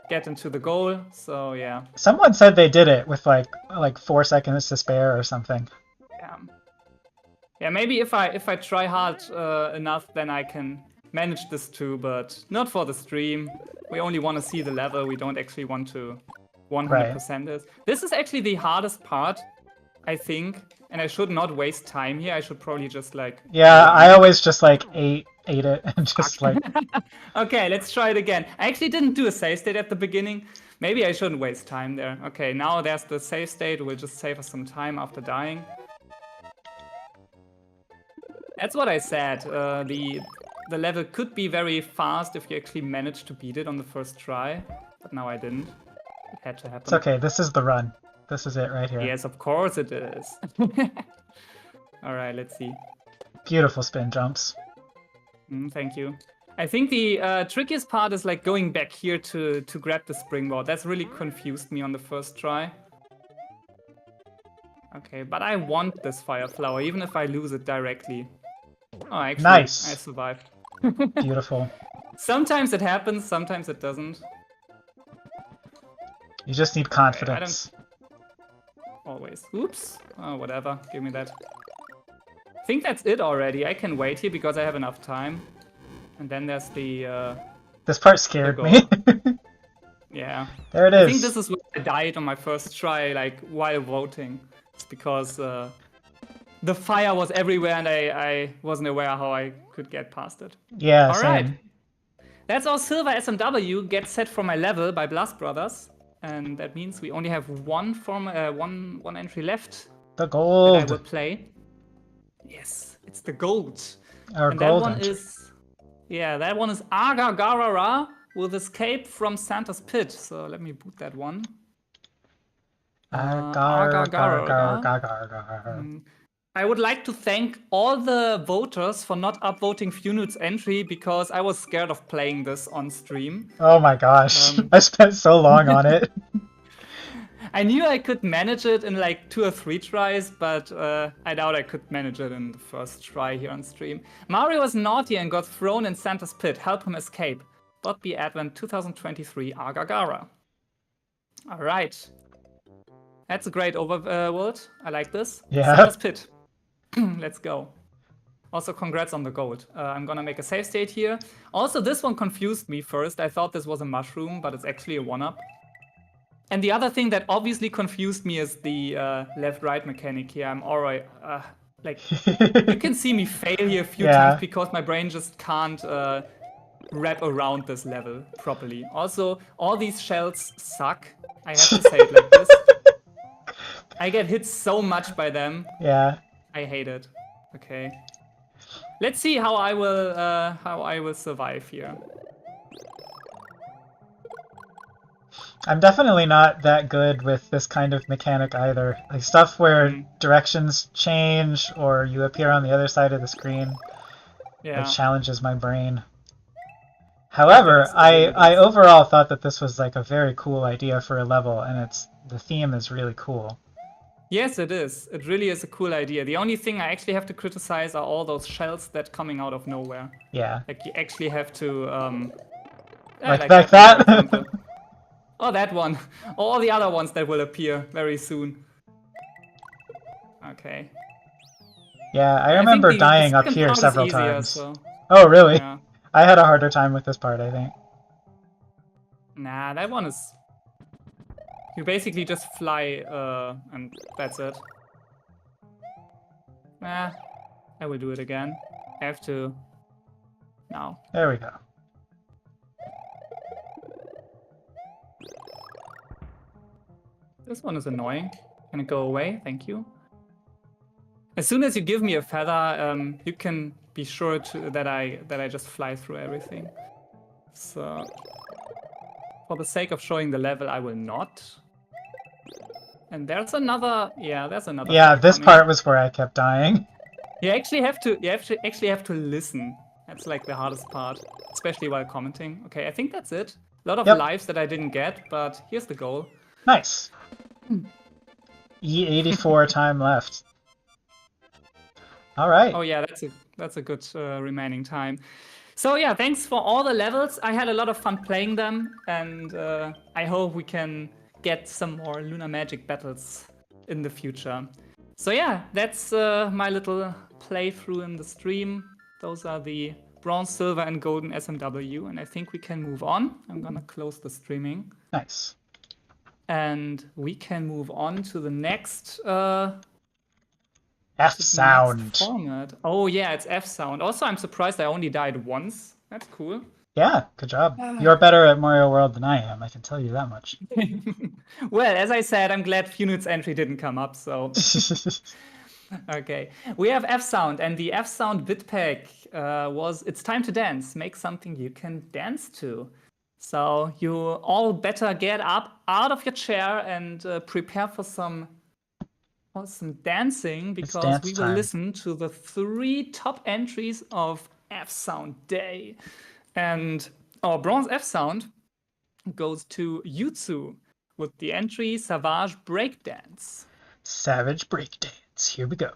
get into the goal. So yeah. Someone said they did it with like 4 seconds to spare or something. Yeah, maybe if I try hard enough, then I can manage this too, but not for the stream. We only want to see the level. We don't actually want to 100% it. This is actually the hardest part, I think, and I should not waste time here. I should probably just like... Yeah, I always just like ate ate it and just like... Okay, let's try it again. I actually didn't do a save state at the beginning. Maybe I shouldn't waste time there. Okay, now there's the save state. We'll just save us some time after dying. That's what I said. The level could be very fast if you actually managed to beat it on the first try. But now I didn't. It had to happen. It's okay, this is the run. This is it right here. Yes, of course it is. Alright, let's see. Beautiful spin jumps. Thank you. I think the trickiest part is like going back here to grab the springboard. That's really confused me on the first try. Okay, but I want this fire flower, even if I lose it directly. Oh, actually, Nice. I survived. Beautiful. Sometimes it happens, sometimes it doesn't. You just need confidence. Always. Oops. Oh, whatever. Give me that. I think that's it already. I can wait here because I have enough time. And then there's the... This part scared me. Yeah. There it is. I think this is where I died on my first try, like, while voting. It's because the fire was everywhere and I wasn't aware how I could get past it. Yeah, All right. same. That's our silver SMW get set for my level by Blast Brothers. And that means we only have one entry left The that I gold. will play. Yes, it's the gold. Our And gold that one entry. is... Yeah, that one is Agagarara with Escape from Santa's Pit. So let me boot that one. I would like to thank all the voters for not upvoting Funut's entry because I was scared of playing this on stream. Oh my gosh. I spent so long on it. I knew I could manage it in like 2 or 3 tries, but I doubt I could manage it in the first try here on stream. Mario was naughty and got thrown in Santa's Pit. Help him escape. BotB Advent 2023 Agagara. Alright. That's a great overworld. I like this. Yeah. Santa's Pit. Let's go. Also, congrats on the gold. I'm gonna make a save state here. Also, this one confused me first. I thought this was a mushroom, but it's actually a 1-up. And the other thing that obviously confused me is the left-right mechanic here. I'm alright. Like, you can see me fail here a few times because my brain just can't wrap around this level properly. Also, all these shells suck. I have to say it like this. I get hit so much by them. Yeah. I hate it. Okay. Let's see how I will survive here. I'm definitely not that good with this kind of mechanic either. Like stuff where directions change or you appear on the other side of the screen. Yeah. It challenges my brain. However, I overall thought that this was like a very cool idea for a level, and the theme is really cool. Yes, it is. It really is a cool idea. The only thing I actually have to criticize are all those shells that coming out of nowhere. Yeah. Like you actually have to like that. that? one, for example. Or that one. Or all the other ones that will appear very soon. Okay. Yeah, I remember think dying up second here part is several easier, times. so, Oh, really? yeah. I had a harder time with this part, I think. Nah, that one is... You basically just fly, and that's it. Nah, I will do it again. I have to... Now. There we go. This one is annoying. Can it go away? Thank you. As soon as you give me a feather, you can be sure that I just fly through everything. So, for the sake of showing the level, I will not. And there's another. Yeah, there's another. Yeah, this coming. part was where I kept dying. You actually have to listen. That's like the hardest part, especially while commenting. Okay, I think that's it. A lot of lives that I didn't get, but here's the goal. Nice. E84 time left. All right. Oh yeah, that's a good remaining time. So yeah, thanks for all the levels. I had a lot of fun playing them, and I hope we can get some more Lunar Magic battles in the future. So yeah, that's my little playthrough in the stream. Those are the bronze, silver, and golden SMW, and I think we can move on. I'm gonna close the streaming. Nice. And we can move on to the next... Add F Next sound. format. Oh yeah, it's F sound. Also, I'm surprised I only died once. That's cool. Yeah, good job. You're better at Mario World than I am, I can tell you that much. Well, as I said, I'm glad Funut's entry didn't come up, so. Okay, we have F sound, and the F sound bit pack was It's Time to Dance. Make something you can dance to. So you all better get up out of your chair and prepare for some dancing, because dance we will time. listen to the 3 top entries of F Sound Day. And our bronze F Sound goes to Yutsu with the entry Savage Breakdance. Savage Breakdance. Here we go.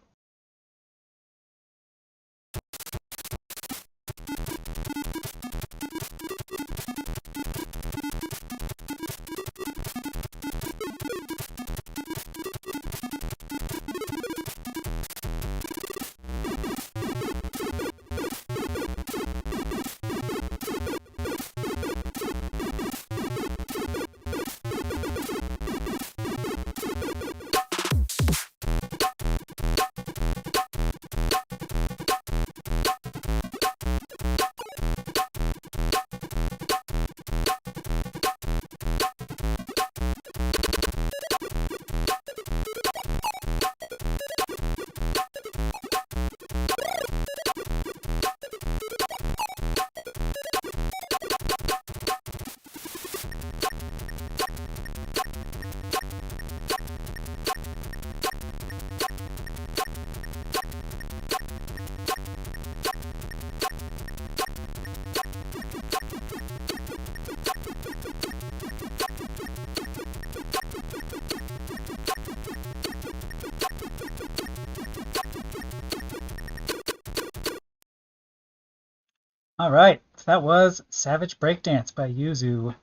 All right, so that was Savage Breakdance by Yuzu.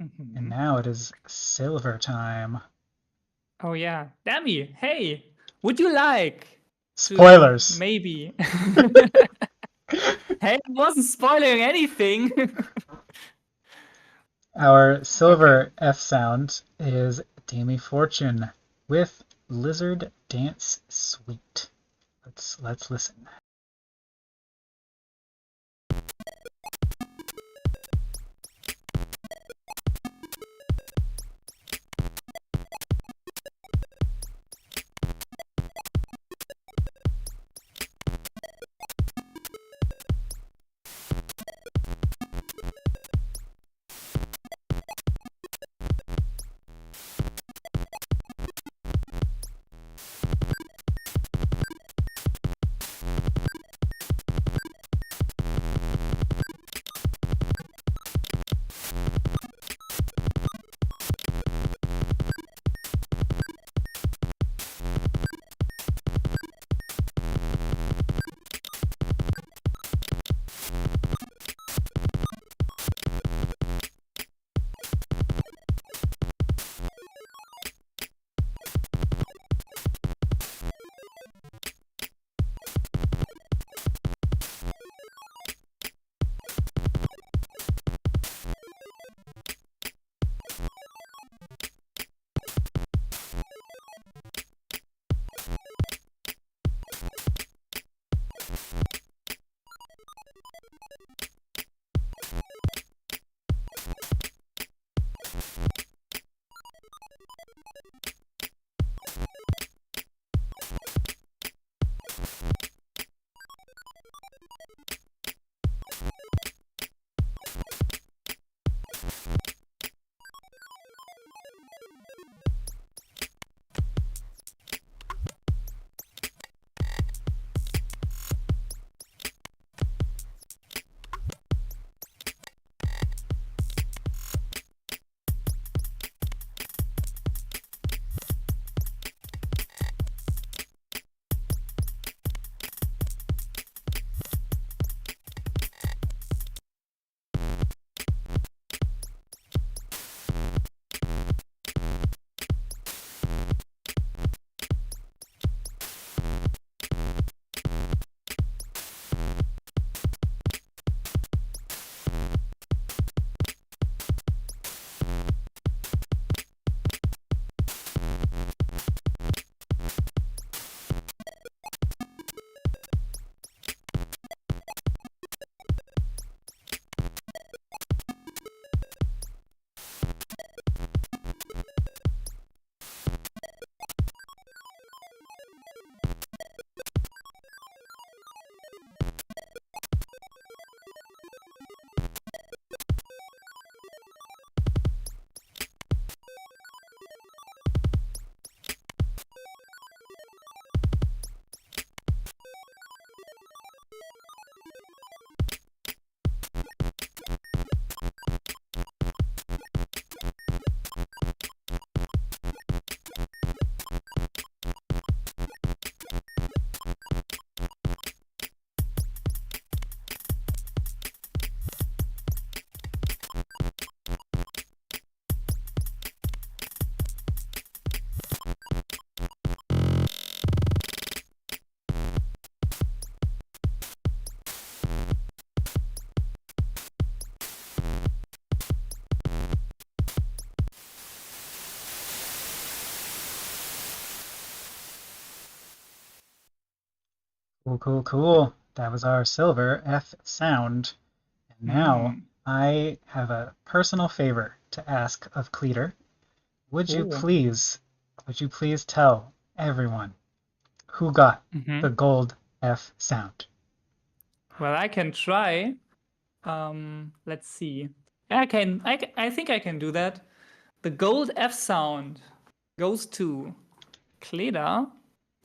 And now it is silver time. Oh yeah, Demi, hey, would you like to Spoilers. maybe? Hey, I wasn't spoiling anything. Our silver F sound is Demi Fortune with Lizard Dance Suite. Let's listen. Cool, cool, cool. That was our silver F sound. And now I have a personal favor to ask of Cleater. Would you please tell everyone who got the gold F sound? Well, I can try. Let's see. I think I can do that. The gold F sound goes to Cleda.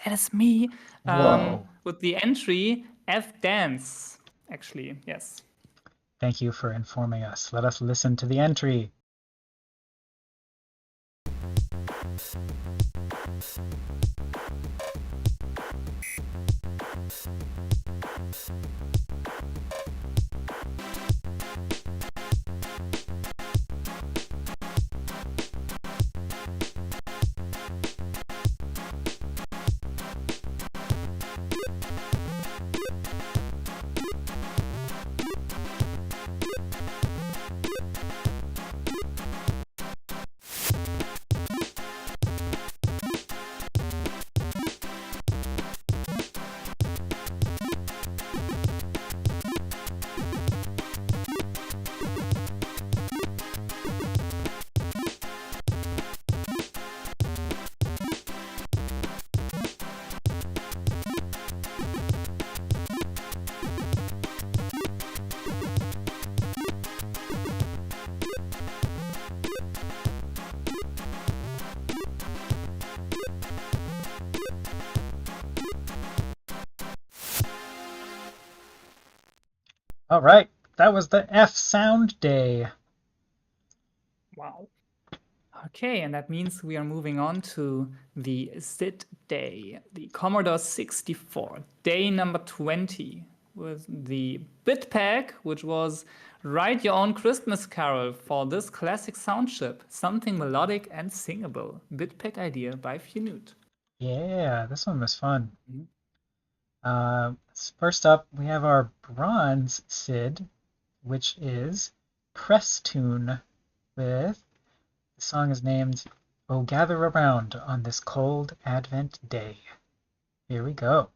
That is me. Whoa. With the entry F dance. Actually, yes. Thank you for informing us. Let us listen to the entry. All right, that was the F sound day. Wow. Okay, and that means we are moving on to the SID day, the Commodore 64, day number 20, with the bit pack, which was Write Your Own Christmas Carol for this classic sound chip, something melodic and singable. Bit pack idea by Funute. Yeah, this one was fun. First up, we have our bronze SID, which is Press Tune, with the song is named "Oh Gather Around on This Cold Advent Day." Here we go.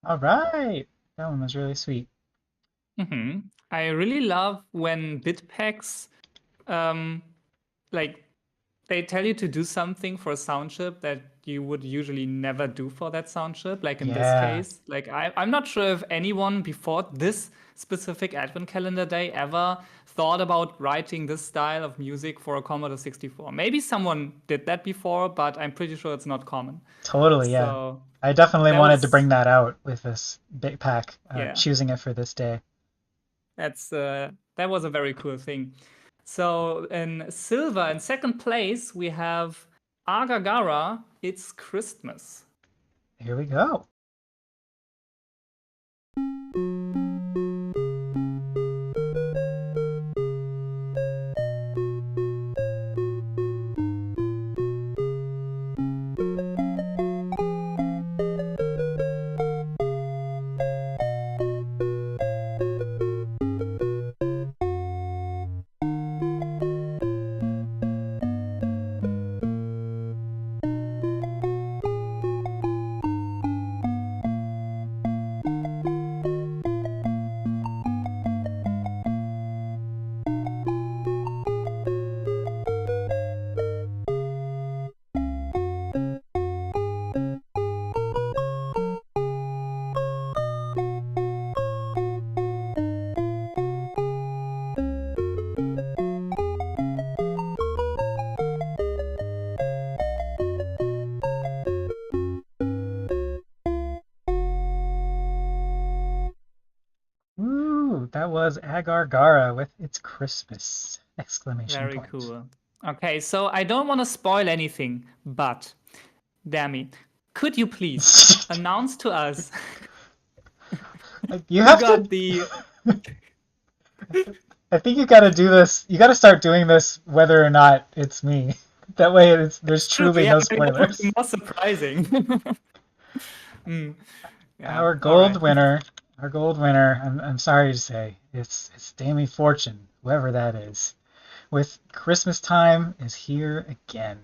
All right, that one was really sweet. I really love when bit packs, like, they tell you to do something for a sound chip that you would usually never do for that sound chip. Like in this Yeah, case, like I'm not sure if anyone before this specific Advent calendar day ever thought about writing this style of music for a Commodore 64. Maybe someone did that before, but I'm pretty sure it's not common. totally. Yeah, So I definitely that wanted to was, bring that out with this big pack, yeah, choosing it for this day. that was a very cool thing. So in silver, in second place, we have Agagara, It's Christmas. Here we go. that was Agar Gara with It's Christmas! Exclamation Very point. cool. Okay, so I don't want to spoil anything, but Dami, could you please announce to us You who have got to. the I think you got to do this. You got to start doing this whether or not it's me. That way, there's true, truly yeah, no maybe that would spoilers. be more surprising. Yeah, Our all gold right. winner. Our gold winner. I'm sorry to say, it's Dami Fortune, whoever that is. With Christmas Time is here again.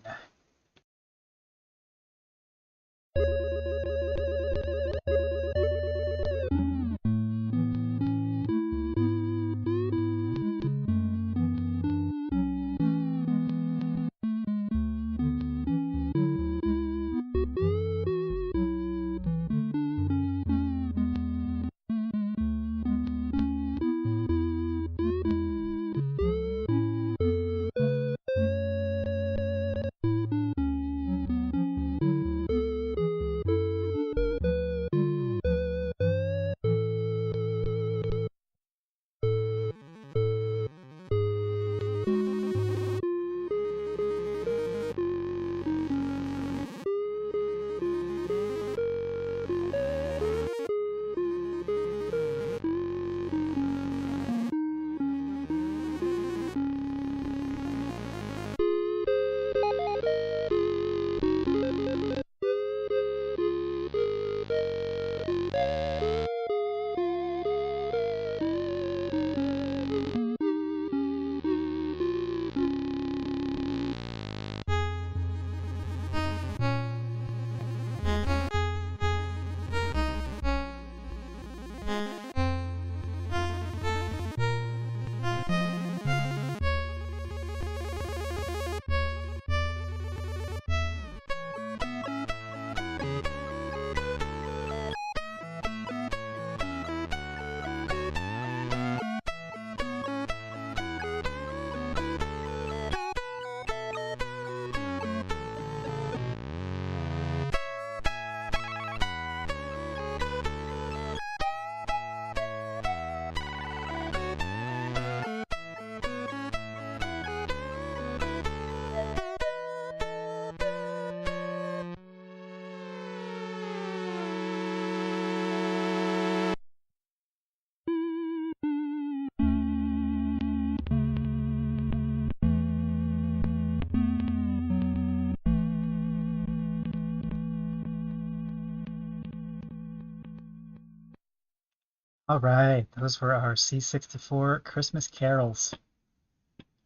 All right, those were our C64 Christmas carols.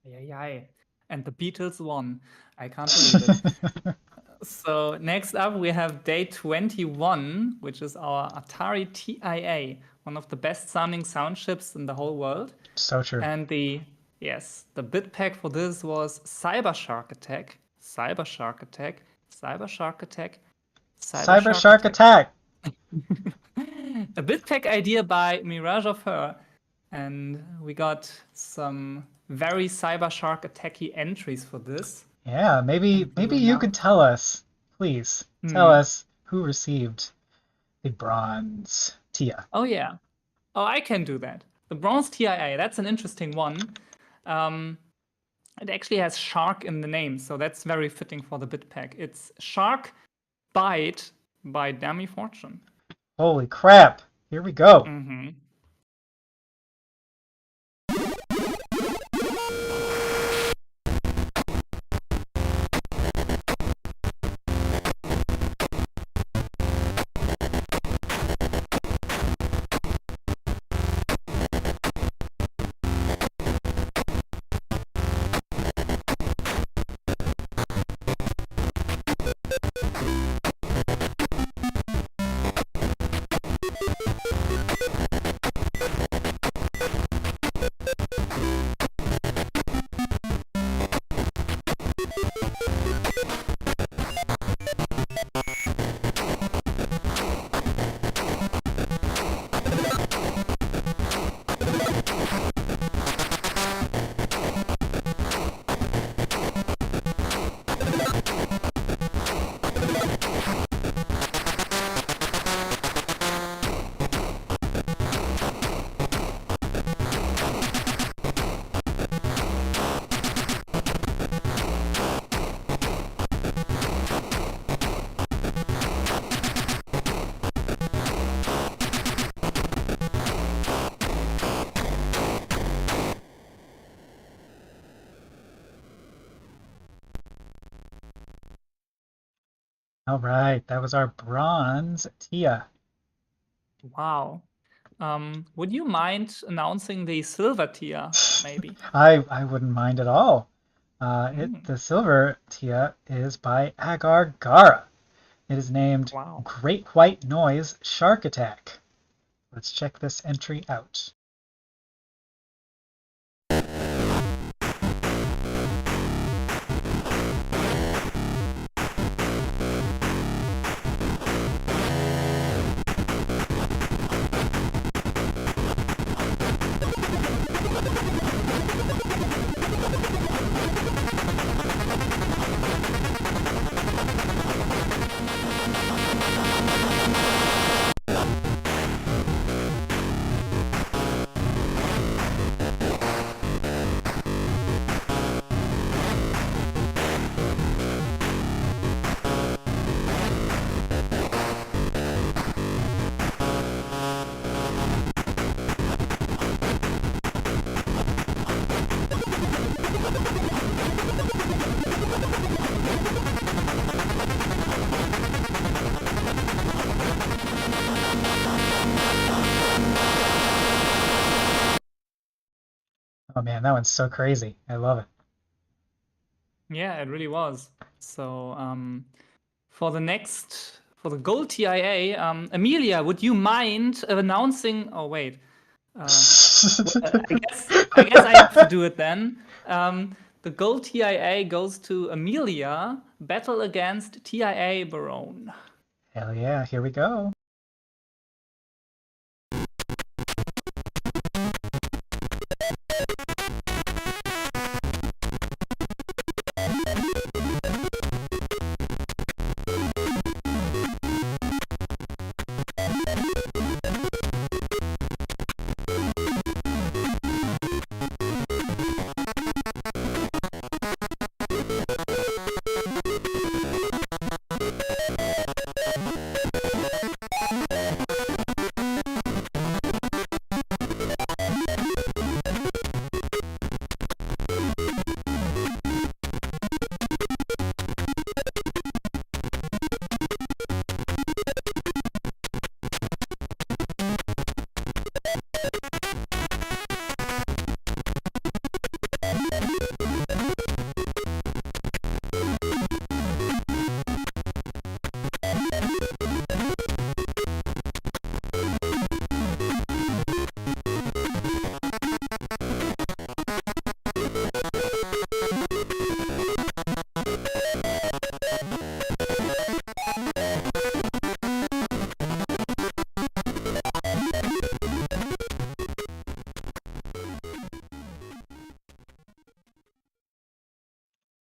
Yeah. And the Beatles won. I can't believe it. So next up we have day 21, which is our Atari TIA, one of the best sounding sound chips in the whole world. So true. And the bit pack for this was Cyber Shark Attack, Cyber Shark Attack, Cyber Shark Attack, Cyber Shark Attack. A bit pack idea by Mirage of Her, and we got some very Cyber Shark attacky entries for this. Yeah, maybe you could tell us, please, tell us who received the bronze TIA. Oh yeah. Oh, I can do that. The bronze TIA, that's an interesting one. It actually has shark in the name, so that's very fitting for the bit pack. It's Shark Bite by Dami Fortune. Holy crap! Here we go. Mm-hmm. All right, that was our bronze Tia. Wow. Would you mind announcing the silver tier, maybe? I wouldn't mind at all. Mm, The silver Tia is by Agar Gara. It is named wow. Great White Noise Shark Attack. Let's check this entry out. Oh man, that one's so crazy. I love it. Yeah, it really was. So, for the gold TIA, Amelia, would you mind announcing? Oh wait, I guess I have to do it then. The gold TIA goes to Amelia. Battle against TIA Barone. Hell yeah, here we go.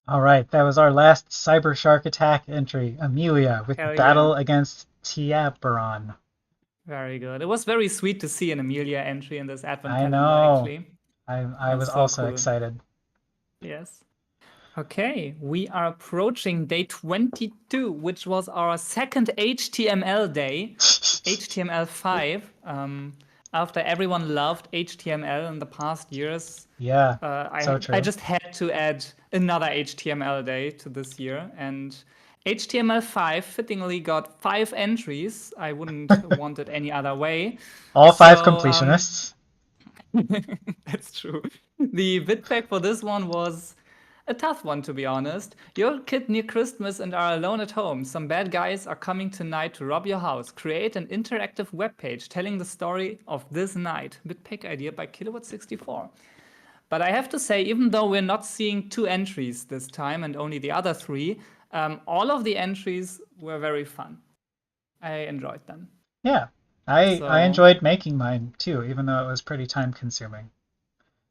All right, that was our last Cyber Shark Attack entry, Amelia, with Hell yeah. Battle against Tiabaron. Very good. It was very sweet to see an Amelia entry in this advent I calendar, know. actually. I was That's so also cool. excited. Yes. Okay, we are approaching day 22, which was our second HTML day, HTML5. After everyone loved HTML in the past years, Yeah, so I true. just had to add another HTML day to this year, and HTML5 fittingly got 5 entries. I wouldn't want it any other way. All 5 So completionists. that's true. The bit pack for this one was a tough one, to be honest. You're a kid near Christmas and are alone at home. Some bad guys are coming tonight to rob your house. Create an interactive web page telling the story of this night. Bit pack idea by Kilowatt64. But I have to say, even though we're not seeing 2 entries this time and only the other 3, all of the entries were very fun. I enjoyed them. Yeah, I So, enjoyed making mine too, even though it was pretty time consuming.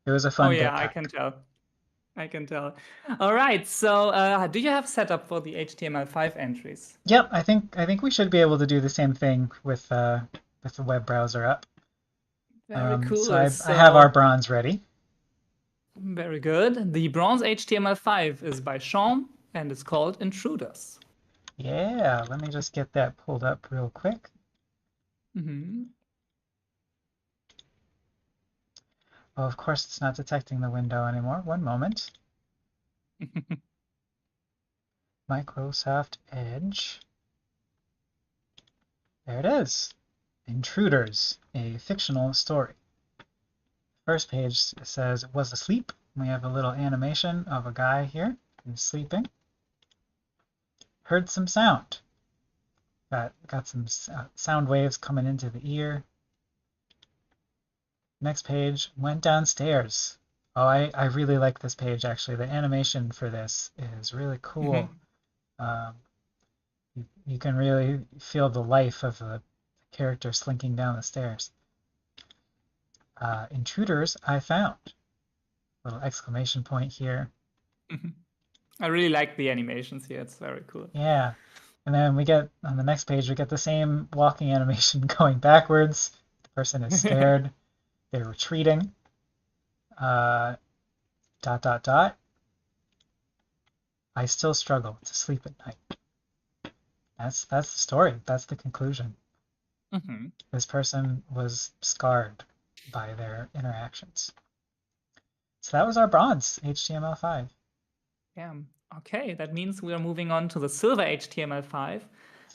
It was a oh fun yeah, bit I pack. can tell. I can tell. All right. So, do you have setup for the HTML5 entries? Yep, I think we should be able to do the same thing with the web browser up. Very So cool. I have our So, bronze ready. very good. The bronze HTML5 is by Sean and it's called Intruders. Yeah, let me just get that pulled up real quick. Hmm. Oh, of course it's not detecting the window anymore. One moment. Microsoft Edge. There it is. Intruders, a fictional story. First page says was asleep. We have a little animation of a guy here who's sleeping. Heard some sound. Got some sound waves coming into the ear. Next page, went downstairs. Oh, I really like this page actually. The animation for this is really cool. You can really feel the life of the character slinking down the stairs. Intruders I found. Little exclamation point here. I really like the animations here. It's very cool. Yeah. And then we get, on the next page, we get the same walking animation going backwards. The person is scared. They're retreating. Dot, dot, dot. I still struggle to sleep at night. That's the story. That's the conclusion. This person was scarred by their interactions. So that was our bronze HTML5. Yeah. Okay, that means we are moving on to the silver HTML5.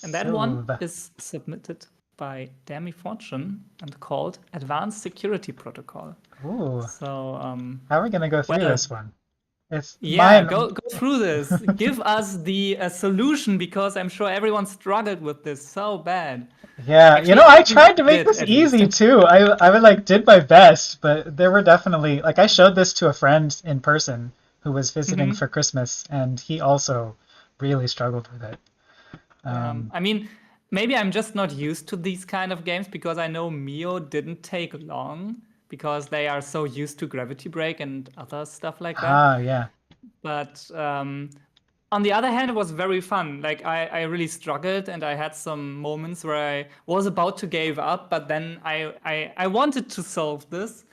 And that one is submitted by Demi Fortune and called Advanced Security Protocol. Ooh. So, how are we going to go through this one? Go through this. Give us the solution, because I'm sure everyone struggled with this so bad. Yeah, actually, I tried to make this easy too. I did my best, but there were definitely, I showed this to a friend in person who was visiting for Christmas, and he also really struggled with it. I mean, maybe I'm just not used to these kind of games, because I know Mio didn't take long, because they are so used to Gravity Break and other stuff like that. Yeah. But on the other hand, it was very fun. I really struggled, and I had some moments where I was about to give up, but then I wanted to solve this.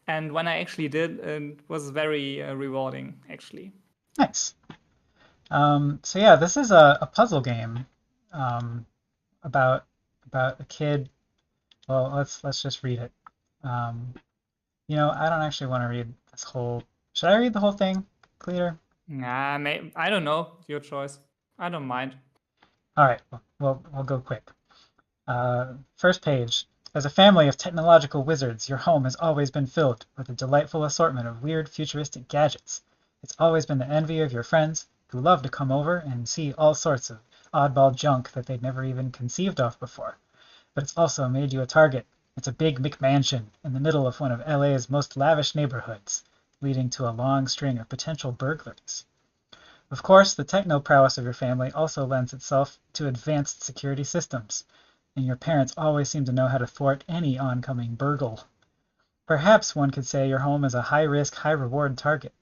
And when I actually did, it was very rewarding, actually. Nice. So yeah, this is a puzzle game about a kid. Well, let's just read it. I don't actually want to read this whole. Should I read the whole thing, Cleater? Nah, I don't know. Your choice. I don't mind. All right. Well, we'll go quick. First page. As a family of technological wizards, your home has always been filled with a delightful assortment of weird futuristic gadgets. It's always been the envy of your friends, who love to come over and see all sorts of oddball junk that they'd never even conceived of before. But it's also made you a target. It's a big McMansion in the middle of one of LA's most lavish neighborhoods, leading to a long string of potential burglaries. Of course, the techno prowess of your family also lends itself to advanced security systems, and your parents always seem to know how to thwart any oncoming burgle. Perhaps one could say your home is a high-risk, high-reward target.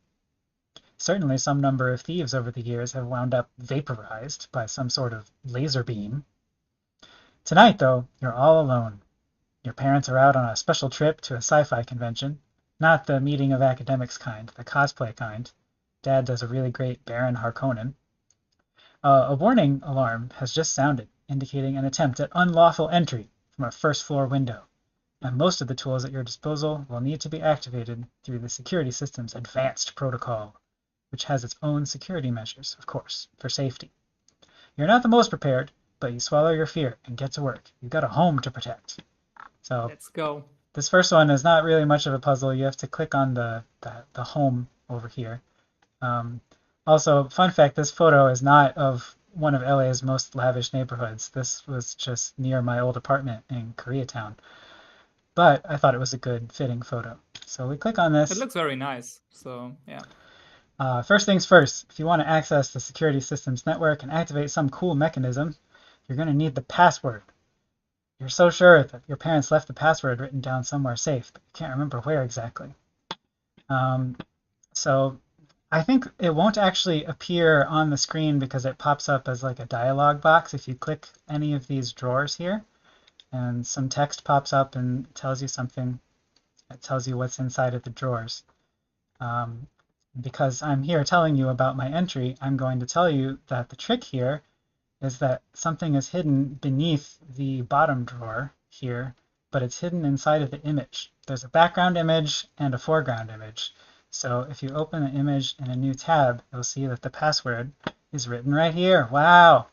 Certainly some number of thieves over the years have wound up vaporized by some sort of laser beam. Tonight, though, you're all alone. Your parents are out on a special trip to a sci-fi convention, not the meeting of academics kind, the cosplay kind. Dad does a really great Baron Harkonnen. A warning alarm has just sounded, indicating an attempt at unlawful entry from a first-floor window, and most of the tools at your disposal will need to be activated through the security system's advanced protocol, which has its own security measures, of course, for safety. You're not the most prepared, but you swallow your fear and get to work. You've got a home to protect. So let's go. This first one is not really much of a puzzle. You have to click on the home over here. Also, fun fact, this photo is not of one of LA's most lavish neighborhoods. This was just near my old apartment in Koreatown. But I thought it was a good, fitting photo. So we click on this. It looks very nice, so yeah. First things first, if you want to access the security systems network and activate some cool mechanism, you're going to need the password. You're so sure that your parents left the password written down somewhere safe, but you can't remember where exactly. So I think it won't actually appear on the screen because it pops up as like a dialog box if you click any of these drawers here, and some text pops up and tells you something. It tells you what's inside of the drawers. Because I'm here telling you about my entry, I'm going to tell you that the trick here is that something is hidden beneath the bottom drawer here, but it's hidden inside of the image. There's a background image and a foreground image. So if you open the image in a new tab, you'll see that the password is written right here. Wow!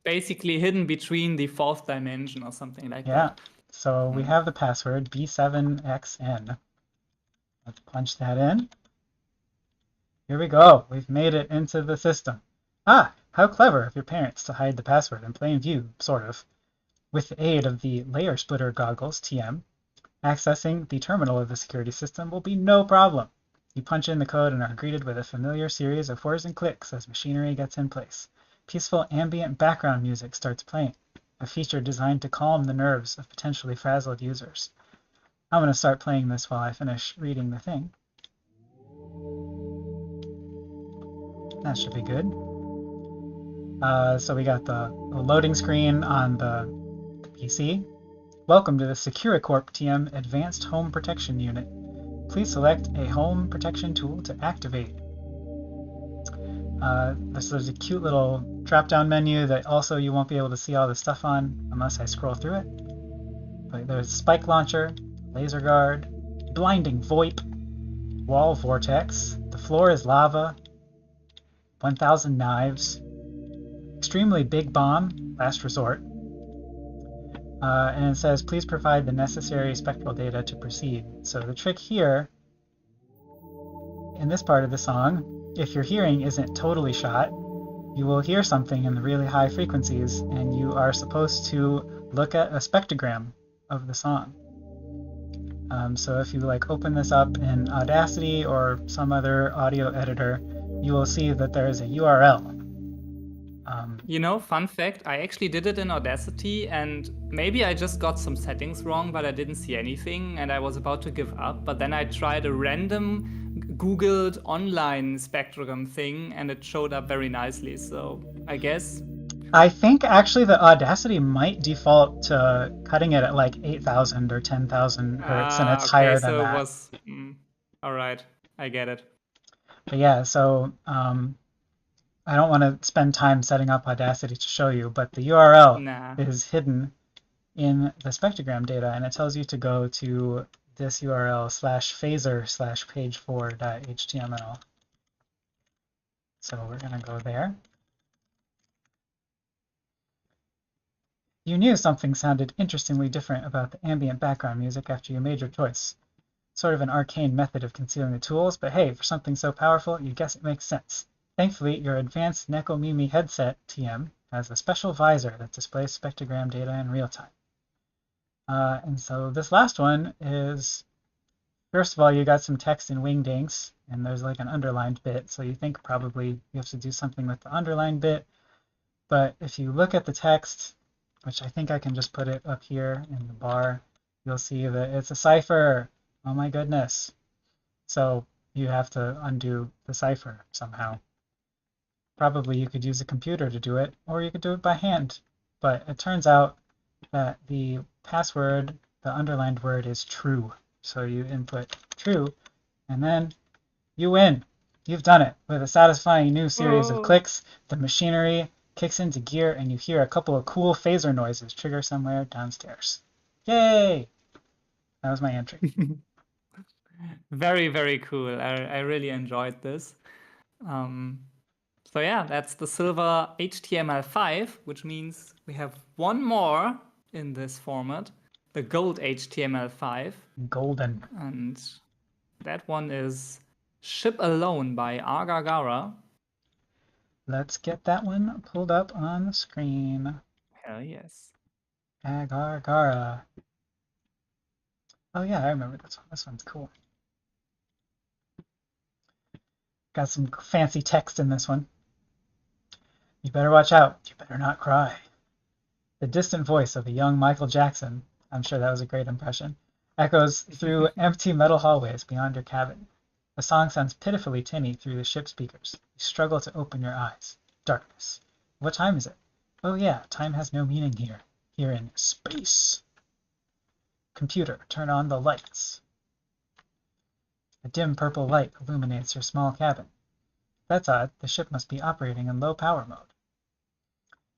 basically hidden between the fourth dimension or something like Yeah. that. So we have the password B7XN. Let's punch that in. Here we go. We've made it into the system. Ah, how clever of your parents to hide the password in plain view, sort of. With the aid of the layer splitter goggles, TM, accessing the terminal of the security system will be no problem. You punch in the code and are greeted with a familiar series of whirs and clicks as machinery gets in place. Peaceful ambient background music starts playing, a feature designed to calm the nerves of potentially frazzled users. I'm going to start playing this while I finish reading the thing. That should be good. So we got the loading screen on the PC. Welcome to the SecuriCorp TM Advanced Home Protection Unit. Please select a home protection tool to activate. There's a cute little drop-down menu that also you won't be able to see all the stuff on unless I scroll through it. But there's Spike Launcher, Laser Guard, Blinding VoIP, Wall Vortex, The Floor is Lava, 1000 Knives, Extremely Big Bomb, Last Resort, and it says please provide the necessary spectral data to proceed. So the trick here, in this part of the song, if your hearing isn't totally shot, you will hear something in the really high frequencies, and you are supposed to look at a spectrogram of the song. So if you open this up in Audacity or some other audio editor, you will see that there is a URL. Fun fact, I actually did it in Audacity, and maybe I just got some settings wrong, but I didn't see anything, and I was about to give up. But then I tried a random Googled online spectrogram thing, and it showed up very nicely. So I guess. I think actually the Audacity might default to cutting it at 8,000 or 10,000 hertz, and it's higher than that. It was. All right, I get it. But yeah, so I don't want to spend time setting up Audacity to show you, but the URL is hidden in the spectrogram data, and it tells you to go to this URL /phaser/page4.html. So we're going to go there. You knew something sounded interestingly different about the ambient background music after you made your choice. Sort of an arcane method of concealing the tools, but hey, for something so powerful, you guess it makes sense. Thankfully, your advanced Nekomimi headset, TM, has a special visor that displays spectrogram data in real time. And so this last one is, first of all, you got some text in Wingdings, and there's an underlined bit, so you think probably you have to do something with the underlined bit. But if you look at the text, which I think I can just put it up here in the bar, you'll see that it's a cipher. Oh my goodness. So you have to undo the cipher somehow. Probably you could use a computer to do it, or you could do it by hand. But it turns out that the password, the underlined word, is true. So you input true, and then you win. You've done it. With a satisfying new series of clicks, the machinery kicks into gear, and you hear a couple of cool phaser noises trigger somewhere downstairs. Yay! That was my entry. Very, very cool. I really enjoyed this. So yeah, that's the silver HTML5, which means we have one more in this format, the gold HTML5. Golden. And that one is Ship Alone by Argagara. Let's get that one pulled up on the screen. Hell yes. Agargara. Oh yeah, I remember this one. This one's cool. Got some fancy text in this one. You better watch out. You better not cry. The distant voice of the young Michael Jackson, I'm sure that was a great impression, echoes through empty metal hallways beyond your cabin. The song sounds pitifully tinny through the ship speakers. You struggle to open your eyes. Darkness. What time is it? Oh yeah, time has no meaning here. Here in space. Computer, turn on the lights. A dim purple light illuminates your small cabin. That's odd. The ship must be operating in low power mode.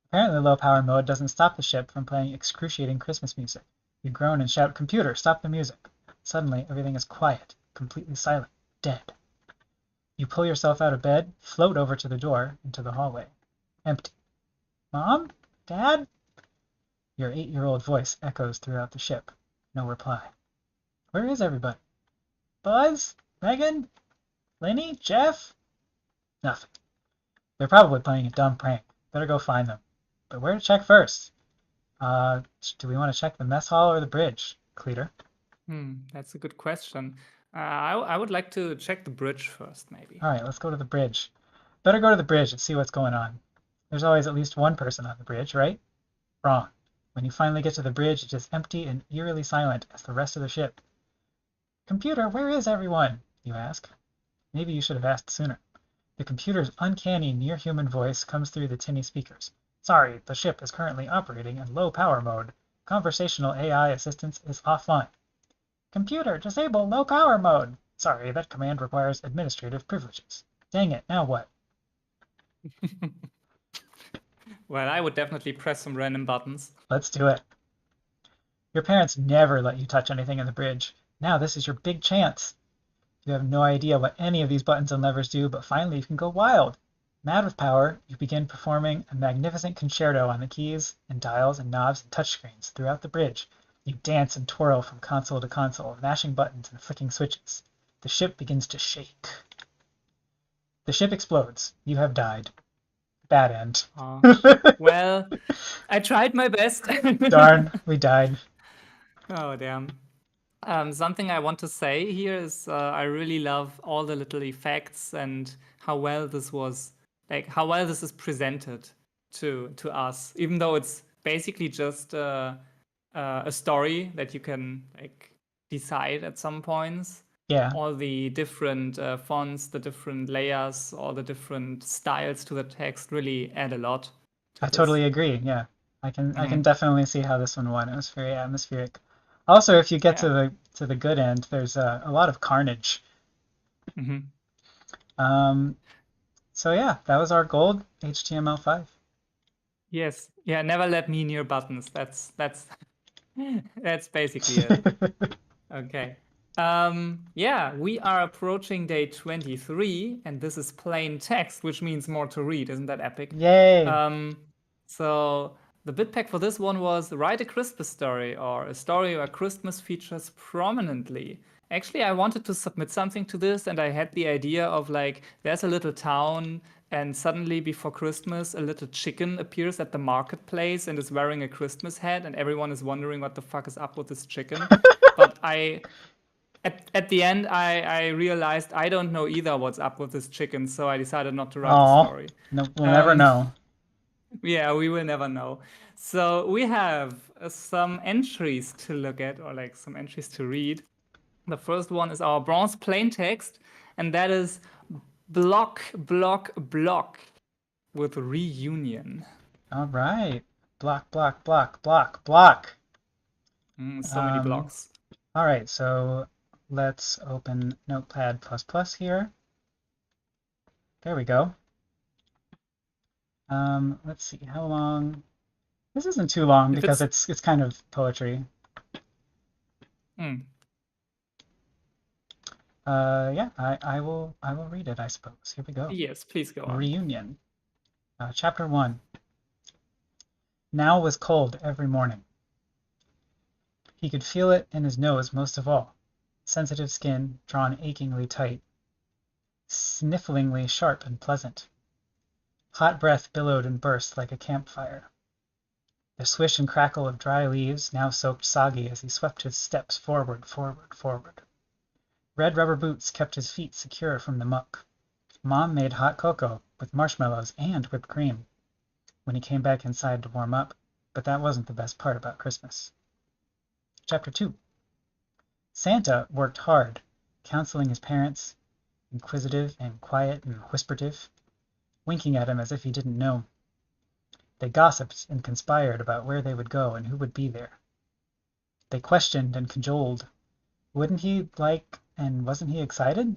Apparently low power mode doesn't stop the ship from playing excruciating Christmas music. You groan and shout, "Computer, stop the music." Suddenly, everything is quiet, completely silent, dead. You pull yourself out of bed, float over to the door, into the hallway. Empty. Mom? Dad? Your 8-year-old voice echoes throughout the ship. No reply. Where is everybody? Buzz? Megan? Lenny? Jeff? Nothing. They're probably playing a dumb prank. Better go find them. But where to check first? Do we want to check the mess hall or the bridge, Cleater? That's a good question. I would like to check the bridge first, maybe. All right, let's go to the bridge. Better go to the bridge and see what's going on. There's always at least one person on the bridge, right? Wrong. When you finally get to the bridge, it's as empty and eerily silent as the rest of the ship. Computer, where is everyone? You ask. Maybe you should have asked sooner. The computer's uncanny, near-human voice comes through the tinny speakers. Sorry, the ship is currently operating in low power mode. Conversational AI assistance is offline. Computer, disable low power mode. Sorry, that command requires administrative privileges. Dang it, now what? Well, I would definitely press some random buttons. Let's do it. Your parents never let you touch anything in the bridge. Now this is your big chance. You have no idea what any of these buttons and levers do, but finally you can go wild. Mad with power, you begin performing a magnificent concerto on the keys and dials and knobs and touchscreens throughout the bridge. You dance and twirl from console to console, mashing buttons and flicking switches. The ship begins to shake. The ship explodes. You have died. Bad end. Well, I tried my best. Darn, we died. Oh, damn. Something I want to say here is I really love all the little effects and how well this is presented to us, even though it's basically just a story that you can decide at some points. Yeah. All the different fonts, the different layers, all the different styles to the text really add a lot. I totally agree. Yeah, I can definitely see how this one won. It was very atmospheric. Also, if you get to the good end, there's a lot of carnage. So yeah, that was our gold HTML5. Yes. Yeah. Never let me near buttons. That's that's basically it. Okay. Yeah, we are approaching day 23, and this is plain text, which means more to read. Isn't that epic? Yay! So the bit pack for this one was write a Christmas story, or a story where Christmas features prominently. Actually, I wanted to submit something to this, and I had the idea of there's a little town, and suddenly before Christmas, a little chicken appears at the marketplace and is wearing a Christmas hat, and everyone is wondering what the fuck is up with this chicken. But at the end, I realized I don't know either what's up with this chicken, so I decided not to write the story. No, we'll never know. Yeah, we will never know. So we have some entries to look at, or some entries to read. The first one is our bronze plain text, and that is block, block, block with reunion. All right. Block, block, block, block, block. So many blocks. All right, so let's open Notepad++ here. There we go. Let's see how long. This isn't too long because it's kind of poetry. Yeah, I will read it, I suppose. Here we go. Yes, please go on. Reunion. Chapter 1. Now was cold every morning. He could feel it in his nose most of all. Sensitive skin drawn achingly tight, snifflingly sharp and pleasant. Hot breath billowed and burst like a campfire. The swish and crackle of dry leaves now soaked soggy as he swept his steps forward, forward, forward. Red rubber boots kept his feet secure from the muck. Mom made hot cocoa with marshmallows and whipped cream when he came back inside to warm up, but that wasn't the best part about Christmas. Chapter 2. Santa worked hard, counseling his parents, inquisitive and quiet and whisperative, winking at him as if he didn't know. They gossiped and conspired about where they would go and who would be there. They questioned and cajoled. Wouldn't he like, and wasn't he excited?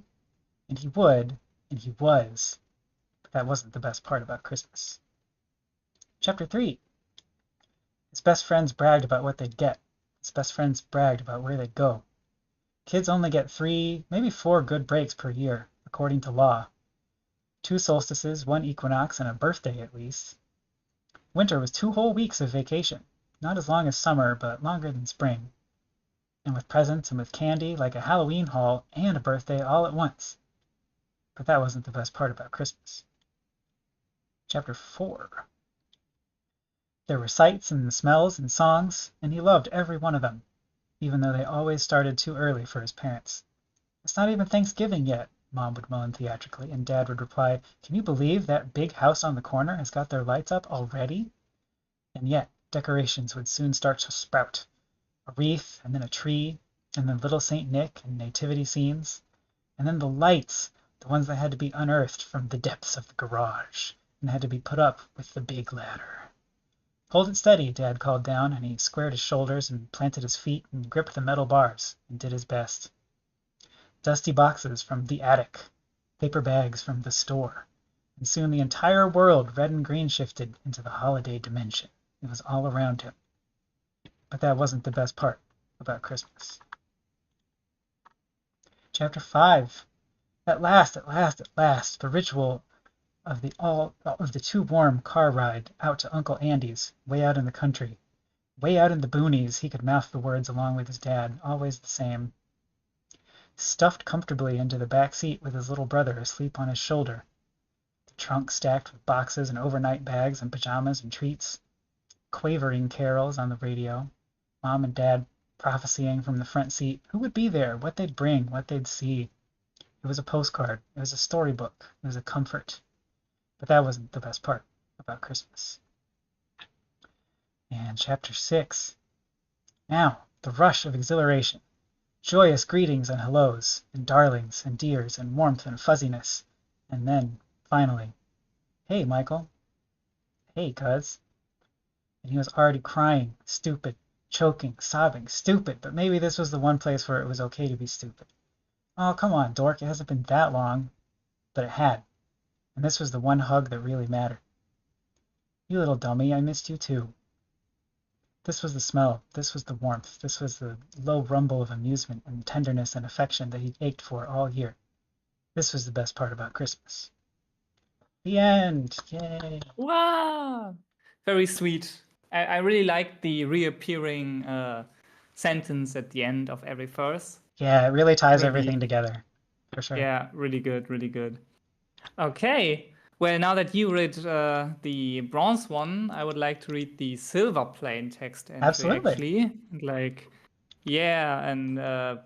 And he would, and he was. But that wasn't the best part about Christmas. Chapter 3. His best friends bragged about what they'd get. His best friends bragged about where they'd go. Kids only get 3, maybe 4 good breaks per year, according to law. 2 solstices, 1 equinox, and a birthday at least. Winter was 2 whole weeks of vacation. Not as long as summer, but longer than spring. And with presents and with candy, like a Halloween haul and a birthday all at once. But that wasn't the best part about Christmas. Chapter 4. There were sights and smells and songs, and he loved every one of them, even though they always started too early for his parents. It's not even Thanksgiving yet, Mom would moan theatrically, and Dad would reply, can you believe that big house on the corner has got their lights up already? And yet, decorations would soon start to sprout. A wreath, and then a tree, and then little St. Nick and nativity scenes, and then the lights, the ones that had to be unearthed from the depths of the garage, and had to be put up with the big ladder. Hold it steady, Dad called down, and he squared his shoulders and planted his feet and gripped the metal bars and did his best. Dusty boxes from the attic, paper bags from the store, and soon the entire world, red and green, shifted into the holiday dimension. It was all around him. But that wasn't the best part about Christmas. Chapter 5. At last, the ritual of the too warm car ride out to Uncle Andy's, way out in the country. Way out in the boonies, he could mouth the words along with his dad, always the same. Stuffed comfortably into the back seat with his little brother asleep on his shoulder. The trunk stacked with boxes and overnight bags and pajamas and treats. Quavering carols on the radio. Mom and Dad prophesying from the front seat who would be there, what they'd bring, what they'd see. It was a postcard. It was a storybook. It was a comfort. But that wasn't the best part about Christmas. And Chapter 6. Now, the rush of exhilaration. Joyous greetings and hellos, and darlings and dears, and warmth and fuzziness. And then, finally, hey, Michael. Hey, cuz. And he was already crying, stupid, choking, sobbing, stupid, but maybe this was the one place where it was okay to be stupid. Oh, come on, dork, it hasn't been that long. But it had. And this was the one hug that really mattered. You little dummy, I missed you too. This was the smell, this was the warmth, this was the low rumble of amusement and tenderness and affection that he'd ached for all year. This was the best part about Christmas. The end! Yay! Wow! Very sweet. I really like the reappearing sentence at the end of every verse. Yeah, it really ties Really- everything together. For sure. Yeah, really good, really good. Okay. Well, now that you read the bronze one, I would like to read the silver plain text entry. Absolutely. Actually, and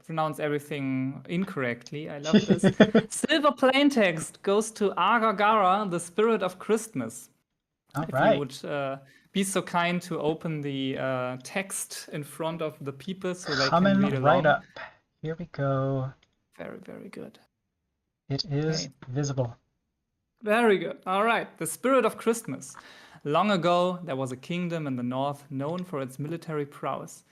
pronounce everything incorrectly. I love this. Silver plain text goes to Agagara, the spirit of Christmas. All If right. you would be so kind to open the text in front of the people so they can read Coming along. right up. Here we go. Very, very good. It is Okay. visible. Very good. All right. The spirit of Christmas. Long ago, there was a kingdom in the north known for its military prowess.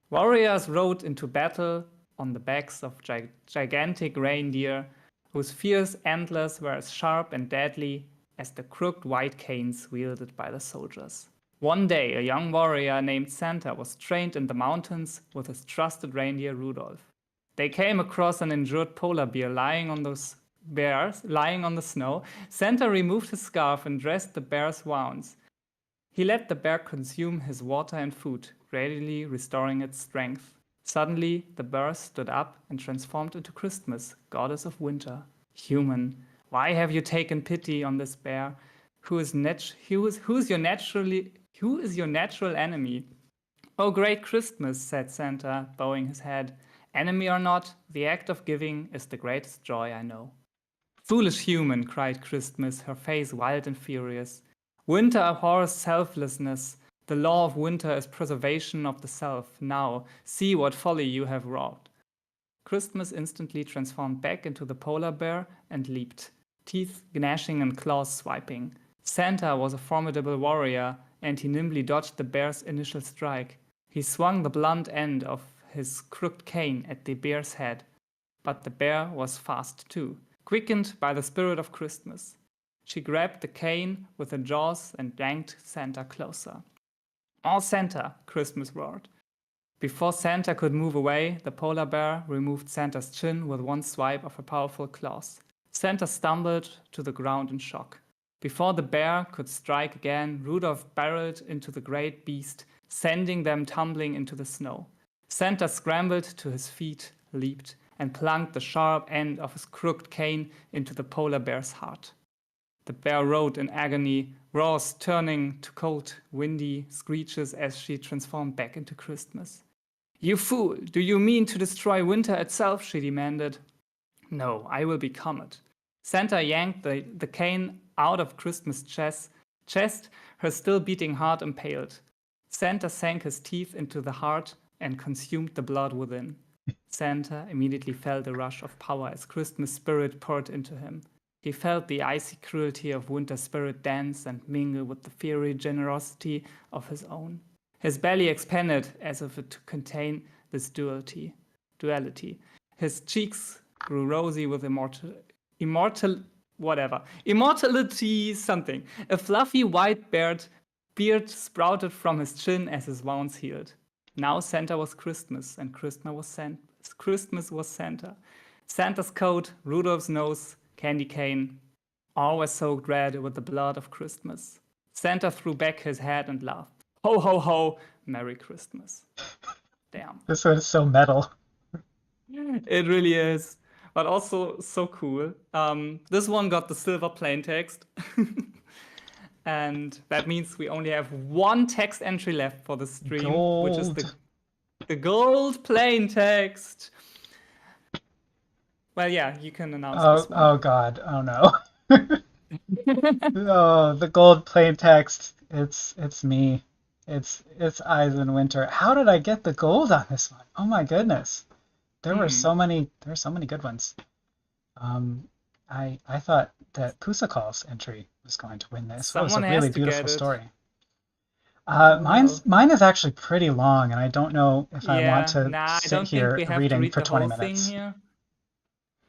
Warriors rode into battle on the backs of gigantic reindeer, whose fierce antlers were as sharp and deadly as the crooked white canes wielded by the soldiers. One day, a young warrior named Santa was trained in the mountains with his trusted reindeer Rudolph. They came across an injured polar bear lying on the snow. Santa removed his scarf and dressed the bear's wounds. He let the bear consume his water and food, gradually restoring its strength. Suddenly, the bear stood up and transformed into Christmas, goddess of winter. Human, why have you taken pity on this bear? Who is your natural enemy? Oh, great Christmas, said Santa, bowing his head. Enemy or not, the act of giving is the greatest joy I know. Foolish human, cried Christmas, her face wild and furious. Winter abhors selflessness. The law of winter is preservation of the self. Now, see what folly you have wrought. Christmas instantly transformed back into the polar bear and leaped, teeth gnashing and claws swiping. Santa was a formidable warrior, and he nimbly dodged the bear's initial strike. He swung the blunt end of his crooked cane at the bear's head. But the bear was fast too, quickened by the spirit of Christmas. She grabbed the cane with her jaws and yanked Santa closer. All Santa, Christmas roared. Before Santa could move away, the polar bear removed Santa's chin with one swipe of her powerful claws. Santa stumbled to the ground in shock. Before the bear could strike again, Rudolph barreled into the great beast, sending them tumbling into the snow. Santa scrambled to his feet, leaped, and plunged the sharp end of his crooked cane into the polar bear's heart. The bear roared in agony, roars turning to cold, windy screeches as she transformed back into Christmas. "You fool! Do you mean to destroy winter itself?" she demanded. "No, I will become it." Santa yanked the cane out of Christmas' chest, her still beating heart impaled. Santa sank his teeth into the heart and consumed the blood within. Santa immediately felt a rush of power as Christmas spirit poured into him. He felt the icy cruelty of winter spirit dance and mingle with the fiery generosity of his own. His belly expanded as if to contain this duality. His cheeks grew rosy with immortality something. A fluffy white beard sprouted from his chin as his wounds healed. Now Santa was Christmas, and Christmas was Santa. Santa's coat, Rudolph's nose, candy cane, all were soaked red with the blood of Christmas. Santa threw back his head and laughed. Ho, ho, ho, Merry Christmas. Damn. This one's so metal. It really is, but also so cool. This one got the silver plain text. And that means we only have one text entry left for the stream, which is the gold plain text. Well, yeah, you can announce this one. Oh God, oh no. Oh, the gold plain text. It's me. It's Eisenwinter. How did I get the gold on this one? Oh my goodness. There were so many good ones. I thought that Kusakal's entry was going to win this. It was a really beautiful story. Mine is actually pretty long, and I don't know if I want to sit here reading for 20 minutes. Here.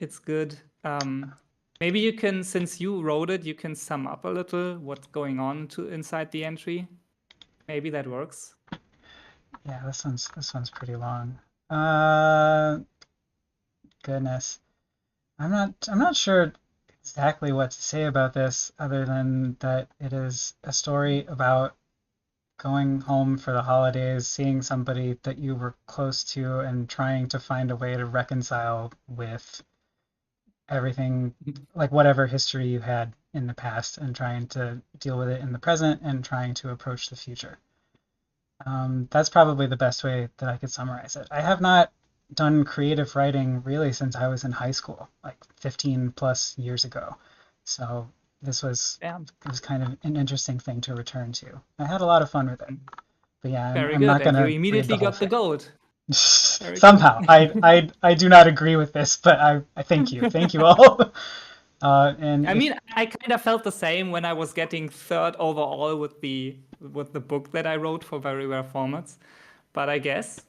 It's good. Maybe you can, since you wrote it, you can sum up a little what's going on inside the entry. Maybe that works. Yeah, this one's pretty long. Goodness. I'm not sure exactly what to say about this other than that it is a story about going home for the holidays, seeing somebody that you were close to and trying to find a way to reconcile with everything, like whatever history you had in the past, and trying to deal with it in the present and trying to approach the future. That's probably the best way that I could summarize it. I have not done creative writing really since I was in high school, like 15 plus years ago. So this was kind of an interesting thing to return to. I had a lot of fun with it. But yeah, I'm not going to. You immediately got the gold. Somehow, I do not agree with this, but I thank you all. And I mean, I kind of felt the same when I was getting third overall with the book that I wrote for Very Rare Formats, but I guess.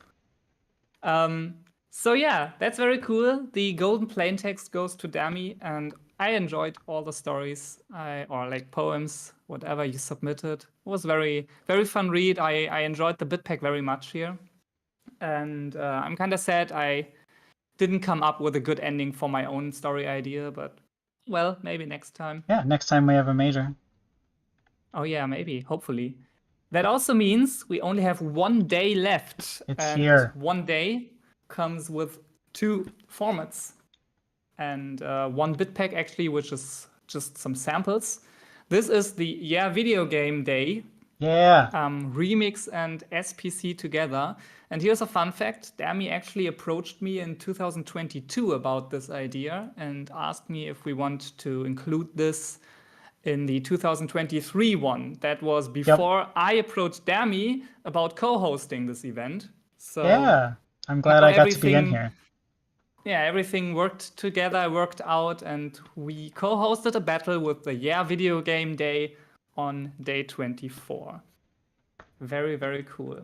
So yeah, that's very cool. The golden plain text goes to Dami, and I enjoyed all the stories or like poems, whatever you submitted. It was very, very fun read. I enjoyed the bit pack very much here. And I'm kind of sad I didn't come up with a good ending for my own story idea, but well, maybe next time. Yeah, next time we have a major. Oh yeah, maybe, hopefully. That also means we only have 1 day left. It's here. 1 day comes with 2 formats and 1 bit pack actually, which is just some samples. This is the Video Game Day. Yeah. Remix and SPC together. And here's a fun fact. Dami actually approached me in 2022 about this idea and asked me if we want to include this in the 2023 one. That was before I approached Dami about co-hosting this event. So yeah, I'm glad I got to be in here. Yeah, everything worked together, worked out, and we co-hosted a battle with the Video Game Day on day 24. Very, very cool.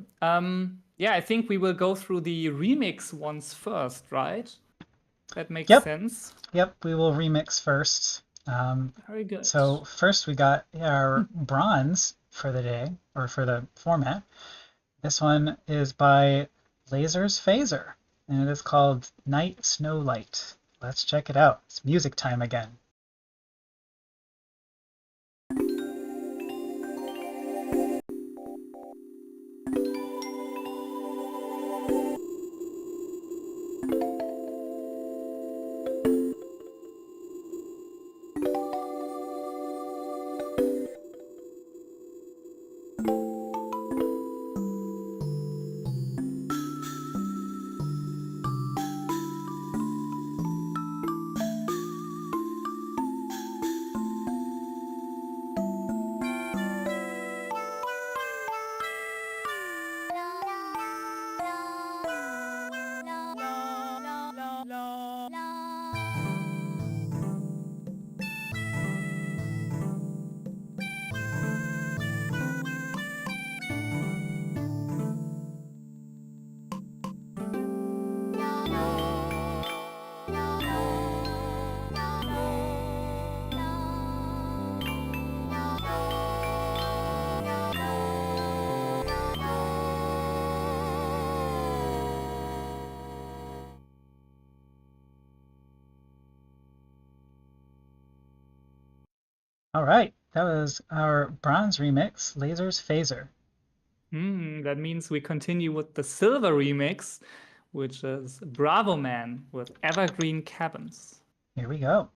Yeah, I think we will go through the remix ones first, right? That makes sense. Yep, we will remix first. Very good. So first we got our bronze for the day, or for the format. This one is by Laser's Phaser, and it is called Night Snow Light. Let's check it out. It's music time again. All right, that was our bronze remix, Lasers Phaser. That means we continue with the silver remix, which is Bravo Man with Evergreen Cabins. Here we go.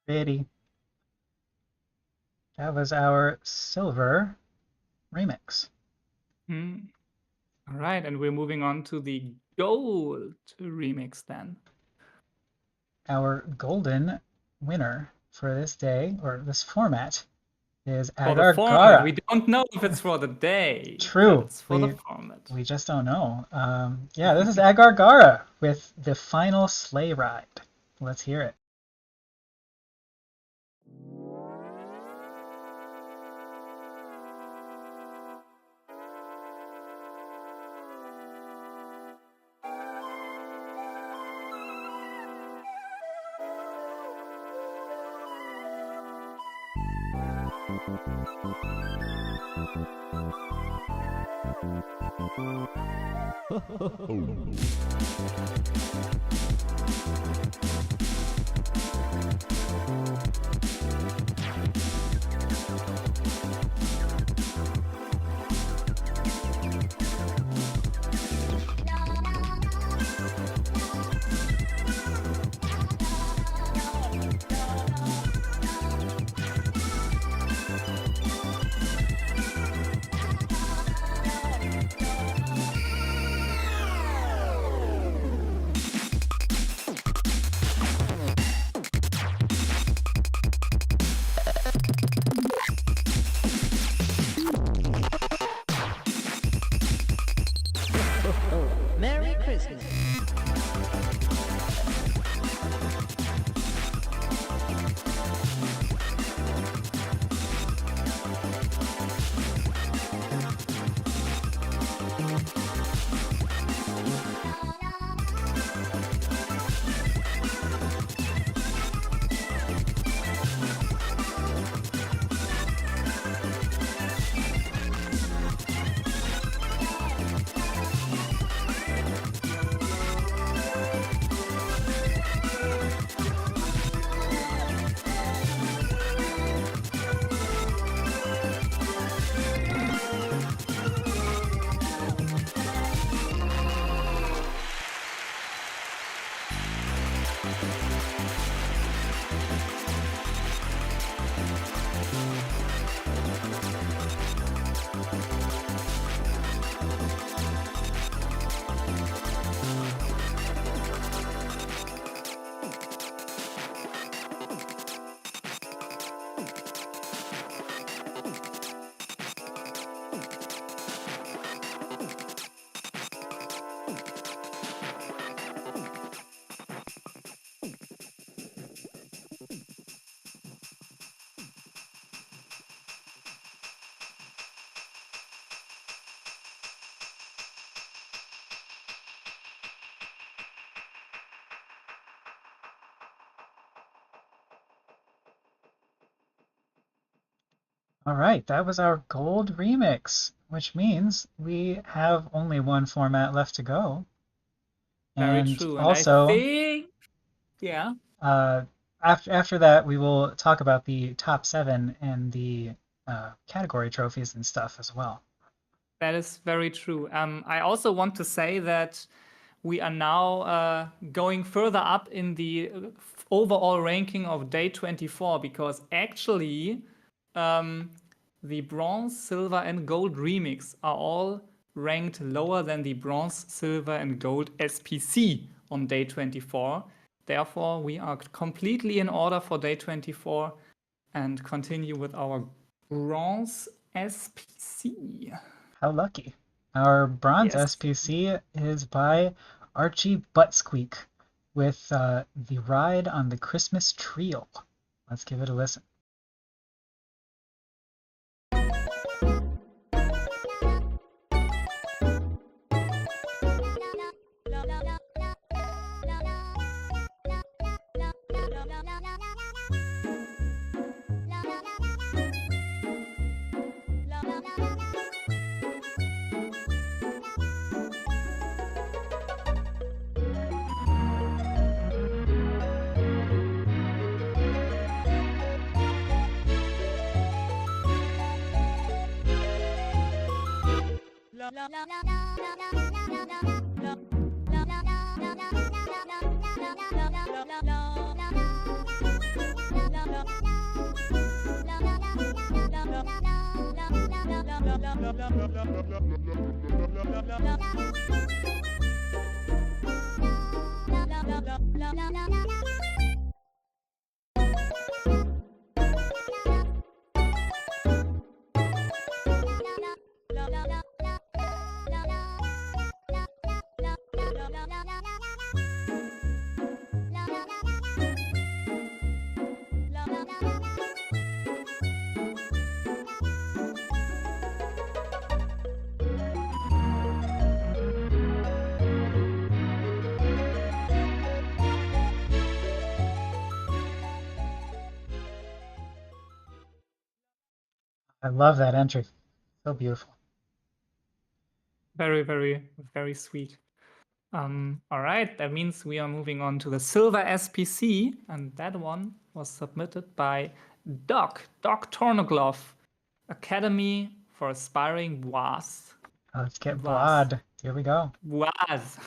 Pretty. That was our silver remix. All right, and we're moving on to the gold remix then. Our golden winner for this day, or this format, is For the Agar format, Gara. we don't know if it's for the day. True. But it's for the format. We just don't know. Yeah, this is Agar Gara with the final sleigh ride. Let's hear it. All right, that was our gold remix, which means we have only one format left to go. Very And true. And I also, think, yeah, uh, after that, we will talk about the top 7 and the category trophies and stuff as well. that is very true. I also want to say that we are now going further up in the overall ranking of day 24 because actually the bronze, silver, and gold remix are all ranked lower than the bronze, silver, and gold SPC on day 24. Therefore, we are completely in order for day 24 and continue with our bronze SPC. How lucky. Our bronze Yes. SPC is by Archie Buttsqueak with The Ride on the Christmas Trio. Let's give it a listen. I love that entry. So beautiful. Very, very, very sweet. All right, that means we are moving on to the silver SPC, and that one was submitted by Doc Tornogloff, Academy for Aspiring Was. Let's get Was. Vlad. Here we go. Was.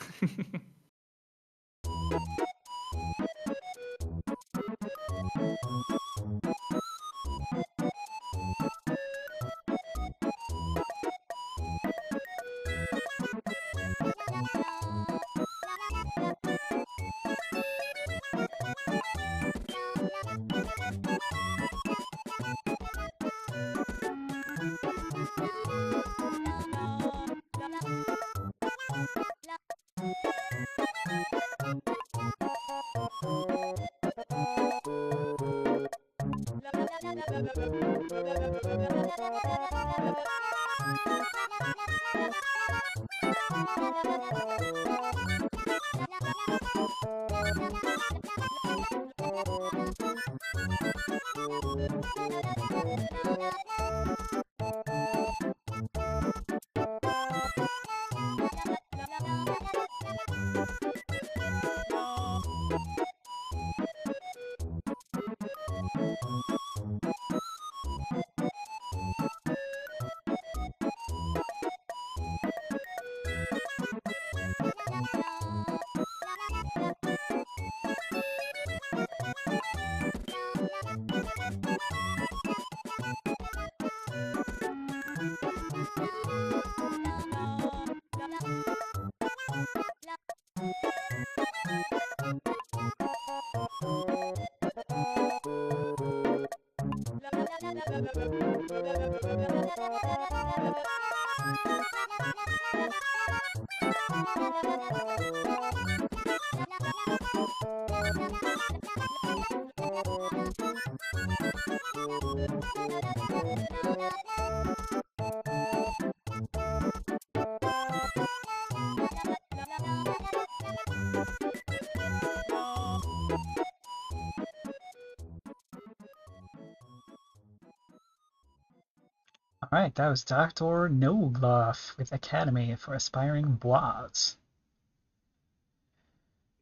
Alright, that was Dr. Nogloff with Academy for Aspiring Bois.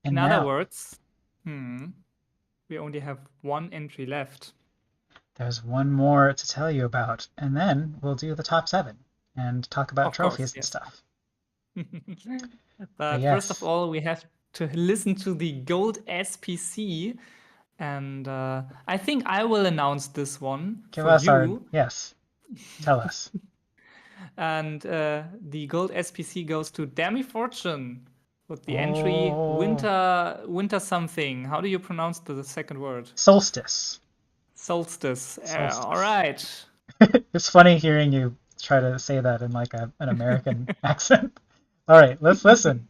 And In other now, words, we only have one entry left. there's one more to tell you about, and then we'll do the top 7 and talk about Of course, trophies and yes. stuff. But yes. first of all, we have to listen to the gold SPC, and I think I will announce this one Give for us you. our... Yes. Tell us. And the gold SPC goes to Demi Fortune with the entry winter something. How do you pronounce the second word? Solstice. Solstice. Solstice. All right. It's funny hearing you try to say that in like an American accent. All right, let's listen.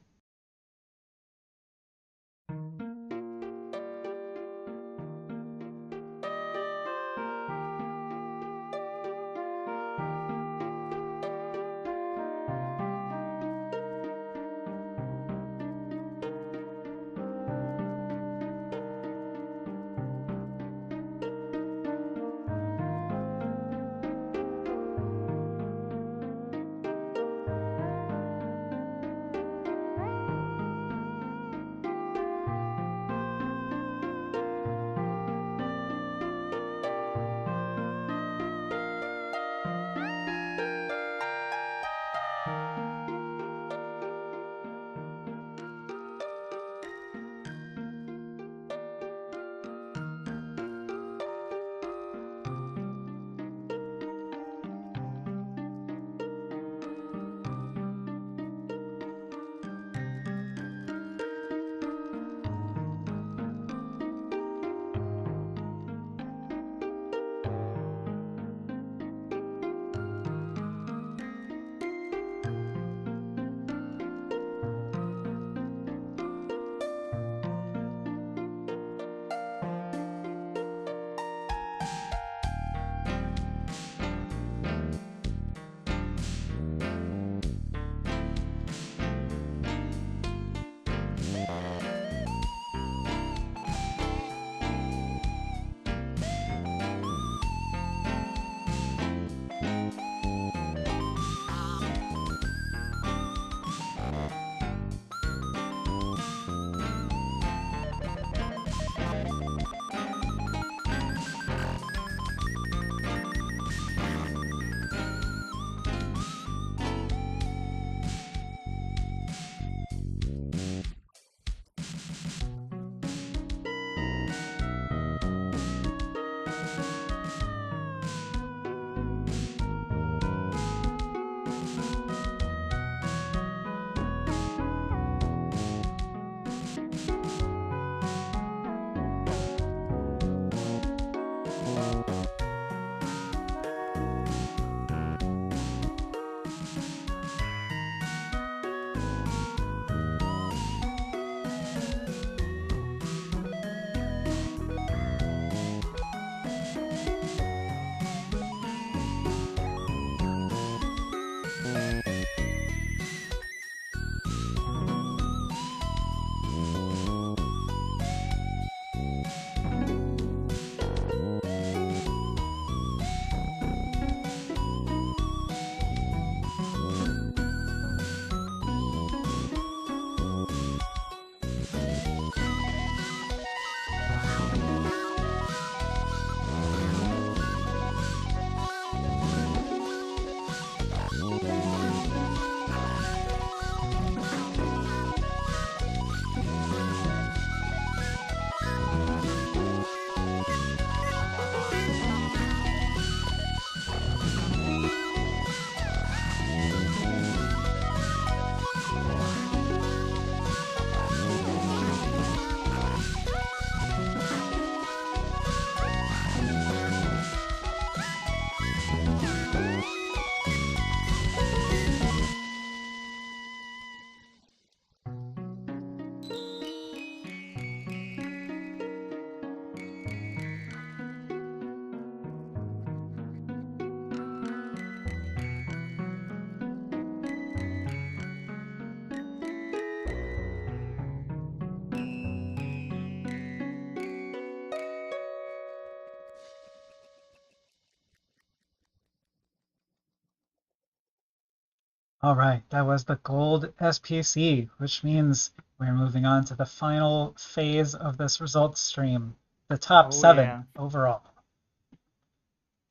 All right, that was the gold SPC, which means we're moving on to the final phase of this results stream, the top Oh 7 yeah. overall.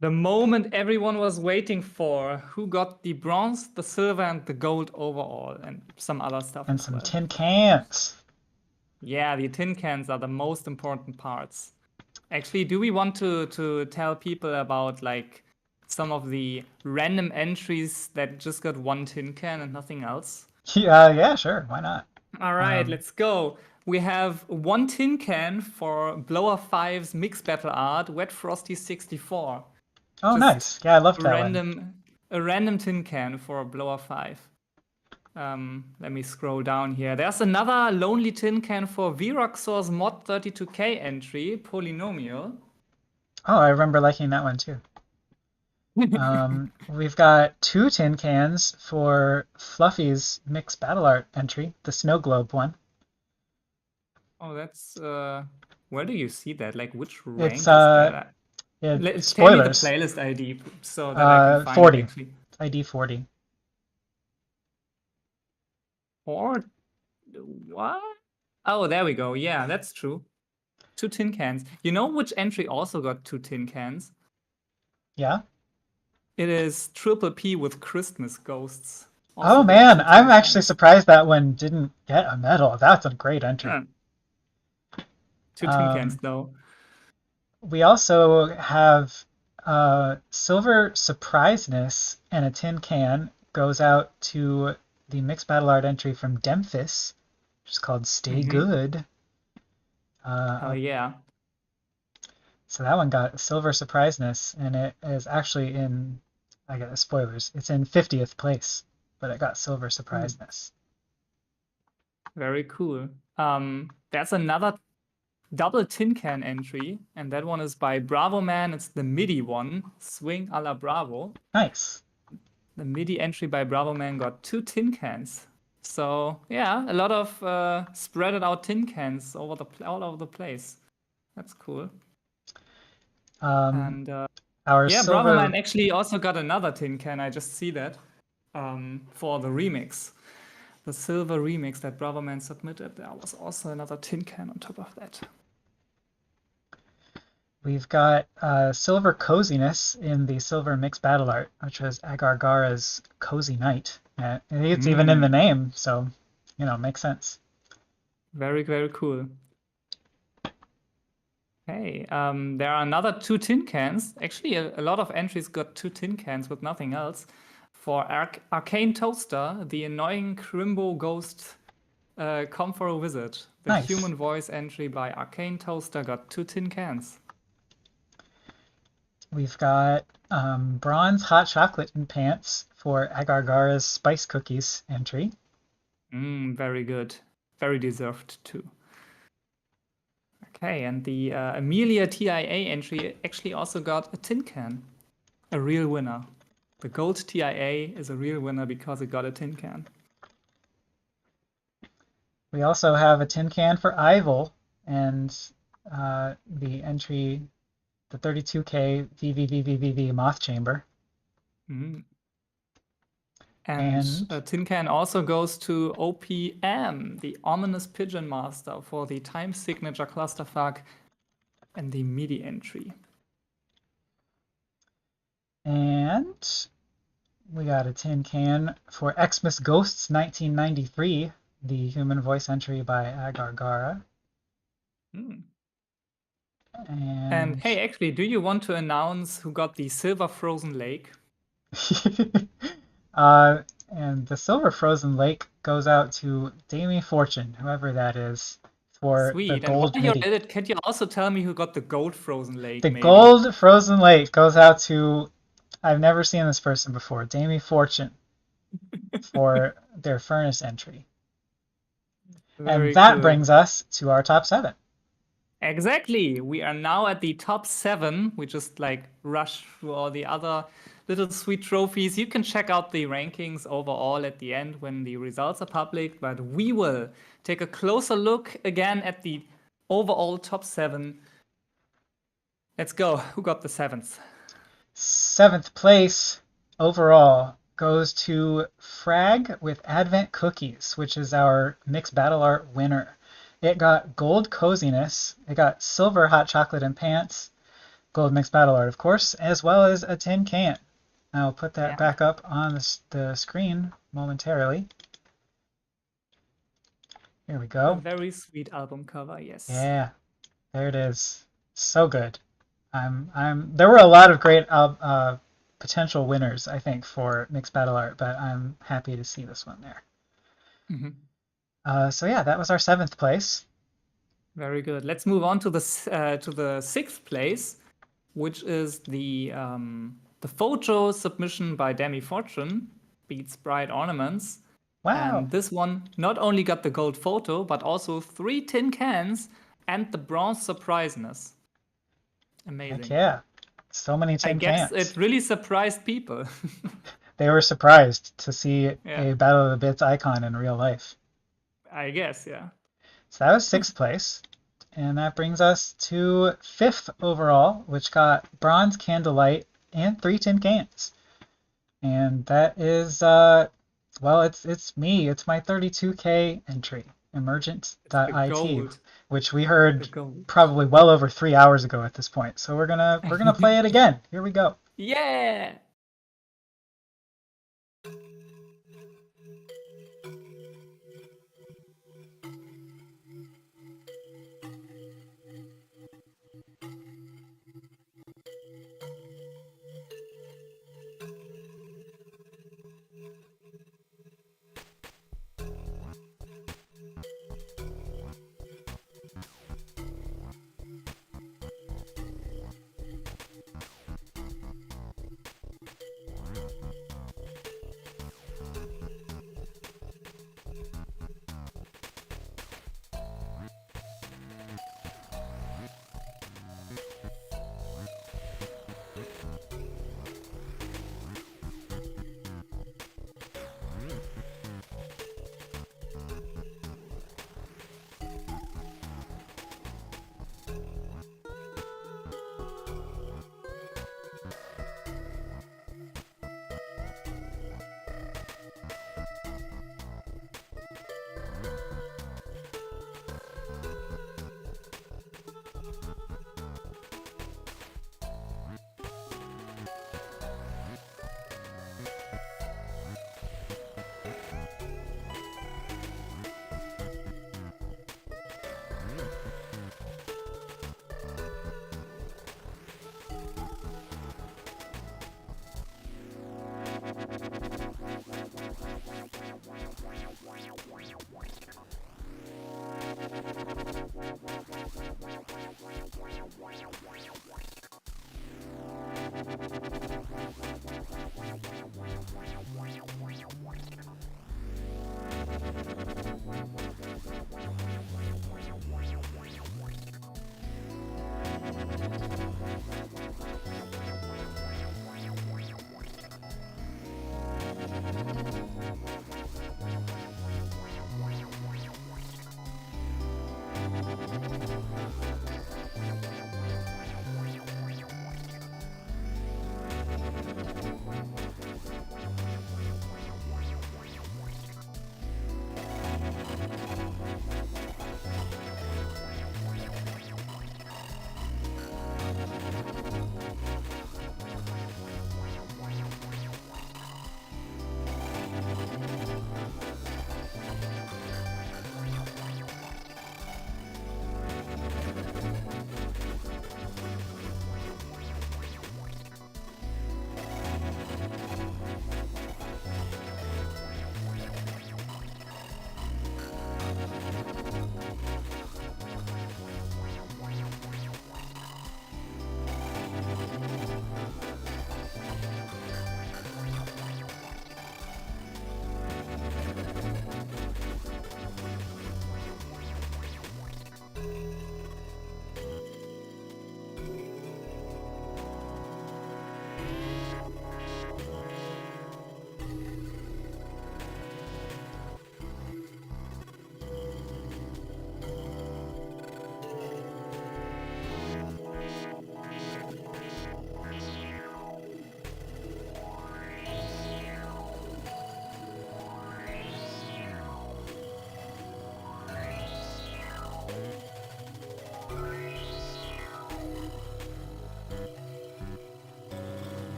The moment everyone was waiting for, who got the bronze, the silver, and the gold overall, and some other stuff And as some well. tin cans. Yeah, the tin cans are the most important parts. Actually, do we want to tell people about like some of the random entries that just got one tin can and nothing else? Yeah, sure, why not? All right, let's go. We have one tin can for Blower 5's Mix Battle Art, Wet Frosty 64. Oh, Just nice. Yeah, I loved that one. a random tin can for Blower 5. Let me scroll down here. There's another lonely tin can for Viroxor's Mod 32K entry, Polynomial. Oh, I remember liking that one too. We've got 2 tin cans for Fluffy's Mixed Battle Art entry, the Snow Globe one. Oh, that's where do you see that? Like which It's rank is that? Tell me the spoilers. playlist ID so that I can find 40. it actually. ID 40. Or what? Oh, there we go. Yeah, that's true. 2 tin cans. You know which entry also got 2 tin cans? Yeah. It is Triple P with Christmas Ghosts. Oh Also got man, 2 I'm tin actually cans. surprised that one didn't get a medal. That's a great entry. Yeah. 2 tin cans Um, though. we also have Silver Surpriseness and a tin can goes out to the Mixed Battle Art entry from Demphis, which is called Stay Good. Oh yeah. So that one got Silver Surpriseness, and it is actually in, I got spoilers, it's in 50th place, but it got Silver Surpriseness. Very cool. There's another double tin can entry, and that one is by Bravo Man. It's the MIDI one, Swing a la Bravo. Nice. The MIDI entry by Bravo Man got 2 tin cans. So yeah, a lot of spreaded out tin cans all over the place. That's cool. And Our yeah, Bravo Man silver, actually also got another tin can. I just see that for the remix. The silver remix that Bravo Man submitted, there was also another tin can on top of that. we've got Silver Coziness in the Silver Mixed Battle Art, which was Agargara's Cozy Night. It's even in the name, so, makes sense. Very, very cool. Hey, there are another 2 tin cans. Actually, a lot of entries got 2 tin cans with nothing else. For Arcane Toaster, the annoying Crimbo Ghost Come for a Visit. The Nice. human voice entry by Arcane Toaster got 2 tin cans. We've got Bronze Hot Chocolate in Pants for Agargara's Spice Cookies entry. Very good. Very deserved too. Okay, and the Amelia TIA entry actually also got a tin can. A real winner. The gold TIA is a real winner because it got a tin can. We also have a tin can for Ivel and the entry, the 32K VVVVVV Moth Chamber. And a tin can also goes to OPM, the Ominous Pigeon Master, for the time signature clusterfuck and the MIDI entry. And we got a tin can for Xmas Ghosts 1993, the human voice entry by Agargara. And hey, actually, do you want to announce who got the Silver Frozen Lake? And the Silver Frozen Lake goes out to Damie Fortune, whoever that is, for Sweet. the And gold while you're MIDI. at it, can you also tell me who got the Gold Frozen Lake? The maybe? gold Frozen Lake goes out to, I've never seen this person before, Damie Fortune, for their Furnace entry. Very And that cool. brings us to our top 7. Exactly. We are now at the top 7. We just like rush through all the other little sweet trophies. You can check out the rankings overall at the end when the results are public, but we will take a closer look again at the overall top 7. Let's go. Who got the 7th? 7th place overall goes to Frag with Advent Cookies, which is our mixed battle art winner. It got gold coziness, it got silver hot chocolate and pants, gold mixed battle art, of course, as well as a tin can. I'll put that back up on the screen momentarily. Here we A go. very sweet album cover, yes. Yeah, there it is. So good. There were a lot of great potential winners, I think, for mixed battle art, but I'm happy to see this one there. So yeah, that was our 7th place. Very good. Let's move on to the 6th place, which is the photo submission by Demi Fortune, Beats Bright Ornaments. Wow. And this one not only got the gold photo, but also 3 tin cans and the bronze surpriseness. Amazing. Heck yeah. So many tin cans. I guess it really surprised people. They were surprised to see Yeah. a Battle of the Bits icon in real life. I guess, yeah. So that was 6th place. And that brings us to 5th overall, which got bronze candlelight and 3 tin cans. And that is, well, it's me. It's my 32K entry, emergent.it, gold. which we The heard gold. probably well over 3 hours ago at this point. So we're gonna play it again. Here we go. Yeah.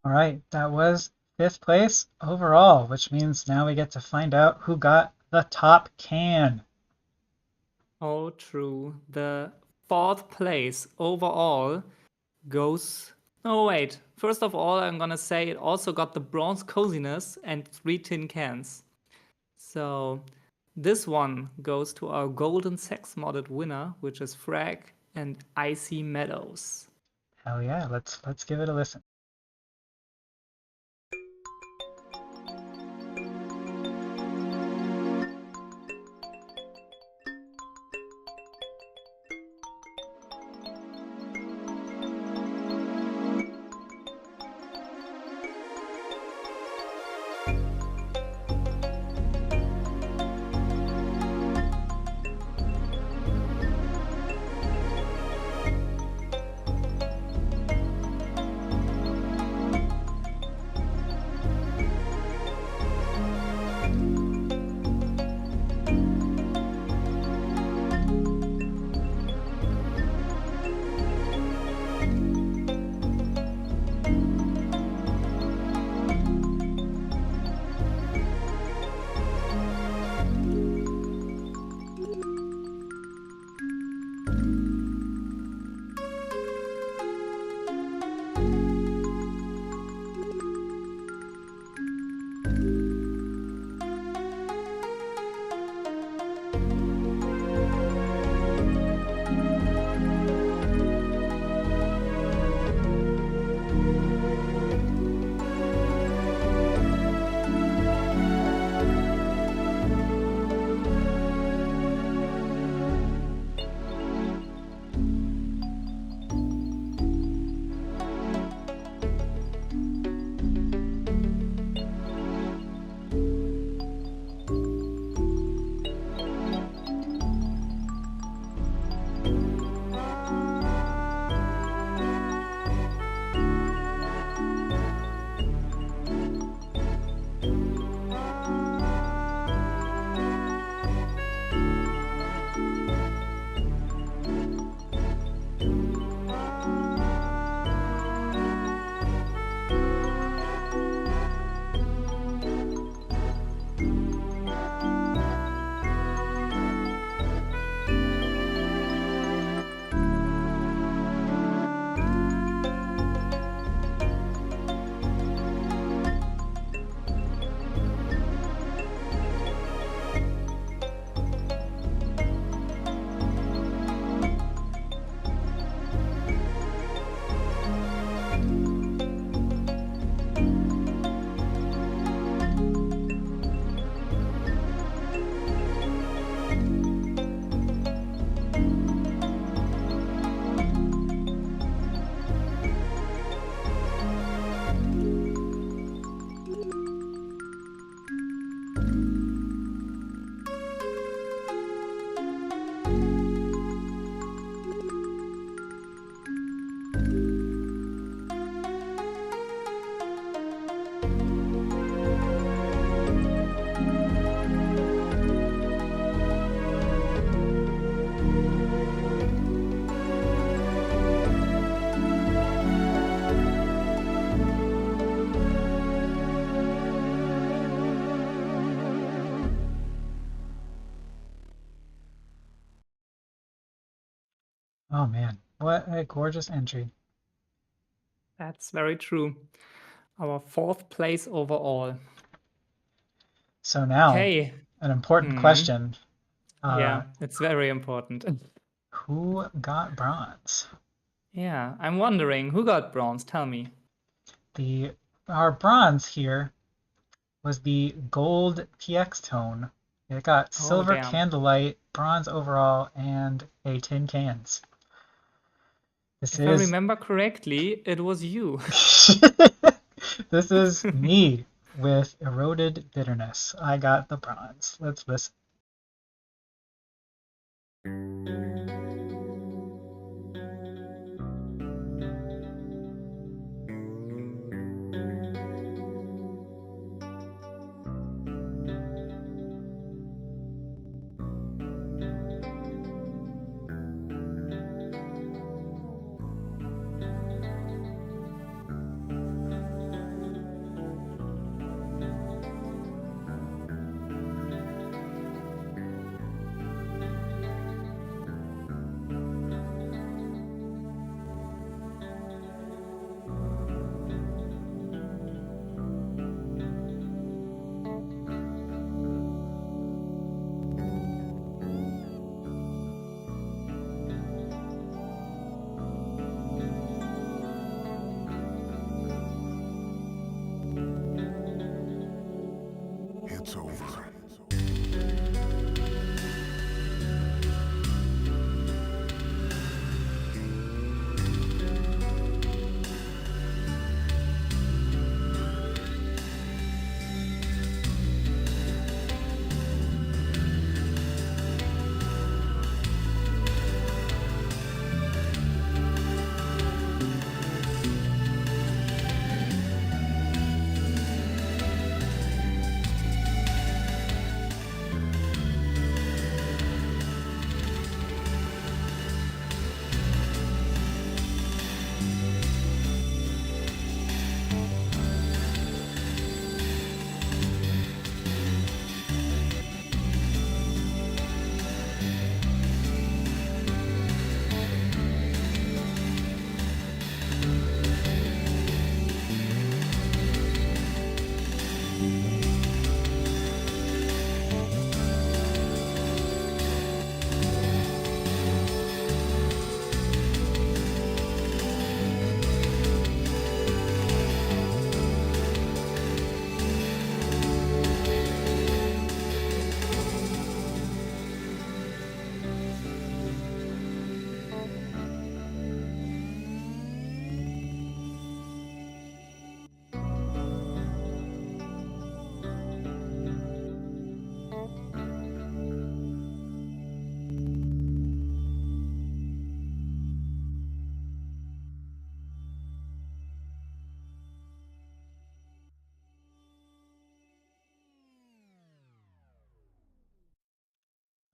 All right, that was 5th place overall, which means now we get to find out who got the top can. Oh, true. The 4th place overall goes. Oh, wait. First of all, I'm gonna say it also got the bronze coziness and 3 tin cans. So this one goes to our golden sex modded winner, which is Frag and Icy Meadows. Hell yeah, let's give it a listen. Oh man, what a gorgeous entry. That's very true. Our 4th place overall. So now, Okay. an important Hmm. question. Yeah, it's very important. Who got bronze? Yeah, I'm wondering who got bronze? Tell me. Our bronze here was the gold PX tone. It got Oh, silver damn. candlelight, bronze overall, and a tin cans. This If I is remember correctly, it was you. this is me with eroded bitterness. I got the bronze. Let's listen.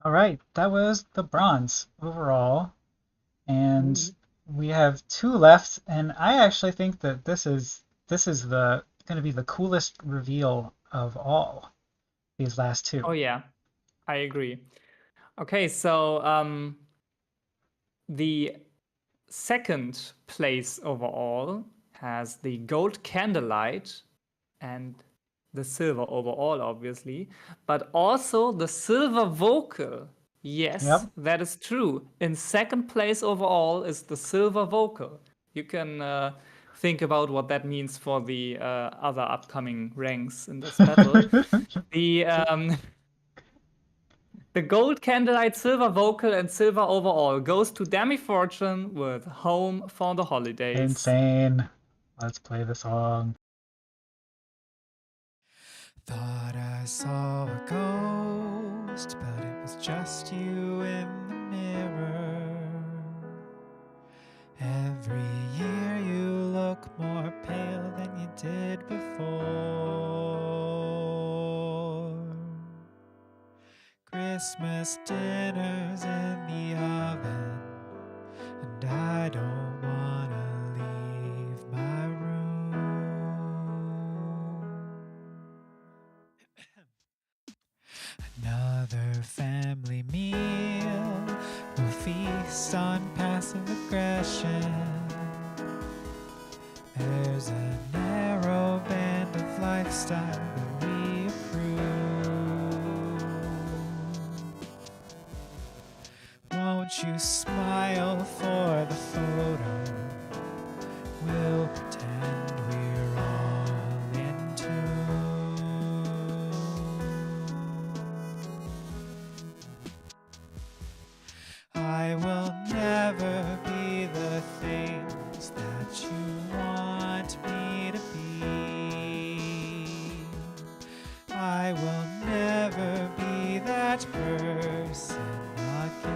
All right, that was the bronze overall. And we have 2 left, and I actually think that this is the going to be the coolest reveal of all, these last 2. Oh yeah, I agree. Okay, so the second place overall has the gold candlelight and the silver overall, obviously, but also the silver vocal. Yes, Yep. that is true. In second place overall is the silver vocal. You can think about what that means for the other upcoming ranks in this battle. The gold candlelight, silver vocal, and silver overall goes to Demi Fortune with Home for the Holidays. Insane. Let's play the song. Thought I saw a ghost, but it was just you in the mirror. Every year you look more pale than you did before. Christmas dinner's in the oven, and I don't wanna leave my room. Another family meal will feast on passive aggression. There's a narrow band of lifestyle that we approve. Won't you smile for the photo? We'll pretend we're all in tune. I will never be the things that you want me to be. I will never be that person again.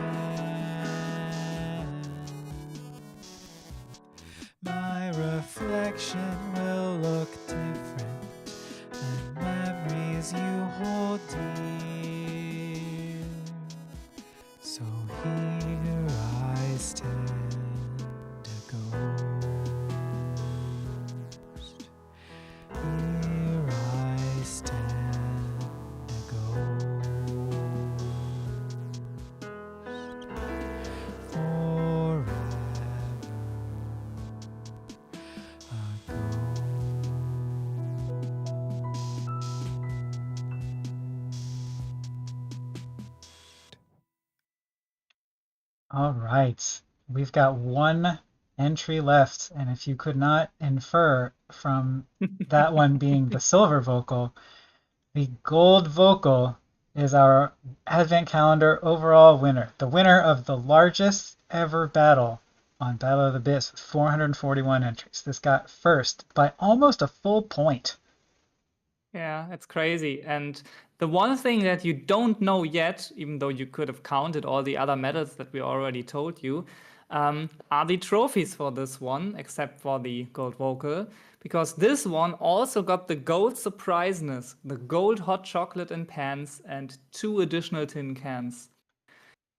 My reflection will look different than memories you hold dear. So here I stand, a ghost. Here I stand, a ghost. Forever, a ghost. All right. We've got 1 entry left, and if you could not infer from that one being the silver vocal, the gold vocal is our Advent Calendar overall winner. The winner of the largest ever battle on Battle of the Bits with 441 entries. This got first by almost a full point. Yeah, it's crazy. And the one thing that you don't know yet, even though you could have counted all the other medals that we already told you, are the trophies for this one, except for the gold vocal, because this one also got the gold surpriseness, the gold hot chocolate in pans, and 2 additional tin cans.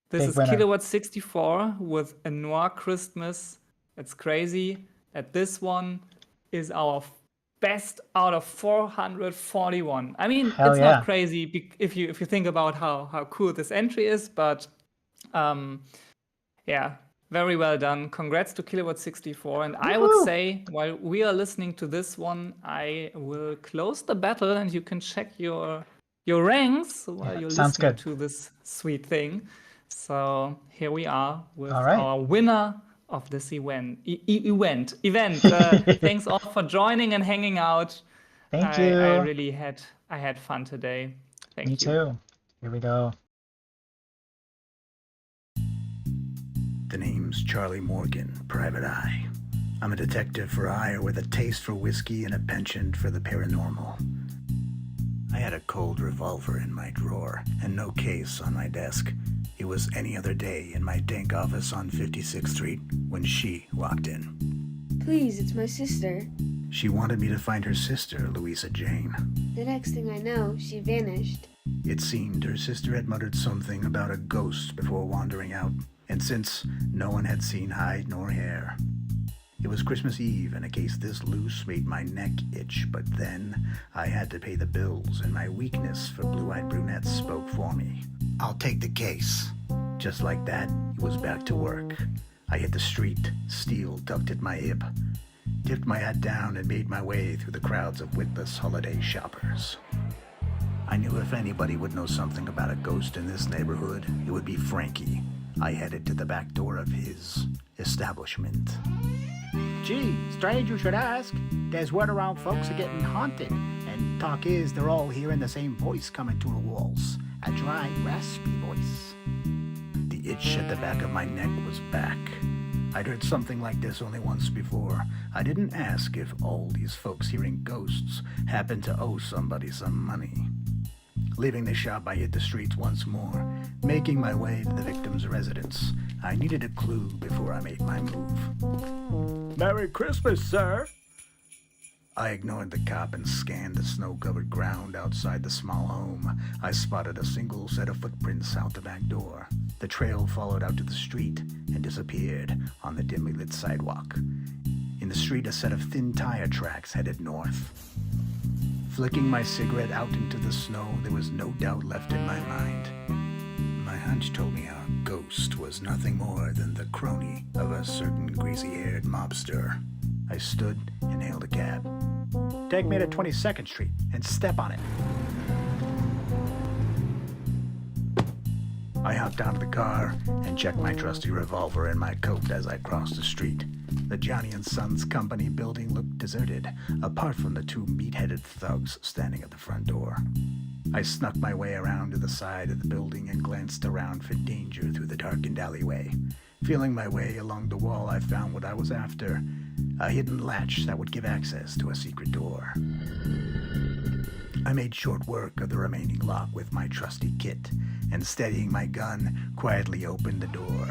This Big is winner. Kilowatt 64 with a Noir Christmas. It's crazy that this one is our best out of 441. I mean, Hell it's yeah. not crazy if you think about how cool this entry is, but yeah, very well done. Congrats to Kilowatt 64. And I would Woohoo! say while we are listening to this one, I will close the battle and you can check your ranks while Yeah, you're sounds listening good. to this sweet thing. So here we are with All right. our winner of this event. Thanks all for joining and hanging out. Thank I you. really had fun today. Thank Me you. too. Here we go. The name's Charlie Morgan, Private Eye. I'm a detective for hire with a taste for whiskey and a penchant for the paranormal. I had a cold revolver in my drawer and no case on my desk. It was any other day in my dank office on 56th Street when she walked in. Please, it's my sister. She wanted me to find her sister, Louisa Jane. The next thing I know, she vanished. It seemed her sister had muttered something about a ghost before wandering out, and since no one had seen hide nor hair, it was Christmas Eve, and a case this loose made my neck itch, but then I had to pay the bills, and my weakness for blue-eyed brunettes spoke for me. I'll take the case. Just like that, it was back to work. I hit the street, steel tucked at my hip, dipped my hat down, and made my way through the crowds of witless holiday shoppers. I knew if anybody would know something about a ghost in this neighborhood, it would be Frankie. I headed to the back door of his establishment. Gee, strange you should ask. There's word around folks are getting haunted, and talk is they're all hearing the same voice coming through the walls. A dry, raspy voice. The itch at the back of my neck was back. I'd heard something like this only once before. I didn't ask if all these folks hearing ghosts happened to owe somebody some money. Leaving the shop, I hit the streets once more, making my way to the victim's residence. I needed a clue before I made my move. Merry Christmas, sir. I ignored the cop and scanned the snow-covered ground outside the small home. I spotted a single set of footprints out the back door. The trail followed out to the street and disappeared on the dimly lit sidewalk. In the street, a set of thin tire tracks headed north. Flicking my cigarette out into the snow, there was no doubt left in my mind. My hunch told me our ghost was nothing more than the crony of a certain greasy-haired mobster. I stood and hailed a cab. Take me to 22nd Street and step on it. I hopped out of the car and checked my trusty revolver in my coat as I crossed the street. The Johnny & Sons Company building looked deserted, apart from the two meat-headed thugs standing at the front door. I snuck my way around to the side of the building and glanced around for danger through the darkened alleyway. Feeling my way along the wall, I found what I was after, a hidden latch that would give access to a secret door. I made short work of the remaining lock with my trusty kit, and steadying my gun, quietly opened the door.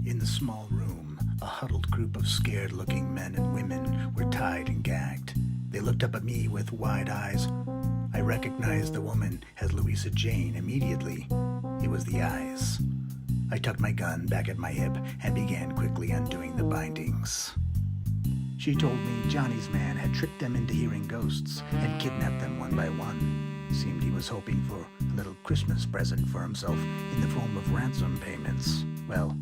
In the small room, a huddled group of scared-looking men and women were tied and gagged. They looked up at me with wide eyes. I recognized the woman as Louisa Jane immediately. It was the eyes. I tucked my gun back at my hip and began quickly undoing the bindings. She told me Johnny's man had tricked them into hearing ghosts and kidnapped them one by one. Seemed he was hoping for a little Christmas present for himself in the form of ransom payments. Well,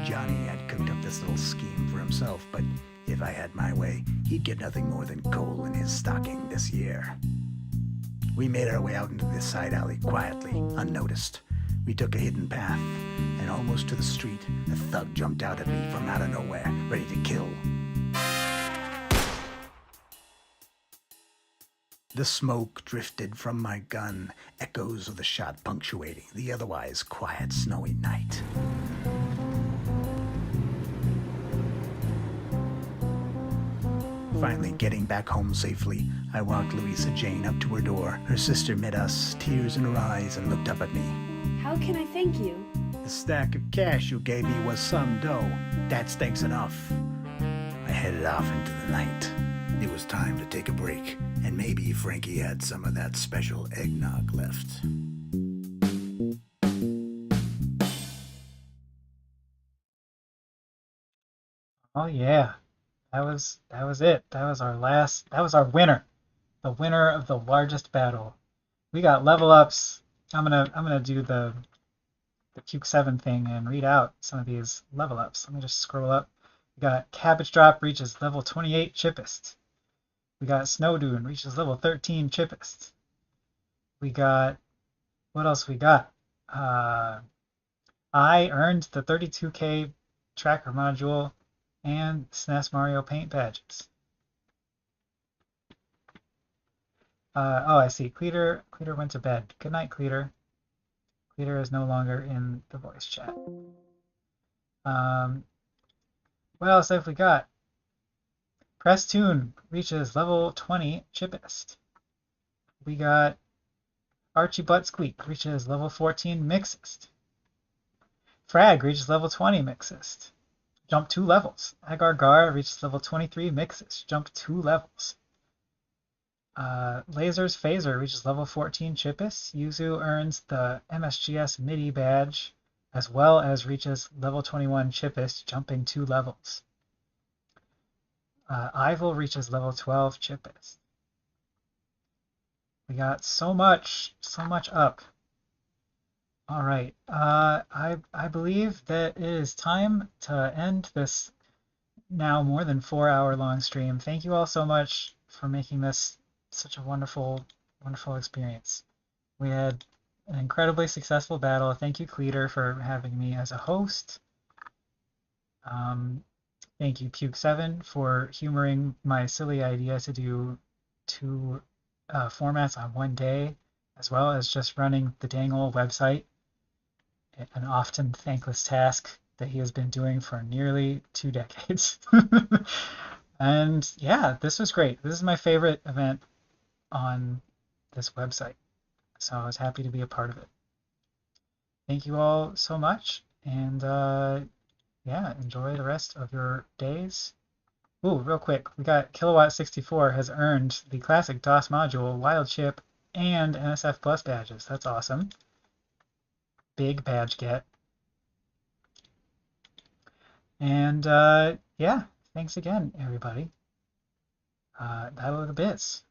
Johnny had cooked up this little scheme for himself, but if I had my way, he'd get nothing more than coal in his stocking this year. We made our way out into the side alley quietly, unnoticed. We took a hidden path, and almost to the street, a thug jumped out at me from out of nowhere, ready to kill. The smoke drifted from my gun, echoes of the shot punctuating the otherwise quiet, snowy night. Finally getting back home safely, I walked Louisa Jane up to her door. Her sister met us, tears in her eyes, and looked up at me. How can I thank you? The stack of cash you gave me was some dough. That stinks enough. I headed off into the night. It was time to take a break, and maybe Frankie had some of that special eggnog left. Oh yeah, that was it. That was our winner. The winner of the largest battle. We got level ups. I'm gonna do the Puke 7 thing and read out some of these level ups. Let me just scroll up. We got Cabbage Drop reaches level 28 Chippist. We got Snow Dune reaches level 13 Chippist. We got, what else we got? I earned the 32k tracker module and SNES Mario Paint badges. Oh, I see. Cleater went to bed. Good night, Cleater. Cleater is no longer in the voice chat. What else have we got? Press Tune reaches level 20 Chippist. We got Archie Butt Squeak reaches level 14 Mixist. Frag reaches level 20 Mixist. jump 2 levels. Agar Gar reaches level 23. Mixes, jump 2 levels. Laser's Phaser reaches level 14. Chippus. Yuzu earns the MSGS MIDI badge, as well as reaches level 21. Chippus, jumping 2 levels. Ival reaches level 12. Chippus. We got so much up. All right. I believe that it is time to end this now more than 4-hour long stream. Thank you all so much for making this such a wonderful experience. We had an incredibly successful battle. Thank you, Cleater, for having me as a host. Thank you, Puke7, for humoring my silly idea to do 2 formats on one day, as well as just running the dang old website, an often thankless task that he has been doing for nearly 2 decades. And yeah, this was great. This is my favorite event on this website, so I was happy to be a part of it. Thank you all so much, and yeah, enjoy the rest of your days. Ooh, real quick, we got Kilowatt64 has earned the classic DOS module, Wild Chip, and NSF Plus badges. That's awesome. Big badge get. And yeah, thanks again, everybody. That'll the bits.